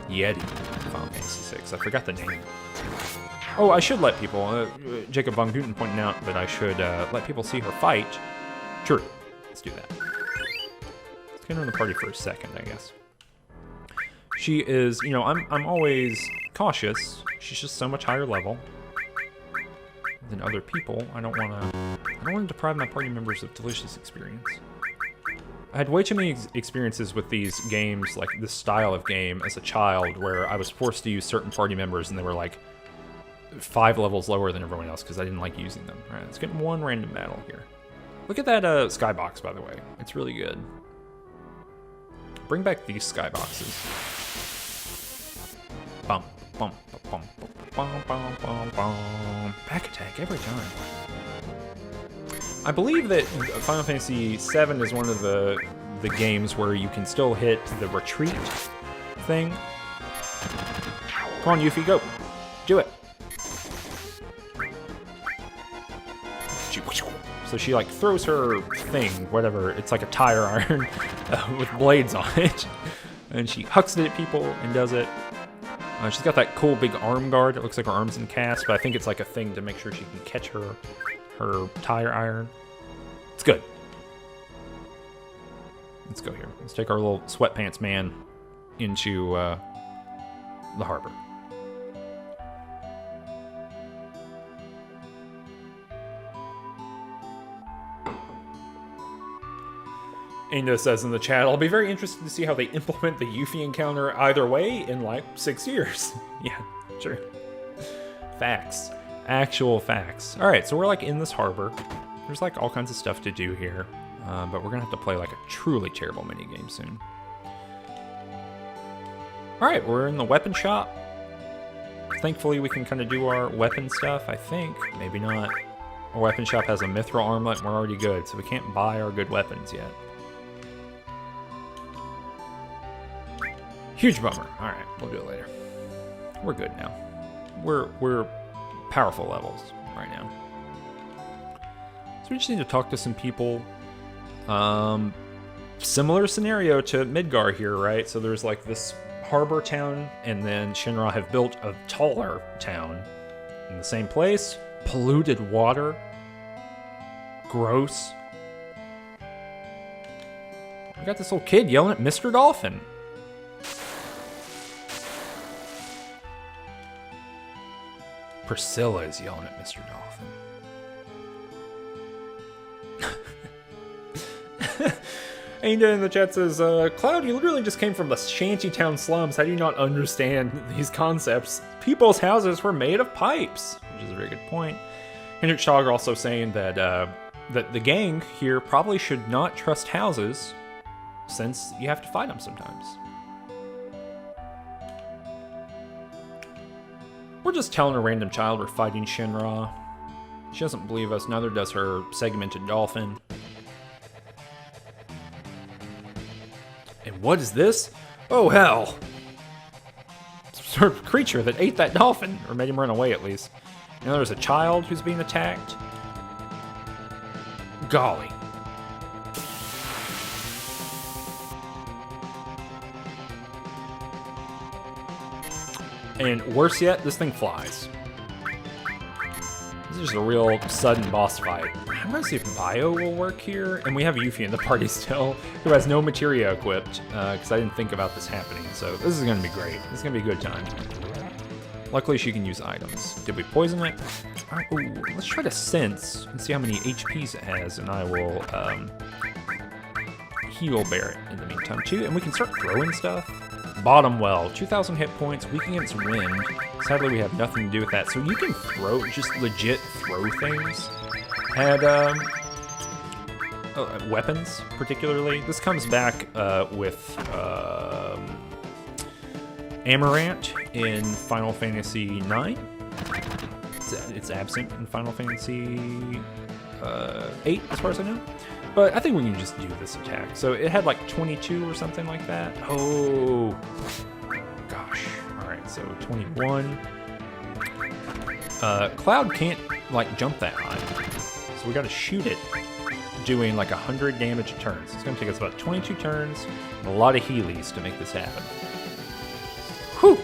Yeti in Final Fantasy VI. I forgot the name. Oh, I should let people, Jacob Von Guten pointing out that I should let people see her fight. True. Let's do that. Let's get her in the party for a second, I guess. She is, you know, I'm always cautious. She's just so much higher level than other people. I don't want to deprive my party members of delicious experience. I had way too many experiences with these games, like this style of game, as a child, where I was forced to use certain party members and they were like 5 levels lower than everyone else because I didn't like using them. All right, let's get one random battle here. Look at that skybox, by the way. It's really good. Bring back these skyboxes. Bum, bum, bum, bum, bum, bum, bum. Back attack every time. I believe that Final Fantasy VII is one of the games where you can still hit the retreat thing. Come on, Yuffie, go. Do it. So she like throws her thing, whatever. It's like a tire iron with blades on it. And she hucks it at people and does it. She's got that cool big arm guard. It looks like her arm's in cast, but I think it's like a thing to make sure she can catch her tire iron. It's good. Let's go here. Let's take our little sweatpants man into the harbor. Ainda says in the chat, I'll be very interested to see how they implement the Yuffie encounter either way in like 6 years. Yeah, sure. Facts. Actual facts. Alright, so we're like in this harbor. There's like all kinds of stuff to do here. But we're gonna have to play like a truly terrible minigame soon. Alright, we're in the weapon shop. Thankfully we can kind of do our weapon stuff, I think. Maybe not. Our weapon shop has a mithril armlet and we're already good, so we can't buy our good weapons yet. Huge bummer. Alright, we'll do it later. We're good now. We're powerful levels right now. So we just need to talk to some people. Similar scenario to Midgar here, right? So there's like this harbor town, and then Shinra have built a taller town in the same place. Polluted water. Gross. We got this little kid yelling at Mr. Dolphin. Priscilla is yelling at Mr. Dolphin. Ainda in the chat says, Cloud, you literally just came from the shantytown slums. How do you not understand these concepts? People's houses were made of pipes, which is a very good point. Hendrik Schauger also saying that that the gang here probably should not trust houses, since you have to fight them sometimes. We're just telling a random child we're fighting Shinra. She doesn't believe us, neither does her segmented dolphin. And what is this? Oh hell! Some sort of creature that ate that dolphin, or made him run away at least. You know, there's a child who's being attacked. Golly. And worse yet, this thing flies. This is just a real sudden boss fight. I'm gonna see if Bio will work here. And we have Yuffie in the party still, who has no materia equipped, because I didn't think about this happening. So this is gonna be great. This is gonna be a good time. Luckily, she can use items. Did we poison it? Ooh, let's try to sense and see how many HPs it has, and I will heal Barret in the meantime too. And we can start throwing stuff. Bottom well, 2,000 hit points, weak against wind. Sadly, we have nothing to do with that. So you can throw, just legit throw things at weapons, particularly. This comes back with Amaranth in Final Fantasy IX. It's absent in Final Fantasy VIII, as far as I know. But I think we can just do this attack. So it had like 22 or something like that. Oh, gosh. All right, so 21. Cloud can't like jump that high. So we got to shoot it doing like 100 damage a turn. So it's going to take us about 22 turns and a lot of Heelys to make this happen. Whew.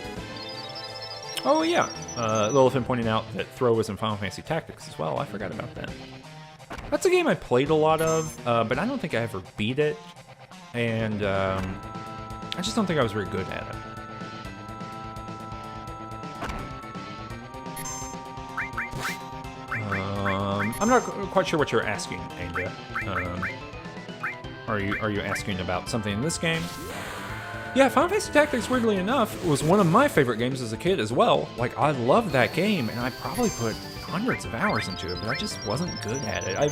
Oh, yeah. Lilithan pointing out that throw was in Final Fantasy Tactics as well. I forgot about that. That's a game I played a lot of, but I don't think I ever beat it. And I just don't think I was very good at it. I'm not quite sure what you're asking, Anja. Are you asking about something in this game? Yeah, Final Fantasy Tactics, weirdly enough, was one of my favorite games as a kid as well. Like, I loved that game, and I probably put hundreds of hours into it, but I just wasn't good at it. I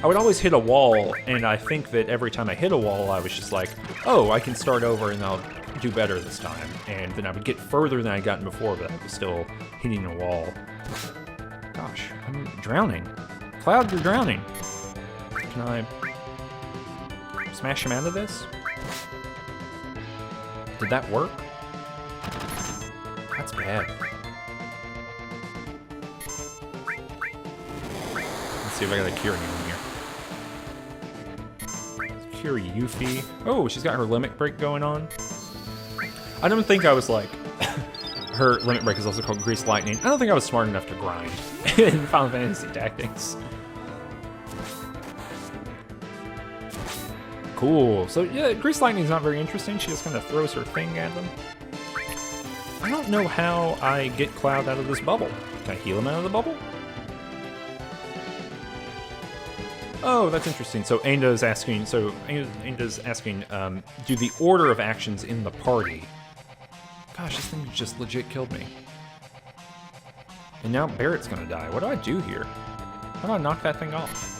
would always hit a wall, and I think that every time I hit a wall, I was just like, oh, I can start over and I'll do better this time. And then I would get further than I'd gotten before, but I was still hitting a wall. Gosh, I'm drowning. Cloud, you're drowning. Can I smash him out of this? Did that work? That's bad. Let's see if I got a cure anyone here. Let's cure Yuffie. Oh, she's got her limit break going on. I don't think I was like... her limit break is also called Grease Lightning. I don't think I was smart enough to grind in Final Fantasy Tactics. Cool. So yeah, Grease Lightning is not very interesting. She just kind of throws her thing at them. I don't know how I get Cloud out of this bubble. Can I heal him out of the bubble? Oh, that's interesting. So Ainda's asking. Do the order of actions in the party. Gosh, this thing just legit killed me. And now Barret's gonna die. What do I do here? How do I knock that thing off?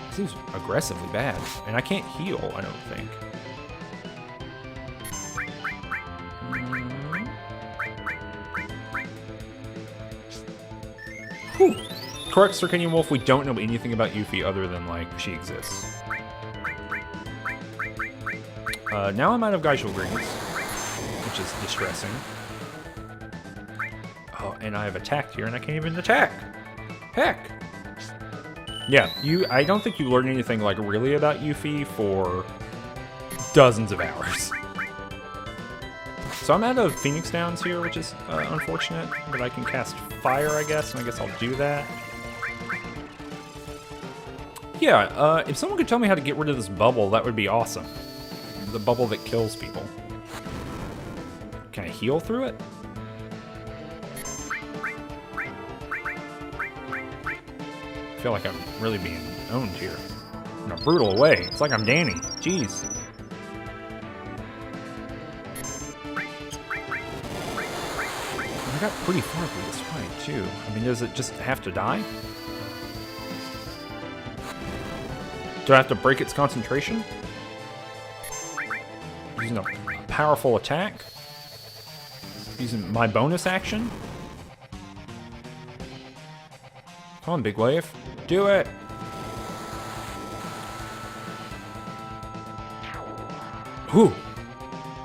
It seems aggressively bad. And I can't heal, I don't think. Whew. Correct, Circadian Wolf. We don't know anything about Yuffie other than, like, she exists. Now I'm out of Geishel Greens, which is distressing. Oh, and I have attacked here, and I can't even attack. Heck. Yeah, I don't think you learn anything, like, really about Yuffie for dozens of hours. So I'm out of Phoenix Downs here, which is unfortunate, but I can cast Fire, I guess, and I guess I'll do that. Yeah, if someone could tell me how to get rid of this bubble, that would be awesome. The bubble that kills people. Can I heal through it? I feel like I'm really being owned here. In a brutal way. It's like I'm Danny. Jeez. I got pretty far through this fight, too. I mean, does it just have to die? Do I have to break its concentration? Using a powerful attack? Using my bonus action? Come on, Big Wave. Do it! Whew!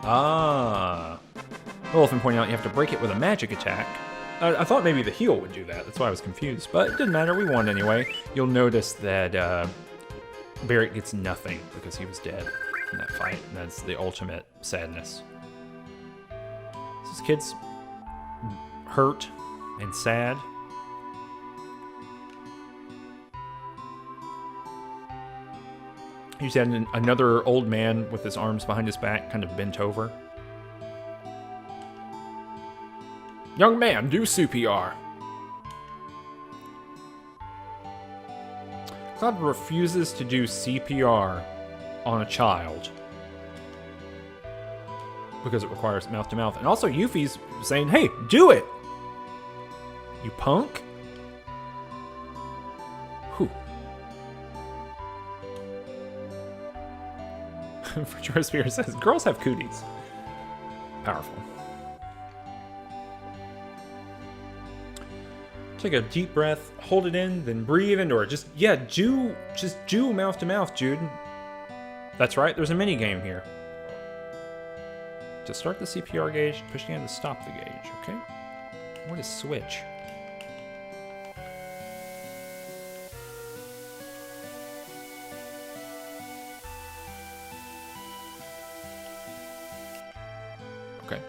Ah. Olafin pointed out you have to break it with a magic attack. I thought maybe the heal would do that. That's why I was confused. But it didn't matter. We won anyway. You'll notice that Barrett gets nothing because he was dead in that fight. And that's the ultimate sadness. This kid's hurt and sad. He's had another old man with his arms behind his back, kind of bent over. Young man, do CPR. Cloud refuses to do CPR on a child because it requires mouth to mouth. And also Yuffie's saying, hey, do it! You punk? Whew. Jorah Spear says, girls have cooties. Powerful. Take a deep breath, hold it in, then breathe into it. Just do mouth to mouth, Jude. That's right, there's a mini game here. To start the CPR gauge, push down to stop the gauge, okay? What is switch? Okay.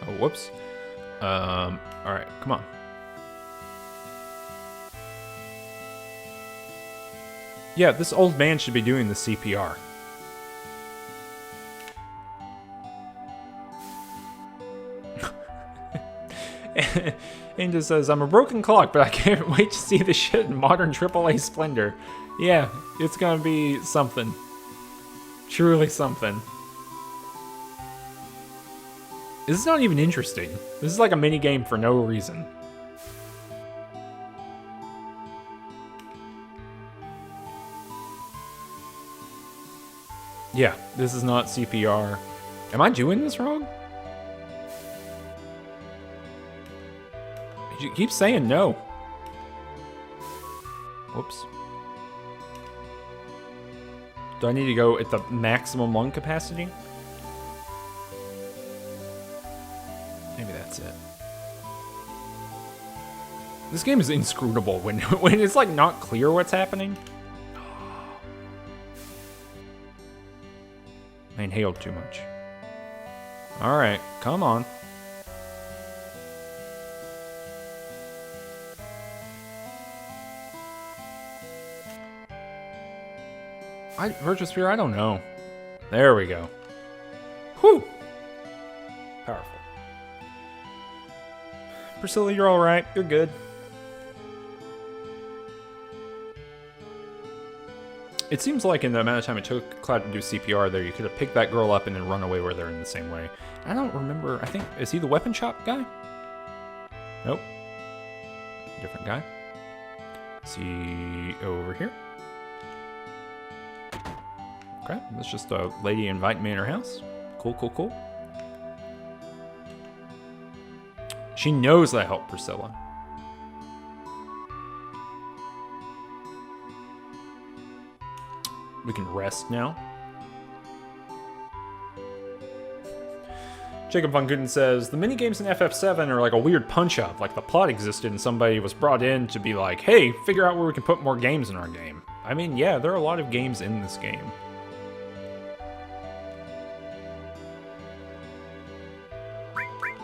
Oh, whoops. Alright, come on. Yeah, this old man should be doing the CPR. And just says, I'm a broken clock, but I can't wait to see the shit in modern AAA splendor. Yeah, it's gonna be something. Truly something. This is not even interesting. This is like a mini game for no reason. Yeah, this is not CPR. Am I doing this wrong? You keep saying no. Whoops. Do I need to go at the maximum lung capacity? Maybe that's it. This game is inscrutable when it's like not clear what's happening. I inhaled too much. Alright, come on. Virtual Sphere, I don't know. There we go. Whew! Powerful. Priscilla, you're alright. You're good. It seems like in the amount of time it took Cloud to do CPR there, you could have picked that girl up and then run away where they're in the same way. I don't remember. I think, is he the weapon shop guy? Nope. Different guy. See over here. Okay, that's just a lady inviting me in her house. Cool, cool, cool. She knows that I helped Priscilla. We can rest now. Jacob Von Gooden says, the minigames in FF7 are like a weird punch-up. Like the plot existed and somebody was brought in to be like, hey, figure out where we can put more games in our game. I mean, yeah, there are a lot of games in this game.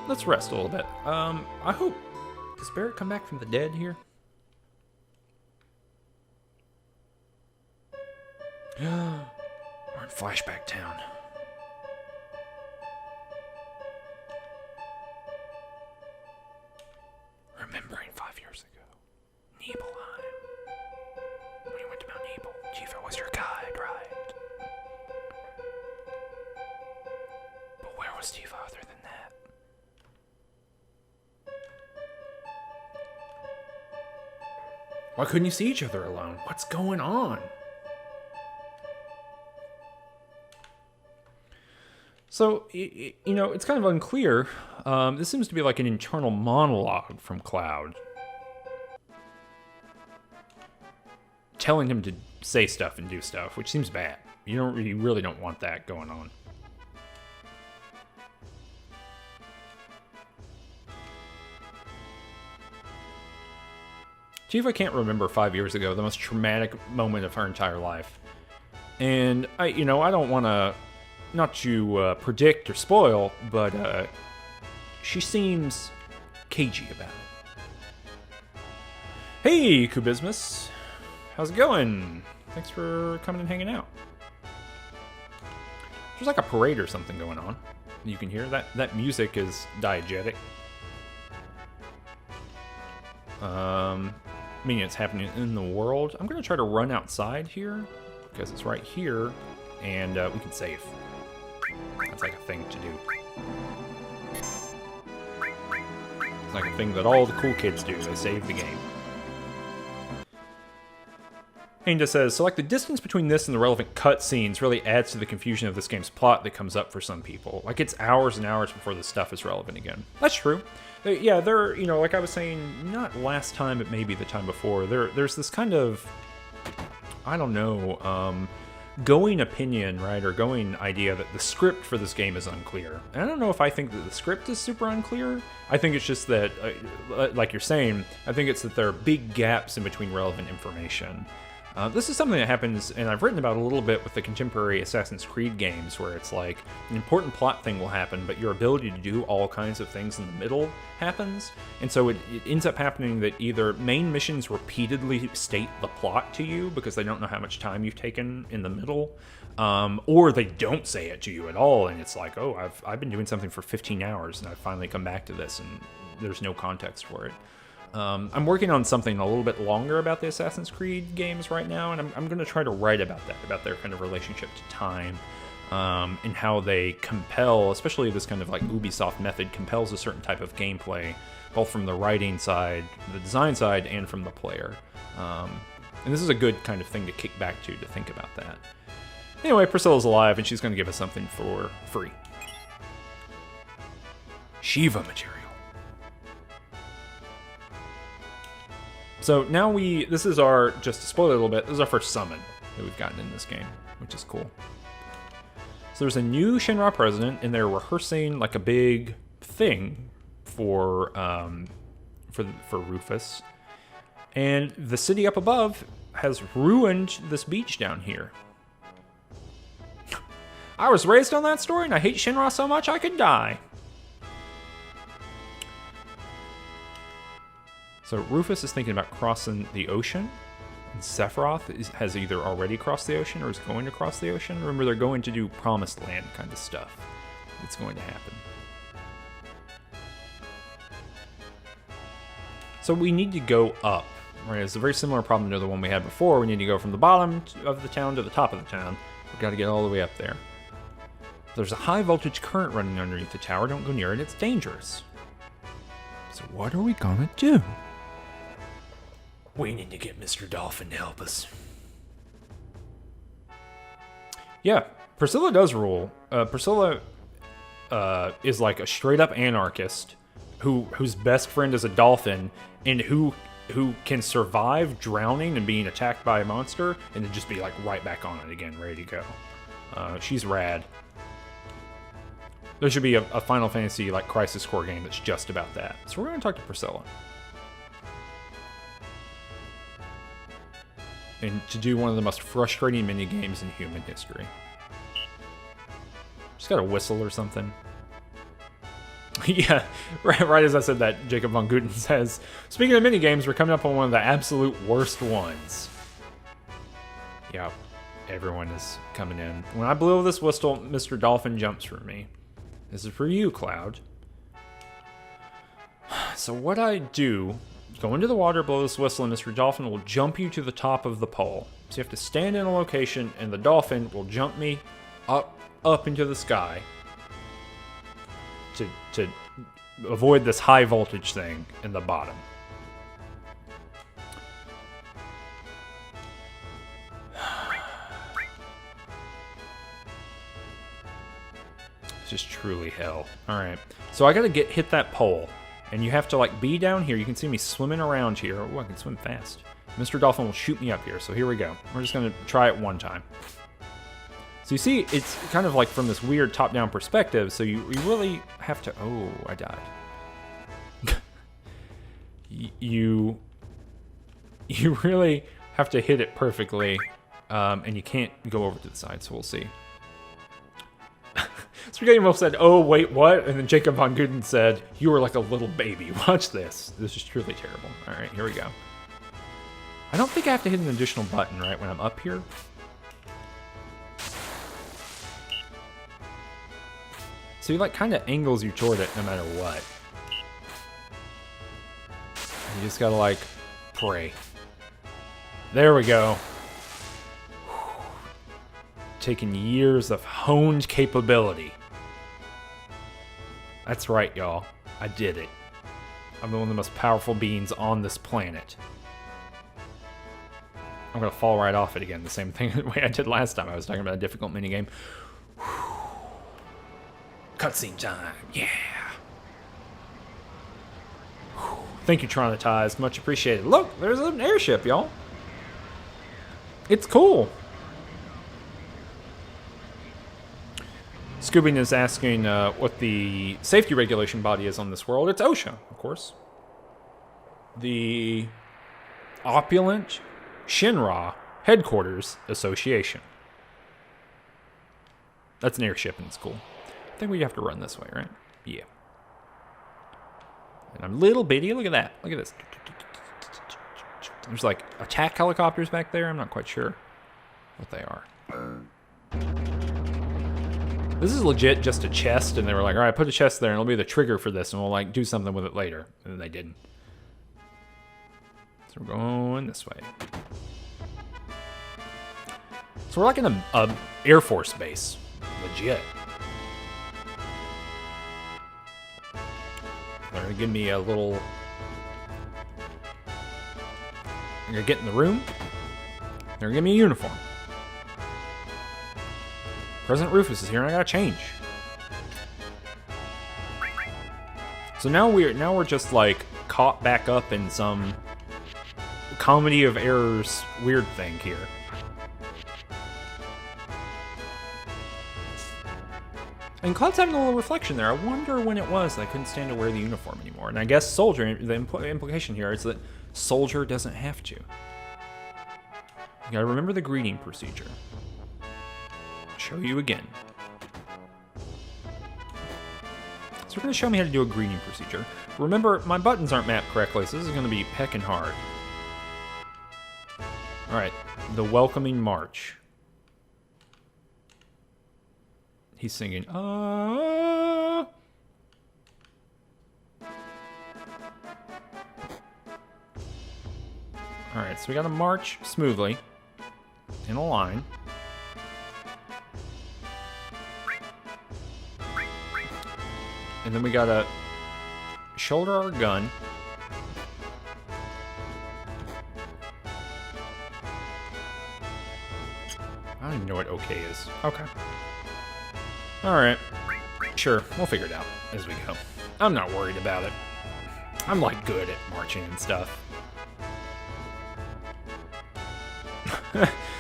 Let's rest a little bit. I hope... Does Barrett come back from the dead here? We're in Flashback Town. Remembering 5 years ago. Nibelheim. When you went to Mount Nibel, Tifa was your guide, right? But where was Tifa other than that? Why couldn't you see each other alone? What's going on? So, you know, it's kind of unclear. This seems to be like an internal monologue from Cloud. Telling him to say stuff and do stuff, which seems bad. You really don't want that going on. Tifa can't remember 5 years ago, the most traumatic moment of her entire life. And, I don't want to... Not to predict or spoil, but she seems cagey about it. Hey, Kubismus. How's it going? Thanks for coming and hanging out. There's like a parade or something going on. You can hear that music is diegetic. Meaning it's happening in the world. I'm going to try to run outside here because it's right here and we can save. That's like a thing to do. It's like a thing that all the cool kids do. They save the game. Ainda says, so like the distance between this and the relevant cutscenes really adds to the confusion of this game's plot that comes up for some people. Like it's hours and hours before this stuff is relevant again. That's true. Yeah, there, like I was saying, not last time, but maybe the time before, there's this kind of, I don't know, going opinion, right, or going idea that the script for this game is unclear. And I don't know if I think that the script is super unclear. I think it's just that, like you're saying, I think it's that there are big gaps in between relevant information. This is something that happens, and I've written about a little bit with the contemporary Assassin's Creed games, where it's like an important plot thing will happen, but your ability to do all kinds of things in the middle happens. And so it ends up happening that either main missions repeatedly state the plot to you because they don't know how much time you've taken in the middle, or they don't say it to you at all, and it's like, oh, I've been doing something for 15 hours, and I've finally come back to this, and there's no context for it. I'm working on something a little bit longer about the Assassin's Creed games right now, and I'm going to try to write about that, about their kind of relationship to time, and how they compel, especially this kind of like Ubisoft method, compels a certain type of gameplay, both from the writing side, the design side, and from the player. And this is a good kind of thing to kick back to think about that. Anyway, Priscilla's alive, and she's going to give us something for free. Shiva material. So now this is our, just to spoil it a little bit, this is our first summon that we've gotten in this game, which is cool. So there's a new Shinra president, and they're rehearsing like a big thing for Rufus. And the city up above has ruined this beach down here. I was raised on that story, and I hate Shinra so much I could die. So Rufus is thinking about crossing the ocean, and Sephiroth has either already crossed the ocean or is going to cross the ocean. Remember, they're going to do Promised Land kind of stuff. It's going to happen. So we need to go up, right? It's a very similar problem to the one we had before. We need to go from the bottom of the town to the top of the town. We've got to get all the way up there. There's a high voltage current running underneath the tower. Don't go near it. It's dangerous. So what are we gonna do? We need to get Mr. Dolphin to help us. Yeah, Priscilla does rule. Priscilla is like a straight up anarchist whose best friend is a dolphin, and who can survive drowning and being attacked by a monster and then just be like right back on it again, ready to go. She's rad. There should be a Final Fantasy like Crisis Core game that's just about that. So we're going to talk to Priscilla. And to do one of the most frustrating mini games in human history. Just got a whistle or something. Yeah, right as I said that, Jacob von Guten says, speaking of mini games, we're coming up on one of the absolute worst ones. Yeah, everyone is coming in. When I blow this whistle, Mr. Dolphin jumps for me. This is for you, Cloud. So what I do, go into the water, blow this whistle, and Mr. Dolphin will jump you to the top of the pole. So you have to stand in a location, and the dolphin will jump me up into the sky to avoid this high voltage thing in the bottom. It's just truly hell. All right, so I gotta hit that pole, and you have to like be down here. You can see me swimming around here. Oh, I can swim fast. Mr. Dolphin will shoot me up here. So here we go. We're just gonna try it one time. So you see, it's kind of like from this weird top-down perspective, so you really have to... Oh, I died. you really have to hit it perfectly, and you can't go over to the side, so we'll see. Spaghetti Wolf said, oh, wait, what? And then Jacob von Guten said, you were like a little baby. Watch this. This is truly terrible. All right, here we go. I don't think I have to hit an additional button, right, when I'm up here. So he like kind of angles you toward it no matter what. You just gotta like pray. There we go. Taking years of honed capability. That's right, y'all. I did it. I'm one of the most powerful beings on this planet. I'm gonna fall right off it again, the same thing the way I did last time. I was talking about a difficult minigame. Cutscene time, yeah. Thank you, Traumatized. Much appreciated. Look, there's an airship, y'all. It's cool. Scoobing is asking what the safety regulation body is on this world. It's OSHA, of course. The Opulent Shinra Headquarters Association. That's an airship and it's cool. I think we have to run this way, right? Yeah. And I'm little bitty. Look at that. Look at this. There's like attack helicopters back there. I'm not quite sure what they are. This is legit just a chest, and they were like, all right, put a chest there, and it'll be the trigger for this, and we'll like do something with it later. And then they didn't. So we're going this way. So we're like in a Air Force base. Legit. They're gonna give me a little... They're gonna get in the room. They're gonna give me a uniform. President Rufus is here and I gotta change. So now we're just like caught back up in some comedy of errors weird thing here. And Cloud's having a little reflection there. I wonder when it was that I couldn't stand to wear the uniform anymore. And I guess Soldier, the implication here is that Soldier doesn't have to. You gotta remember the greeting procedure. Show you again. So we're gonna show me how to do a greeting procedure. Remember, my buttons aren't mapped correctly, so this is gonna be heckin' hard. All right, the welcoming march. He's singing, ah. All right, so we gotta march smoothly in a line. And then we gotta shoulder our gun. I don't even know what OK is. Okay. Alright. Sure, we'll figure it out as we go. I'm not worried about it. I'm like good at marching and stuff.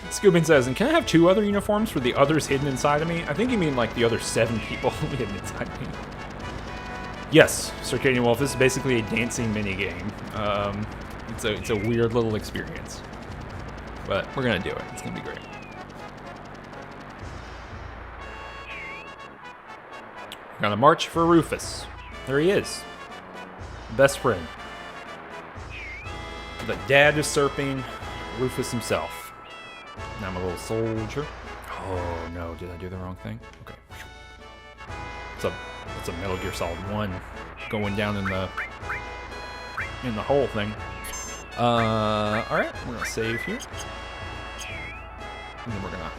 Scoobin says, and can I have 2 other uniforms for the others hidden inside of me? I think you mean like the other 7 people hidden inside me. Yes, Circadian Wolf, this is basically a dancing minigame. It's a weird little experience. But we're gonna do it. It's gonna be great. We're gonna march for Rufus. There he is. Best friend. The dad is surfing Rufus himself. Now I'm a little soldier. Oh no, did I do the wrong thing? Okay. It's a Metal Gear Solid 1 going down in the whole thing. Alright, we're gonna save here. And then we're gonna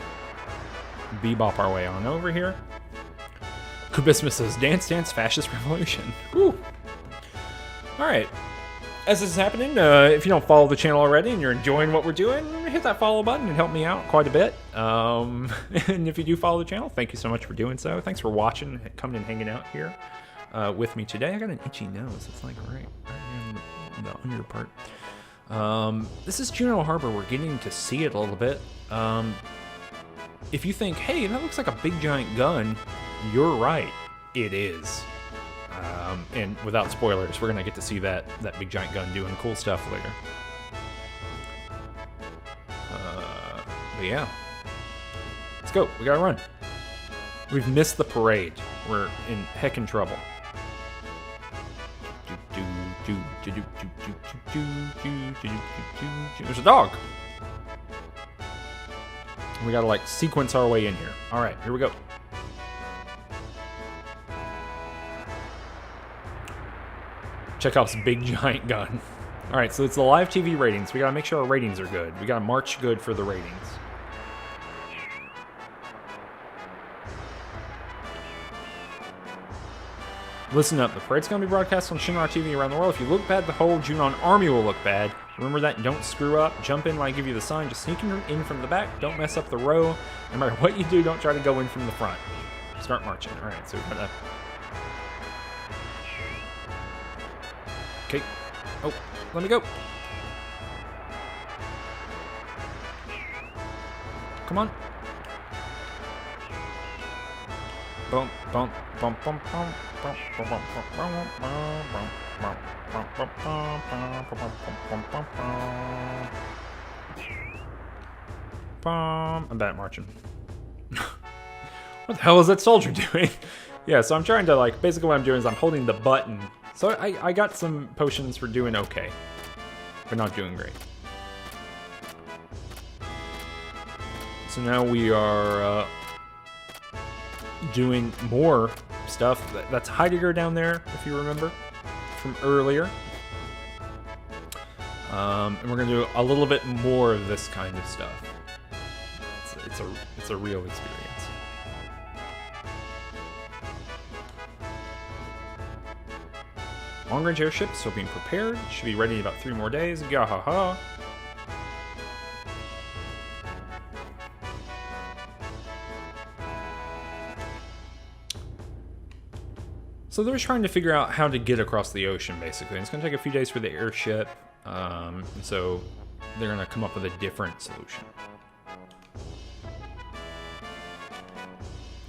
bebop our way on over here. Kubismus says, Dance Dance Fascist Revolution. Woo! Alright. As this is happening, if you don't follow the channel already and you're enjoying what we're doing, hit that follow button and help me out quite a bit. And if you do follow the channel, thank you so much for doing so. Thanks for watching, coming and hanging out here with me today. I got an itchy nose. It's like right in the under part. This is Juno Harbor. We're getting to see it a little bit. If you think, hey, that looks like a big giant gun, you're right. It is. And without spoilers, we're gonna get to see that big giant gun doing cool stuff later. But yeah, let's go. We gotta run. We've missed the parade. We're in heckin' trouble. There's a dog. We gotta like sequence our way in here. All right, here we go. Chekhov's big giant gun. All right, so it's the live TV ratings. We gotta make sure our ratings are good. We gotta march good for the ratings. Listen up, the parade's gonna be broadcast on Shinra TV around the world. If you look bad, the whole Junon army will look bad. Remember that, don't screw up. Jump in when I give you the sign. Just sneak in from the back. Don't mess up the row. No matter what you do, don't try to go in from the front. Start marching. All right, so we're gonna... Okay. Oh, let me go. Come on. Bump, bump, bump, bump, bump, bump, bump, bump, bump. I'm bad at marching. What the hell is that soldier doing? Yeah, so I'm trying to like, basically what I'm doing is I'm holding the button. So I got some potions for doing okay, but not doing great. So now we are doing more stuff. That's Heidegger down there, if you remember from earlier. And we're gonna do a little bit more of this kind of stuff. It's a real experience. Long-range airships, so being prepared. Should be ready in about 3 more days. Gahaha. So they're trying to figure out how to get across the ocean, basically. And it's going to take a few days for the airship. And so they're going to come up with a different solution.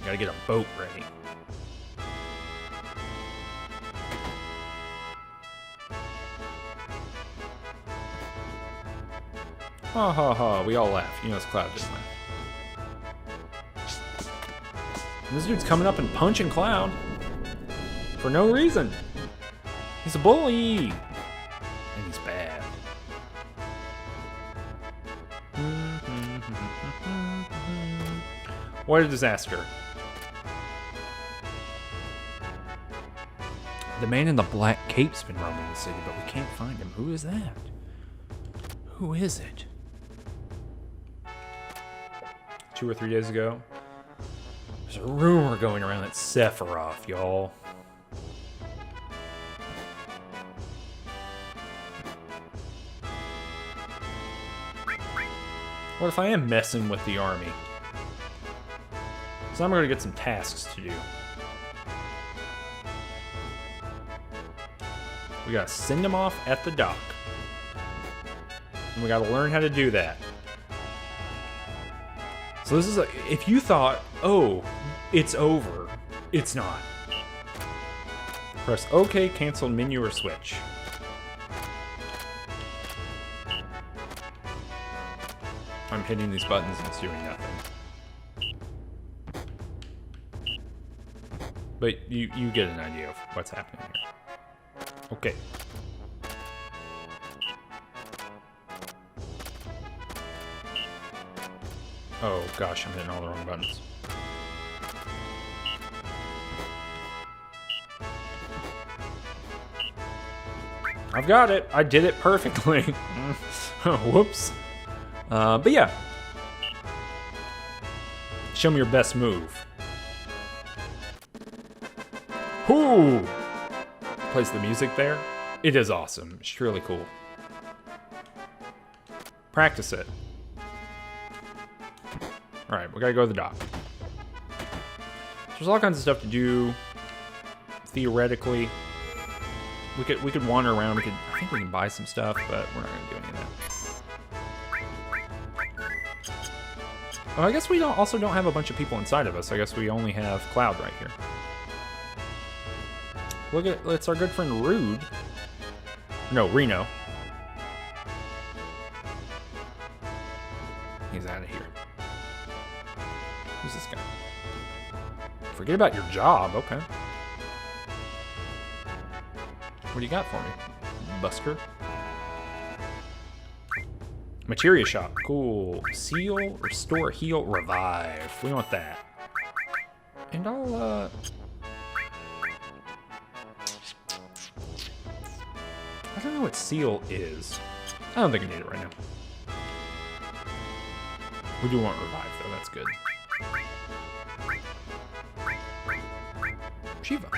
Got to get a boat ready. Ha ha ha, we all laugh. You know it's Cloud just laugh. This dude's coming up and punching Cloud. For no reason. He's a bully. And he's bad. What a disaster. The man in the black cape's been roaming the city, but we can't find him. Who is that? Who is it? 2 or 3 days ago, there's a rumor going around that Sephiroth, y'all. What if I am messing with the army? So I'm gonna get some tasks to do. We gotta send them off at the dock. And we gotta learn how to do that. So this is if you thought, oh, it's over, it's not. Press OK, cancel menu or switch. I'm hitting these buttons and it's doing nothing. But you get an idea of what's happening here. Okay. Oh gosh, I'm hitting all the wrong buttons. I've got it. I did it perfectly. Whoops. But yeah. Show me your best move. Whoo! Plays the music there. It is awesome. It's really cool. Practice it. Alright, we gotta go to the dock. There's all kinds of stuff to do. Theoretically. We could wander around. I think we can buy some stuff, but we're not gonna do any of that. Oh, I guess we also don't have a bunch of people inside of us. I guess we only have Cloud right here. Look at it's our good friend Rude. No, Reno. He's out of here. Who's this guy? Forget about your job. Okay. What do you got for me, Buster? Materia shop. Cool. Seal, restore, heal, revive. We want that. And I'll, I don't know what seal is. I don't think I need it right now. We do want revive, though. That's good. Shiva.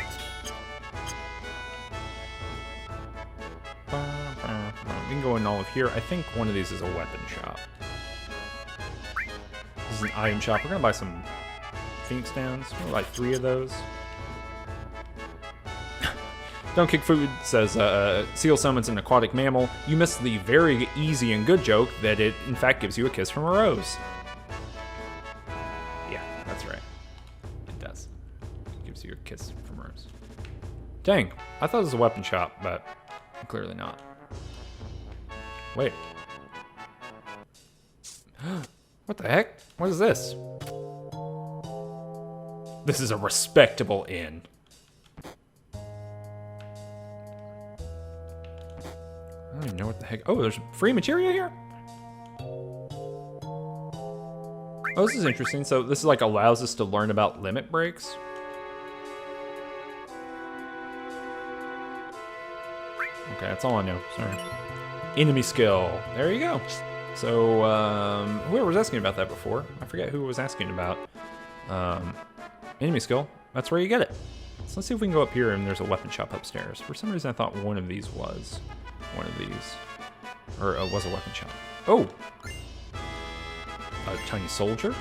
We can go in all of here. I think one of these is a weapon shop. This is an item shop. We're gonna buy some Phoenix Downs. We're gonna buy 3 of those. Don't Kick Food says, seal summons an aquatic mammal. You missed the very easy and good joke that it, in fact, gives you a kiss from a rose. Yeah, that's right. It does. It gives you a kiss from a rose. Dang, I thought it was a weapon shop, but clearly not. Wait. What the heck? What is this? This is a respectable inn. I don't even know what the heck. Oh, there's free materia here? Oh, this is interesting. So this is like allows us to learn about limit breaks. Okay, that's all I know. Sorry. Enemy skill. There you go. So, whoever was asking about that before, I forget who was asking about. Enemy skill. That's where you get it. So let's see if we can go up here and there's a weapon shop upstairs. For some reason, I thought one of these was one of these. Or was a weapon shop. Oh! A tiny soldier.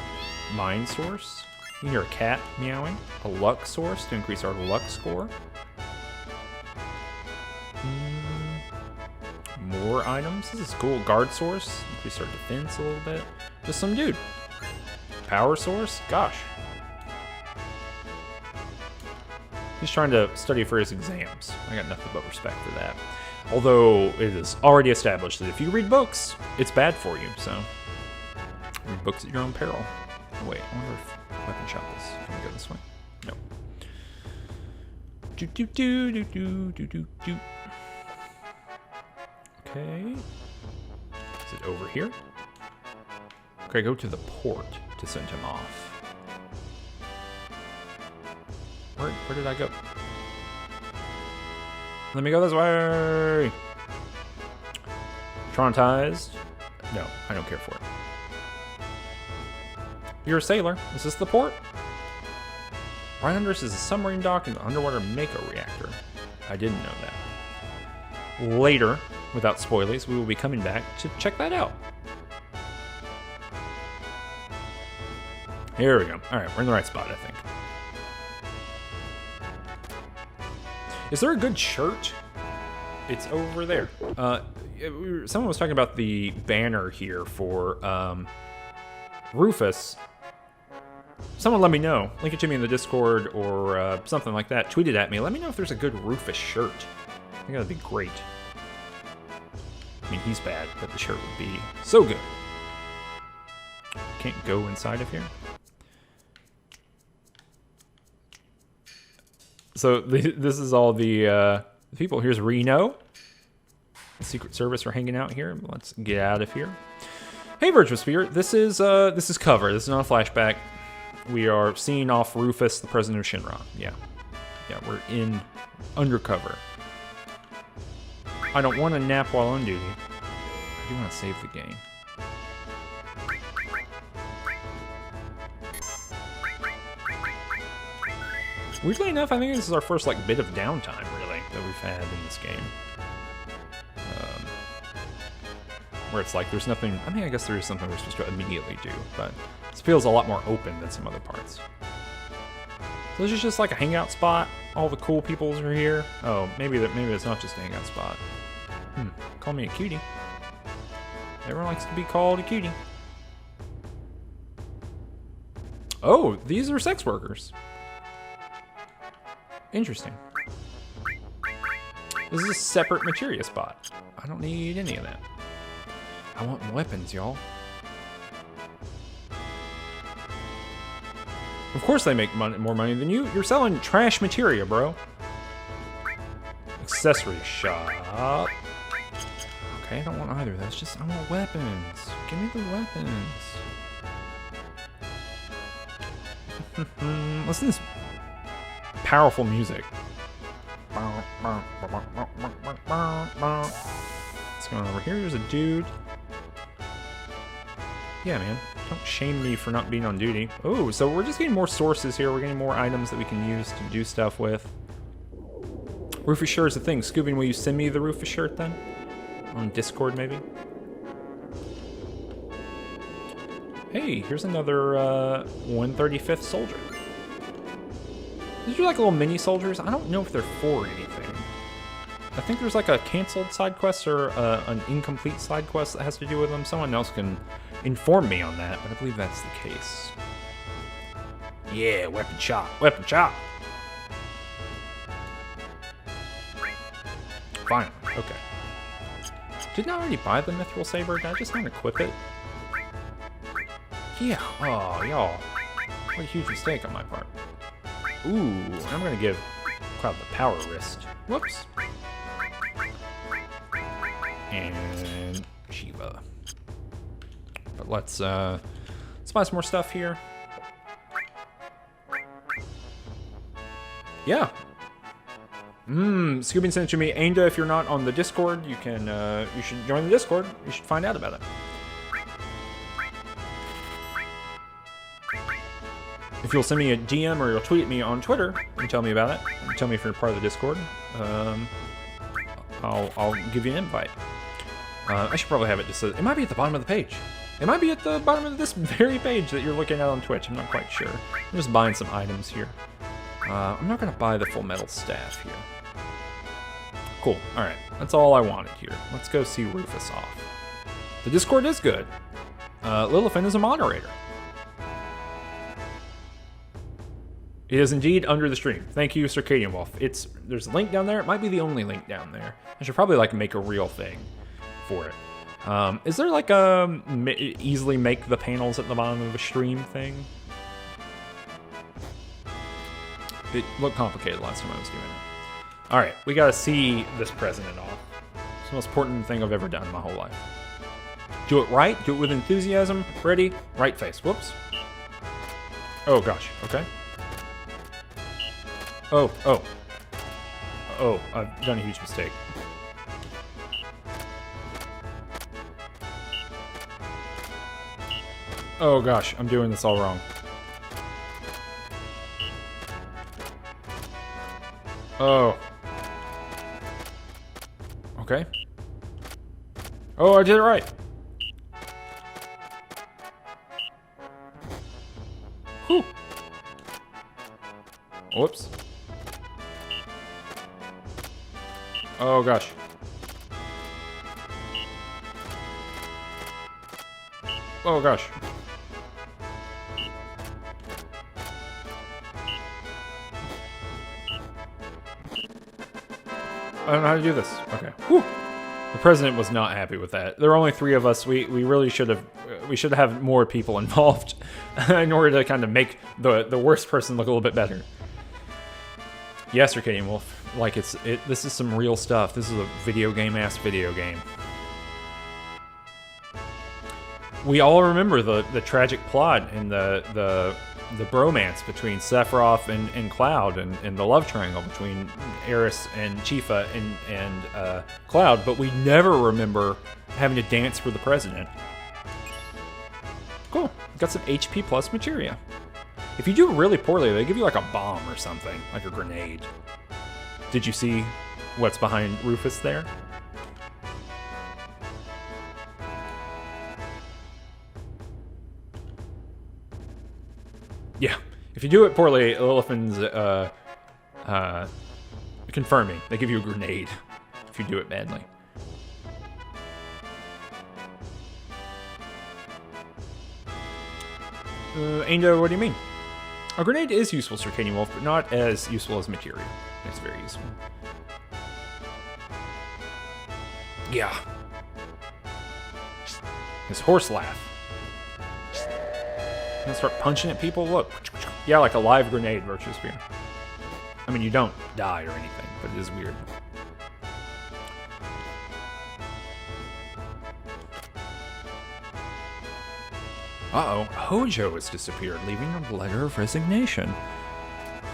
Mind source. You can hear a cat meowing. A luck source to increase our luck score. More items. This is cool. Guard source. Increase our defense a little bit. Just some dude. Power source. Gosh. He's trying to study for his exams. I got nothing but respect for that. Although it is already established that if you read books, it's bad for you. So read books at your own peril. Oh, wait, I wonder if weapon shop is. Can we go this way? No. Do do do do do do do do. Okay. Is it over here? Okay, go to the port to send him off. Where did I go? Let me go this way! Traumatized? No, I don't care for it. You're a sailor. Is this the port? Right under us is a submarine dock and an underwater Mako reactor. I didn't know that. Later, without spoilies, we will be coming back to check that out. Here we go. Alright, we're in the right spot, I think. Is there a good shirt It's over there. Someone was talking about the banner here for Rufus. Someone let me know. Link it to me in the Discord or something like that. Tweet it at me. Let me know if there's a good Rufus shirt. I think that'd be great. I mean, he's bad, but the shirt would be so good. Can't go inside of here. So this is all the people. Here's Reno. The Secret Service are hanging out here. Let's get out of here. Hey, Virtual Sphere. This is cover. This is not a flashback. We are seeing off Rufus, the president of Shinra. Yeah, we're in undercover. I don't want to nap while on duty. I do want to save the game. Weirdly enough, I think this is our first like bit of downtime, really, that we've had in this game. Where it's like there's nothing. I mean, I guess there is something we're supposed to immediately do, but this feels a lot more open than some other parts. So this is just like a hangout spot. All the cool peoples are here. Oh, maybe it's not just a hangout spot. Call me a cutie. Everyone likes to be called a cutie. Oh, these are sex workers. Interesting. This is a separate materia spot. I don't need any of that. I want weapons, y'all. Of course they make more money than you. You're selling trash materia, bro. Accessory shop. Okay, I don't want either of those. Just, I want weapons. Give me the weapons. Listen to this powerful music. What's going on over here? There's a dude. Yeah, man. Don't shame me for not being on duty. Oh, so we're just getting more sources here. We're getting more items that we can use to do stuff with. Rufus shirt is a thing. Scoobin, will you send me the Rufus shirt then? On Discord, maybe? Hey, here's another 135th soldier. These are like little mini soldiers. I don't know if they're for anything. I think there's like a canceled side quest or an incomplete side quest that has to do with them. Someone else can inform me on that, but I believe that's the case. Yeah, weapon shop. Weapon shop. Finally. Okay. Didn't I already buy the Mithril Saber? Did I just not equip it? Yeah. Oh, y'all. What a huge mistake on my part. Ooh, I'm gonna give Cloud the power wrist. Whoops. And Shiva. But let's buy some more stuff here. Yeah. Scoobin sent it to me. Ainda, if you're not on the Discord, you can you should join the Discord. You should find out about it. If you'll send me a DM or you'll tweet me on Twitter and tell me about it, and tell me if you're part of the Discord, I'll give you an invite. I should probably have it just. It might be at the bottom of the page. It might be at the bottom of this very page that you're looking at on Twitch. I'm not quite sure. I'm just buying some items here. I'm not gonna buy the full metal staff here. Cool. All right, that's all I wanted here. Let's go see Rufus off. The Discord is good. Lilifin is a moderator. It is indeed under the stream. Thank you, Circadian Wolf. There's a link down there. It might be the only link down there. I should probably like make a real thing for it. Is there like a easily make the panels at the bottom of a stream thing? It looked complicated last time I was doing it. All right, we gotta see this president off. It's the most important thing I've ever done in my whole life. Do it right. Do it with enthusiasm. Ready? Right face. Whoops. Oh gosh. Okay. Oh, I've done a huge mistake. Oh gosh, I'm doing this all wrong. Oh. Okay. Oh, I did it right. Whew. Whoops. Oh, gosh. Oh, gosh. I don't know how to do this. Okay. Whew. The president was not happy with that. There were only 3 of us. We really should have more people involved in order to kind of make the worst person look a little bit better. Yes, Circadian Wolf. Like this is some real stuff. This is a video game-ass video game. We all remember the tragic plot and the bromance between Sephiroth and Cloud and the love triangle between Aeris and Tifa and Cloud, but we never remember having to dance for the president. Cool. Got some HP plus materia. If you do it really poorly, they give you like a bomb or something, like a grenade. Did you see what's behind Rufus there? Yeah, if you do it poorly, Lillifan's confirming. They give you a grenade if you do it badly. Ando, what do you mean? A grenade is useful, Circadian Wolf, but not as useful as materia. It's very useful. Yeah. His horse laugh. Gonna start punching at people? Look. Yeah, like a live grenade, Virtue Spear. I mean, you don't die or anything, but it is weird. Uh-oh. Hojo has disappeared, leaving a letter of resignation.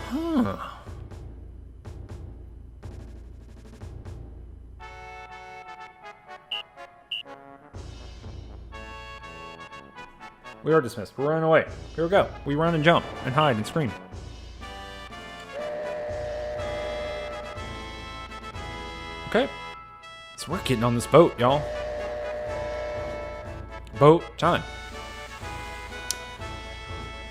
Huh. We are dismissed. We're running away. Here we go. We run and jump and hide and scream. Okay. So we're getting on this boat, y'all. Boat time.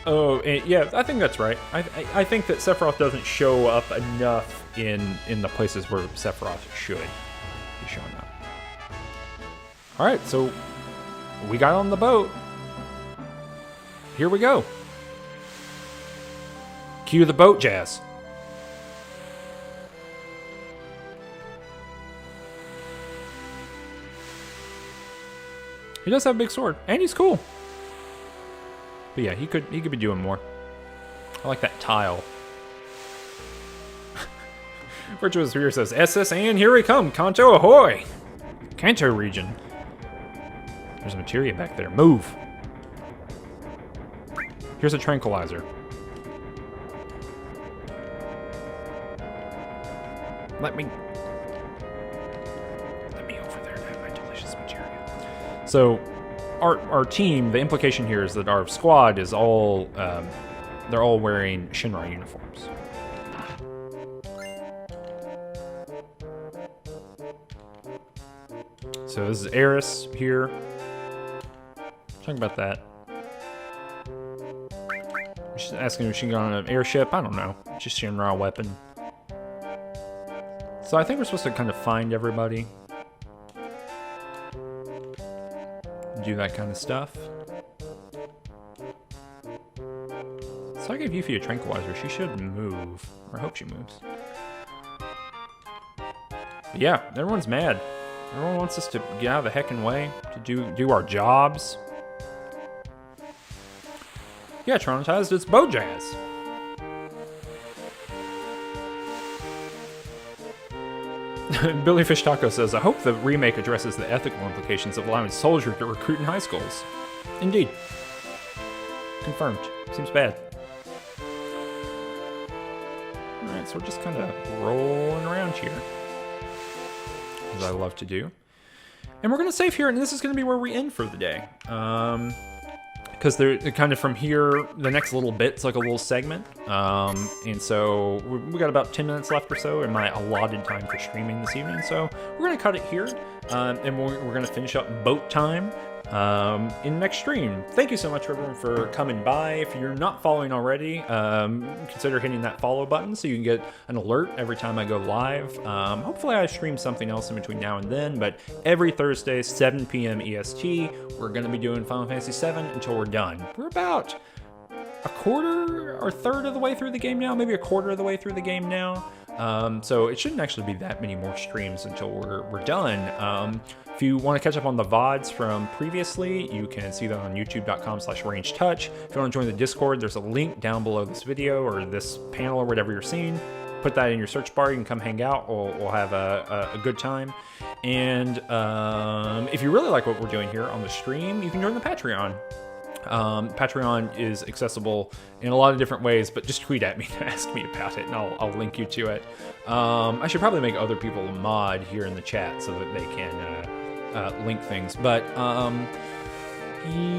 Oh, yeah, I think that's right. I think that Sephiroth doesn't show up enough in the places where Sephiroth should be showing up. All right, so we got on the boat. Here we go. Cue the boat jazz. He does have a big sword, and he's cool. But yeah, he could be doing more. I like that tile. Virtuous Spear says, SS and here we come, Kanto ahoy! Kanto region. There's a materia back there. Move. Here's a tranquilizer. Let me over there and have my delicious materia. So, our team, the implication here is that our squad is all, they're all wearing Shinra uniforms. So this is Aeris here. Talking about that. She's asking if she can go on an airship. I don't know. Just Shinra weapon. So I think we're supposed to kind of find everybody. Do that kind of stuff. So I gave Yuffie a tranquilizer. She should move. Or I hope she moves. But yeah, everyone's mad. Everyone wants us to get out of the heckin' way. To do our jobs. Yeah, traumatized, it's boat jazz. Billy Fish Taco says, I hope the remake addresses the ethical implications of allowing soldiers to recruit in high schools. Indeed. Confirmed. Seems bad. Alright, so we're just kind of rolling around here. As I love to do. And we're going to save here, and this is going to be where we end for the day. Because they're kind of from here, the next little bit's like a little segment. And so we got about 10 minutes left or so in my allotted time for streaming this evening. So we're going to cut it here. And we're going to finish up boat time in the next stream. Thank you so much, everyone, for coming by. If you're not following already, consider hitting that follow button so you can get an alert every time I go live. Hopefully I stream something else in between now and then, but every Thursday, 7 p.m. EST, we're going to be doing Final Fantasy VII until we're done. We're about a quarter or third of the way through the game now, maybe a quarter of the way through the game now. So it shouldn't actually be that many more streams until we're done. If you want to catch up on the VODs from previously, you can see them on youtube.com/rangetouch. If you want to join the Discord, there's a link down below this video or this panel or whatever you're seeing. Put that in your search bar. You can come hang out. We'll have a good time. And if you really like what we're doing here on the stream, you can join the Patreon. Patreon is accessible in a lot of different ways, but just tweet at me to ask me about it, and I'll link you to it. I should probably make other people a mod here in the chat so that they can link things. But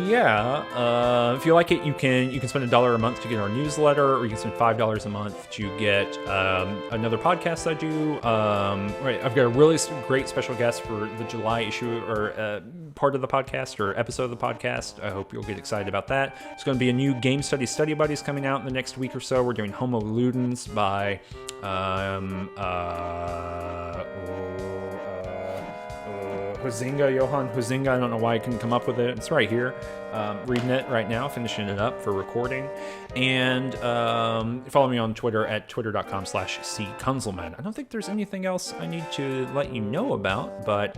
yeah, if you like it, you can spend $1 a month to get our newsletter, or you can spend $5 a month to get another podcast I do. Right, I've got a really great special guest for the July issue, or part of the podcast, or episode of the podcast. I hope you'll get excited about that. There's going to be a new Game Study Buddies coming out in the next week or so. We're doing Homo Ludens by Johann Huizinga. I don't know why I couldn't come up with it. It's right here. Reading it right now, finishing it up for recording. And follow me on Twitter at twitter.com/ckunzelman. I don't think there's anything else I need to let you know about, but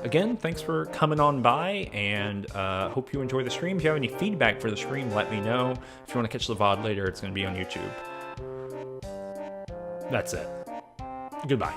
again, thanks for coming on by, and hope you enjoy the stream. If you have any feedback for the stream, let me know. If you want to catch the VOD later, it's going to be on YouTube. That's it. Goodbye.